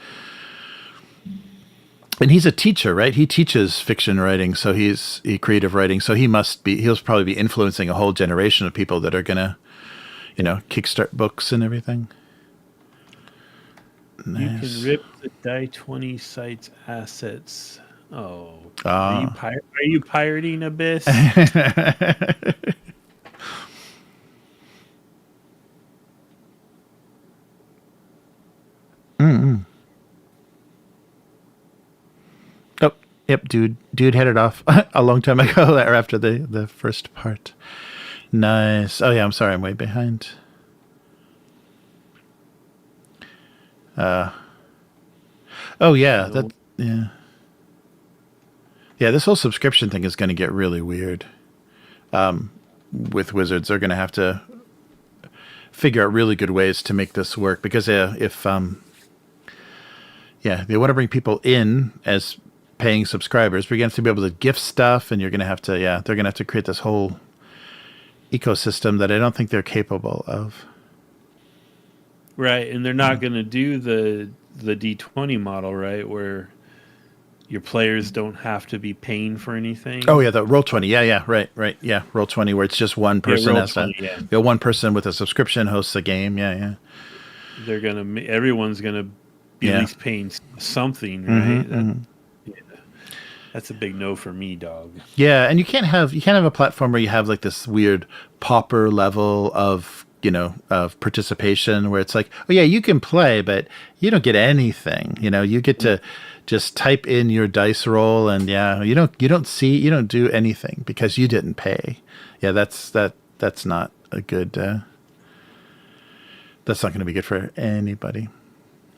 And he's a teacher, right? He teaches fiction writing, so he's creative writing. So he'll probably be influencing a whole generation of people that are gonna, kickstart books and everything. Nice. You can rip the Die20 site's assets. Oh, are you pirating Abyss? Oh, yep, dude headed off a long time ago, or after the first part. Nice. Oh yeah, I'm sorry, I'm way behind. Oh yeah, Yeah, this whole subscription thing is going to get really weird. With Wizards, they're going to have to figure out really good ways to make this work, because if they want to bring people in as paying subscribers, but you're going to have to be able to gift stuff, and you're going to have to, they're going to have to create this whole ecosystem that I don't think they're capable of. Right, and they're not going to do the D20 model, right, where your players don't have to be paying for anything. Oh yeah, the Roll20. Yeah, right. Yeah, Roll20, where it's just one person one person with a subscription hosts a game. Yeah. Everyone's gonna be at least paying something, right? That's a big no for me, dog. Yeah, and you can't have a platform where you have like this weird pauper level of of participation where it's like, oh yeah, you can play, but you don't get anything. You get to just type in your dice roll, and you don't do anything because you didn't pay. Yeah, that's not a good. That's not going to be good for anybody.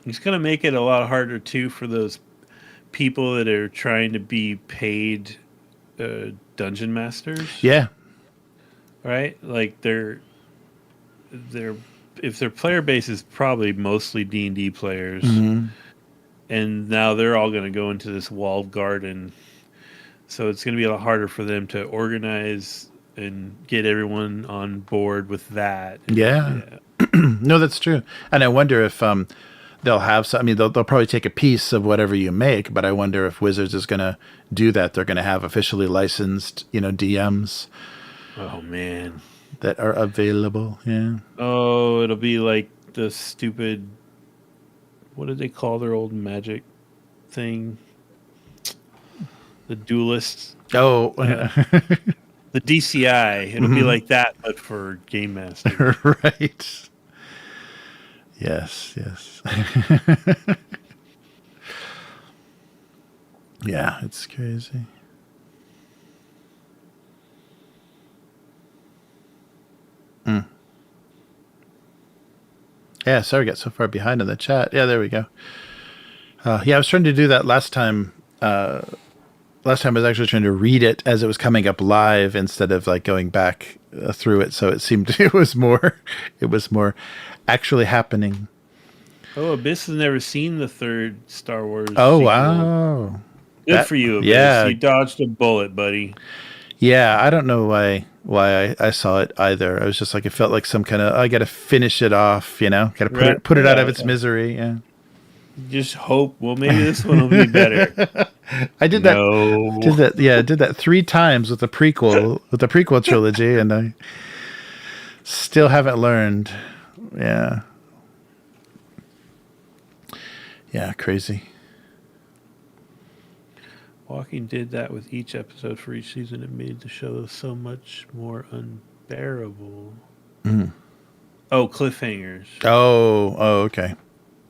It's going to make it a lot harder too for those people that are trying to be paid dungeon masters. Yeah. Right? Like if their player base is probably mostly D&D players, and now they're all going to go into this walled garden, so it's going to be a lot harder for them to organize and get everyone on board with that. Yeah. No, that's true. And I wonder if they'll have some. I mean, they'll probably take a piece of whatever you make, but I wonder if Wizards is going to do that. They're going to have officially licensed, DMs. Oh man, that are available. Yeah. Oh, it'll be like the stupid. What did they call their old magic thing? The duelists. Oh. The DCI. It'll be like that, but for Game Master. Right. Yes. Yeah, it's crazy. Yeah, sorry I got so far behind in the chat. Yeah, there we go. I was trying to do that last time. Last time I was actually trying to read it as it was coming up live instead of like going back through it. So it seemed it was more actually happening. Oh, Abyss has never seen the third Star Wars. Oh, sequel. Wow. Good for you, Abyss. Yeah. You dodged a bullet, buddy. Yeah, I don't know why I saw it either. I was just like, it felt like some kind of, I got to finish it off, got to put it out of its misery. Yeah. Just hope. Well, maybe this one will be better. I did that. Yeah, I did that 3 times with the prequel trilogy, and I still haven't learned. Yeah. Yeah, crazy. Walking did that with each episode for each season. It made the show so much more unbearable. Oh, cliffhangers. Oh, okay.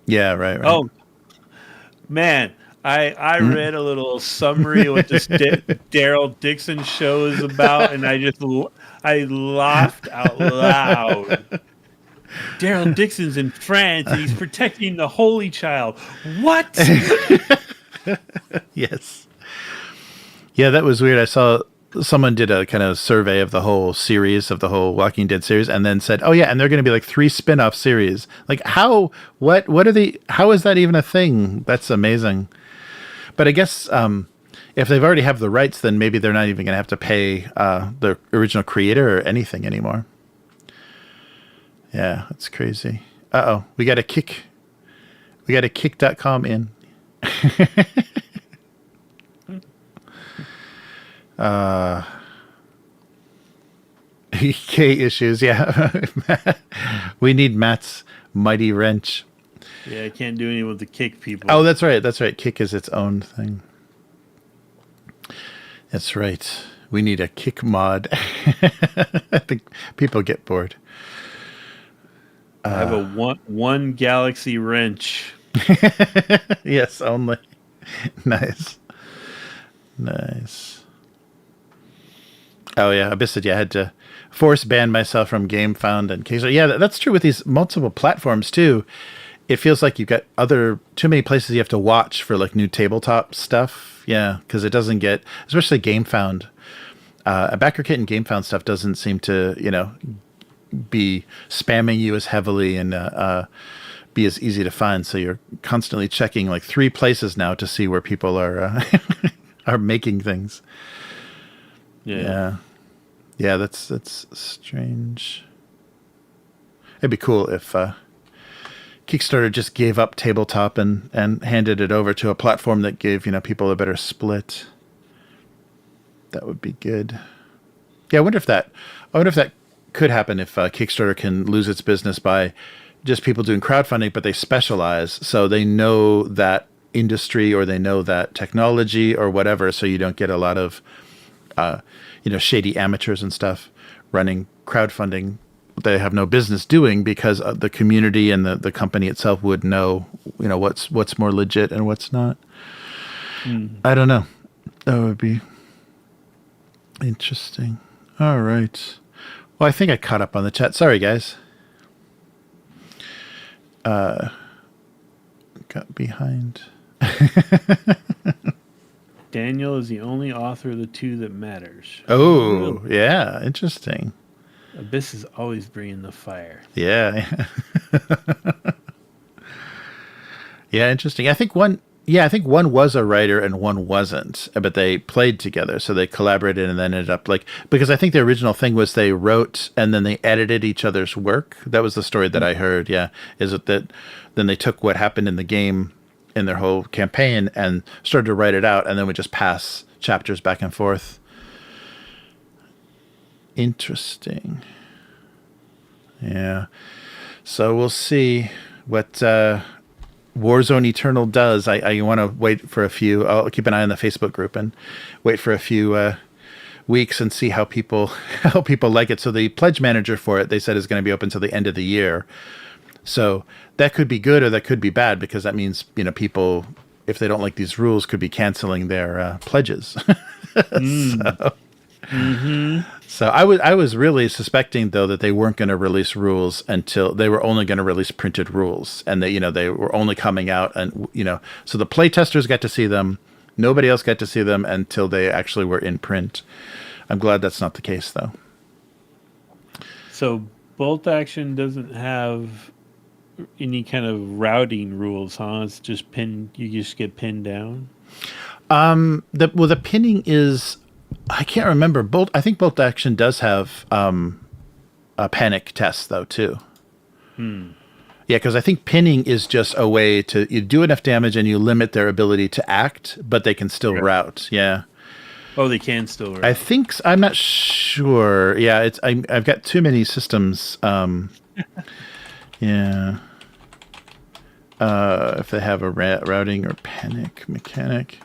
Yeah, right. Oh, man. I read a little summary of what this Daryl Dixon show is about, and I laughed out loud. Daryl Dixon's in France, and he's protecting the Holy Child. What? Yes. Yeah, that was weird. I saw someone did a kind of survey of the whole series, of the whole Walking Dead series, and then said, oh yeah, and they're going to be like 3 spin-off series. Like how is that even a thing? That's amazing. But I guess if they've already have the rights, then maybe they're not even going to have to pay the original creator or anything anymore. Yeah, that's crazy. Uh-oh, we got a kick.com in. EK issues, yeah. We need Matt's mighty wrench. Yeah, I can't do anything with the kick people. Oh, that's right. Kick is its own thing. That's right. We need a kick mod. I think people get bored. I have a one galaxy wrench. Yes, only. Nice. Oh yeah, Abyss said, I had to force ban myself from GameFound and Kickstarter. Yeah, that's true with these multiple platforms too. It feels like you've got too many places you have to watch for like new tabletop stuff. Yeah, because it doesn't get, especially GameFound. BackerKit and GameFound stuff doesn't seem to, be spamming you as heavily and be as easy to find. So you're constantly checking like 3 places now to see where people are are making things. Yeah, that's strange. It'd be cool if Kickstarter just gave up Tabletop and handed it over to a platform that gave, people a better split. That would be good. Yeah, I wonder if that could happen if Kickstarter can lose its business by just people doing crowdfunding, but they specialize, so they know that industry or they know that technology or whatever, so you don't get a lot of shady amateurs and stuff running crowdfunding they have no business doing, because the community and the company itself would know what's more legit and what's not. I don't know. That would be interesting. All right. Well, I think I caught up on the chat. Sorry, guys. Got behind. Daniel is the only author of the two that matters. Oh, yeah. Interesting. Abyss is always bringing the fire. Yeah. Yeah, interesting. I think one was a writer and one wasn't, but they played together, so they collaborated and then ended up because I think the original thing was they wrote and then they edited each other's work. That was the story that I heard. Yeah, is it that then they took what happened in the game in their whole campaign and started to write it out, and then would just pass chapters back and forth. Interesting. Yeah. So we'll see what Warzone Eternal does. I want to wait for a few. I'll keep an eye on the Facebook group and wait for a few weeks and see how people like it. So the pledge manager for it, they said, is going to be open till the end of the year. So that could be good or that could be bad, because that means people, if they don't like these rules, could be canceling their pledges. So I was really suspecting, though, that they weren't going to release rules until they were only going to release printed rules, and they were only coming out, and so the play testers got to see them. Nobody else got to see them until they actually were in print. I'm glad that's not the case, though. So bolt action doesn't have any kind of routing rules, huh? It's just pin. You just get pinned down. The pinning is. I can't remember. I think bolt action does have a panic test, though, too. Yeah, because I think pinning is just a way to you do enough damage and you limit their ability to act, but they can still route. Yeah. Oh, they can still route. I think I'm not sure. Yeah, I've got too many systems. Yeah. If they have a routing or panic mechanic.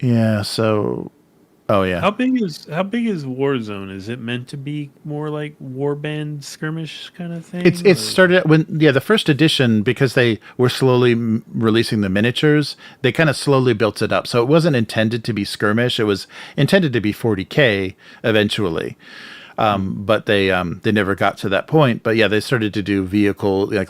Yeah, so yeah. How big is Warzone? Is it meant to be more like warband skirmish kind of thing? It started when the first edition, because they were slowly releasing the miniatures, they kind of slowly built it up. So it wasn't intended to be skirmish, it was intended to be 40K eventually. But they never got to that point. But yeah, they started to do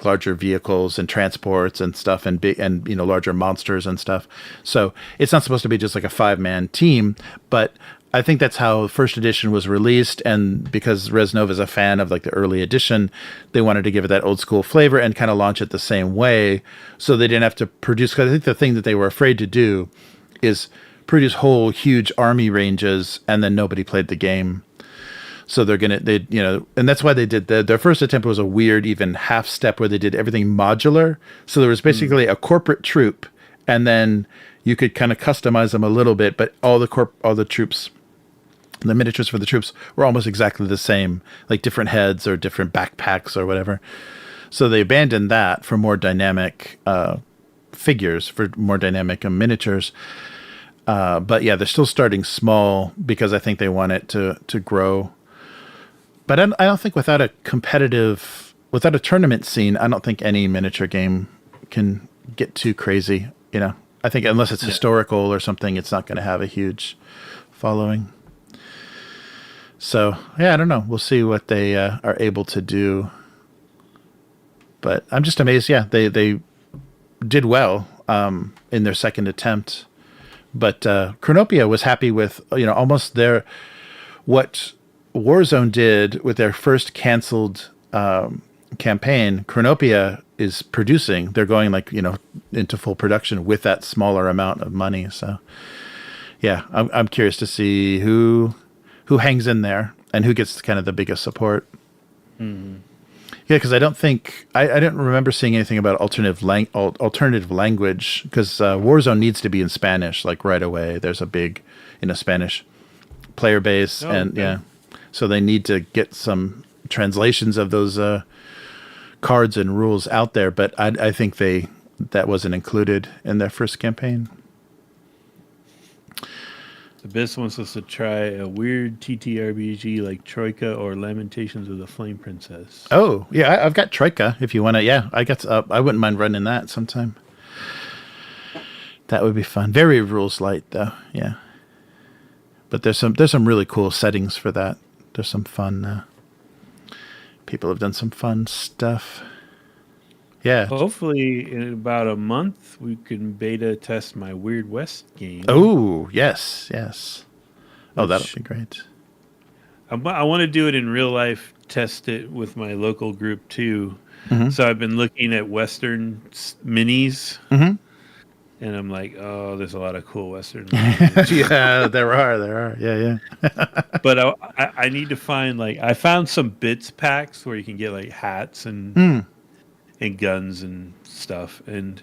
larger vehicles and transports and stuff, and big and larger monsters and stuff. So it's not supposed to be just like a 5-man team, but I think that's how first edition was released. And because Rez Nova is a fan of the early edition, they wanted to give it that old school flavor and kind of launch it the same way, so they didn't have to produce. Because I think the thing that they were afraid to do is produce whole huge army ranges and then nobody played the game. So and that's why they did their first attempt was a weird, even half step where they did everything modular. So there was basically a corporate troop, and then you could kind of customize them a little bit, but all the troops, the miniatures for the troops were almost exactly the same, like different heads or different backpacks or whatever. So they abandoned that for more dynamic figures, for more dynamic miniatures. But yeah, they're still starting small because I think they want it to grow. But I don't think without a tournament scene, I don't think any miniature game can get too crazy. I think unless it's historical or something, it's not going to have a huge following. So yeah, I don't know. We'll see what they are able to do. But I'm just amazed. Yeah, they did well in their second attempt. But Chronopia was happy with almost what Warzone did with their first canceled campaign. Chronopia is producing. They're going into full production with that smaller amount of money. So yeah, I'm curious to see who hangs in there and who gets kind of the biggest support. Yeah, because I don't think I didn't remember seeing anything about alternative language, because Warzone needs to be in Spanish like right away. There's a big Spanish player base, and okay. yeah, so they need to get some translations of those cards and rules out there. But I think that wasn't included in their first campaign. Abyss wants us to try a weird TTRPG like Troika or Lamentations of the Flame Princess. Oh, yeah, I've got Troika if you want to. Yeah, I wouldn't mind running that sometime. That would be fun. Very rules light though. Yeah. But there's some really cool settings for that. There's some fun people have done some fun stuff. Yeah. Hopefully in about a month we can beta test my Weird West game. Oh, yes. Oh, that'll be great. I want to do it in real life, test it with my local group too. Mm-hmm. So I've been looking at Western minis. Mm-hmm. And I'm like, oh, there's a lot of cool Western minis. Yeah, there are. Yeah. But I need to find, like, I found some bits packs where you can get like hats and guns and stuff. And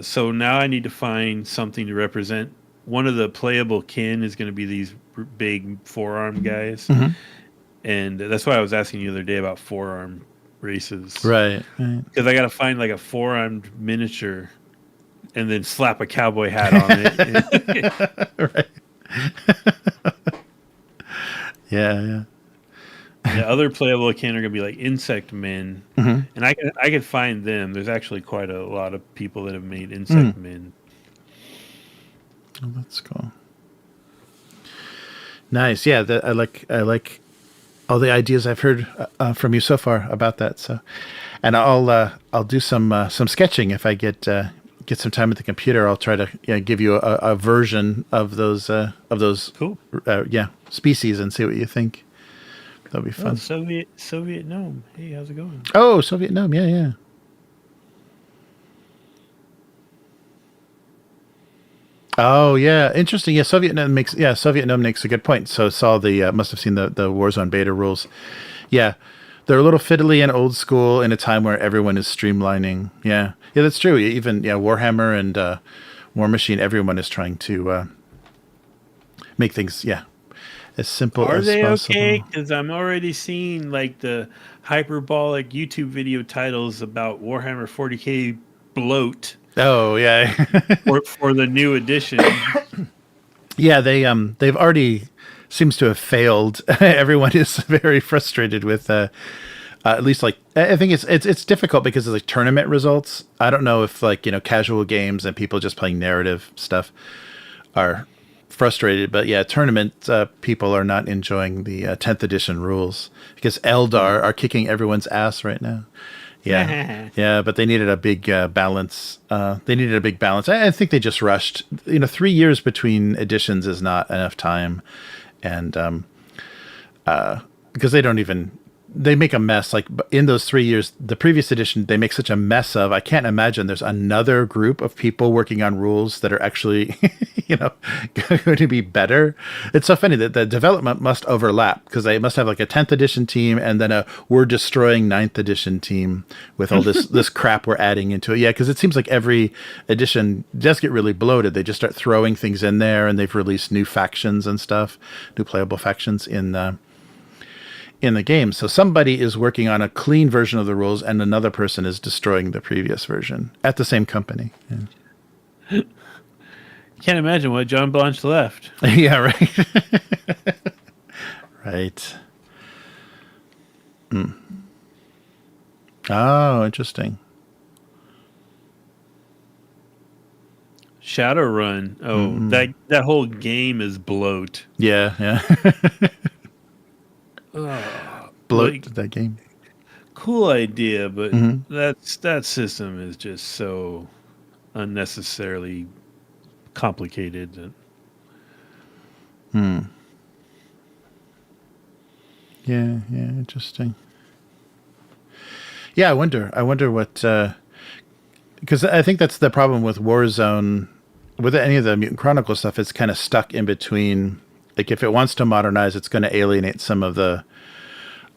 so now I need to find something to represent. One of the playable kin is going to be these big forearm guys. Mm-hmm. And that's why I was asking you the other day about forearm races. Right. Because I got to find like a four-armed miniature and then slap a cowboy hat on it. Right. Yeah. The other playable kin are going to be like insect men, and I could find them. There's actually quite a lot of people that have made insect men. Oh, that's cool. Nice. Yeah, I like all the ideas I've heard from you so far about that. So, and I'll do some sketching if I get some time at the computer. I'll try to give you a version of those Cool. Species and see what you think. That'll be fun. Oh, Soviet gnome. Hey, how's it going? Oh, Soviet gnome. Yeah. Oh, yeah. Interesting. Yeah, Soviet gnome makes a good point. So saw must have seen the Warzone beta rules. Yeah. They're a little fiddly and old school in a time where everyone is streamlining. Yeah. Yeah, that's true. Even Warhammer and War Machine, everyone is trying to make things as simple as possible. Are they okay? Because I'm already seeing like the hyperbolic YouTube video titles about Warhammer 40K bloat. Oh yeah. for the new edition. Yeah, they've already seems to have failed. Everyone is very frustrated with at least like I think it's difficult because of like tournament results. I don't know if like casual games and people just playing narrative stuff are frustrated, but yeah, tournament people are not enjoying the 10th edition rules because Ul'dah are kicking everyone's ass right now. Yeah, yeah, but they needed a big balance. I think they just rushed. 3 years between editions is not enough time, and because they make a mess. Like in those 3 years, the previous edition they make such a mess of. I can't imagine there's another group of people working on rules that are actually, going to be better. It's so funny that the development must overlap because they must have like a 10th edition team and then we're destroying 9th edition team with all this crap we're adding into it. Yeah, because it seems like every edition does get really bloated. They just start throwing things in there, and they've released new factions and stuff, new playable factions in the game. So somebody is working on a clean version of the rules and another person is destroying the previous version at the same company. Yeah. Can't imagine what John Blanche left. Yeah, right. Right. Oh, interesting. Shadowrun. Oh, that whole game is bloat. Yeah. Bloat like, that game. Cool idea, but that system is just so unnecessarily complicated. Yeah, interesting. Yeah, I wonder what because I think that's the problem with Warzone. With any of the Mutant Chronicles stuff, it's kind of stuck in between. Like if it wants to modernize, it's going to alienate some of the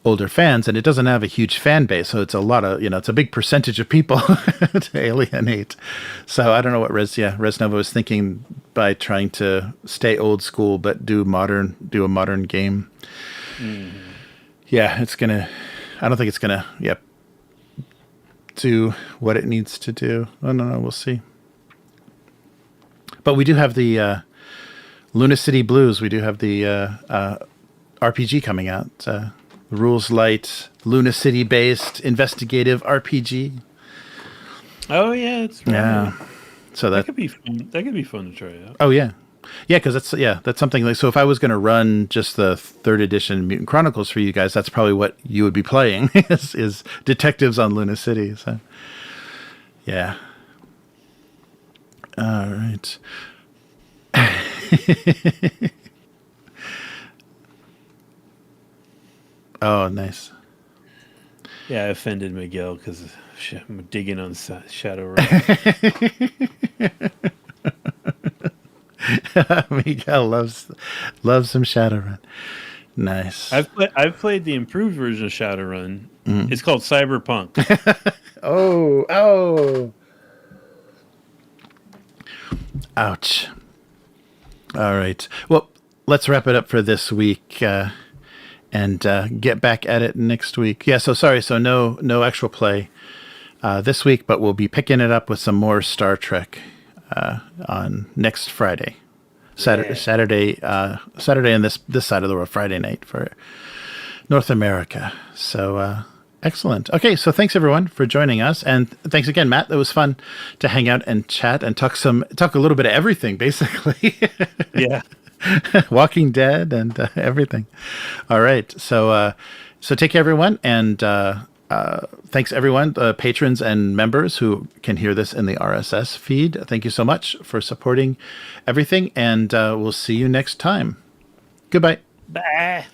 older fans, and it doesn't have a huge fan base, so it's a lot of, it's a big percentage of people to alienate. So I don't know what Rez Nova was thinking by trying to stay old school but do a modern game. Mm-hmm. Yeah, I don't think it's gonna do what it needs to do. I don't know, we'll see. But we do have the Luna City Blues. We do have the RPG coming out. Rules light, Luna City based investigative RPG. Oh yeah, it's right. Yeah. So that could be fun. That could be fun to try out. Oh yeah. Yeah, because that's something like, so if I was going to run just the 3rd edition Mutant Chronicles for you guys, that's probably what you would be playing is detectives on Luna City. So yeah. All right. Oh, nice. Yeah, I offended Miguel because I'm digging on Shadowrun. Miguel loves some Shadowrun. Nice. I've played the improved version of Shadowrun. Mm. It's called Cyberpunk. Oh. Ouch. All right. Well, let's wrap it up for this week. And get back at it next week. Yeah, so sorry, so no actual play this week, but we'll be picking it up with some more Star Trek on next Friday. Saturday on this side of the world, Friday night for North America. So excellent. Okay, so thanks everyone for joining us, and thanks again, Matt. It was fun to hang out and chat and talk a little bit of everything, basically. Yeah. Walking Dead and everything. All right. So take care, everyone. And thanks, everyone, patrons and members who can hear this in the RSS feed. Thank you so much for supporting everything. And we'll see you next time. Goodbye. Bye.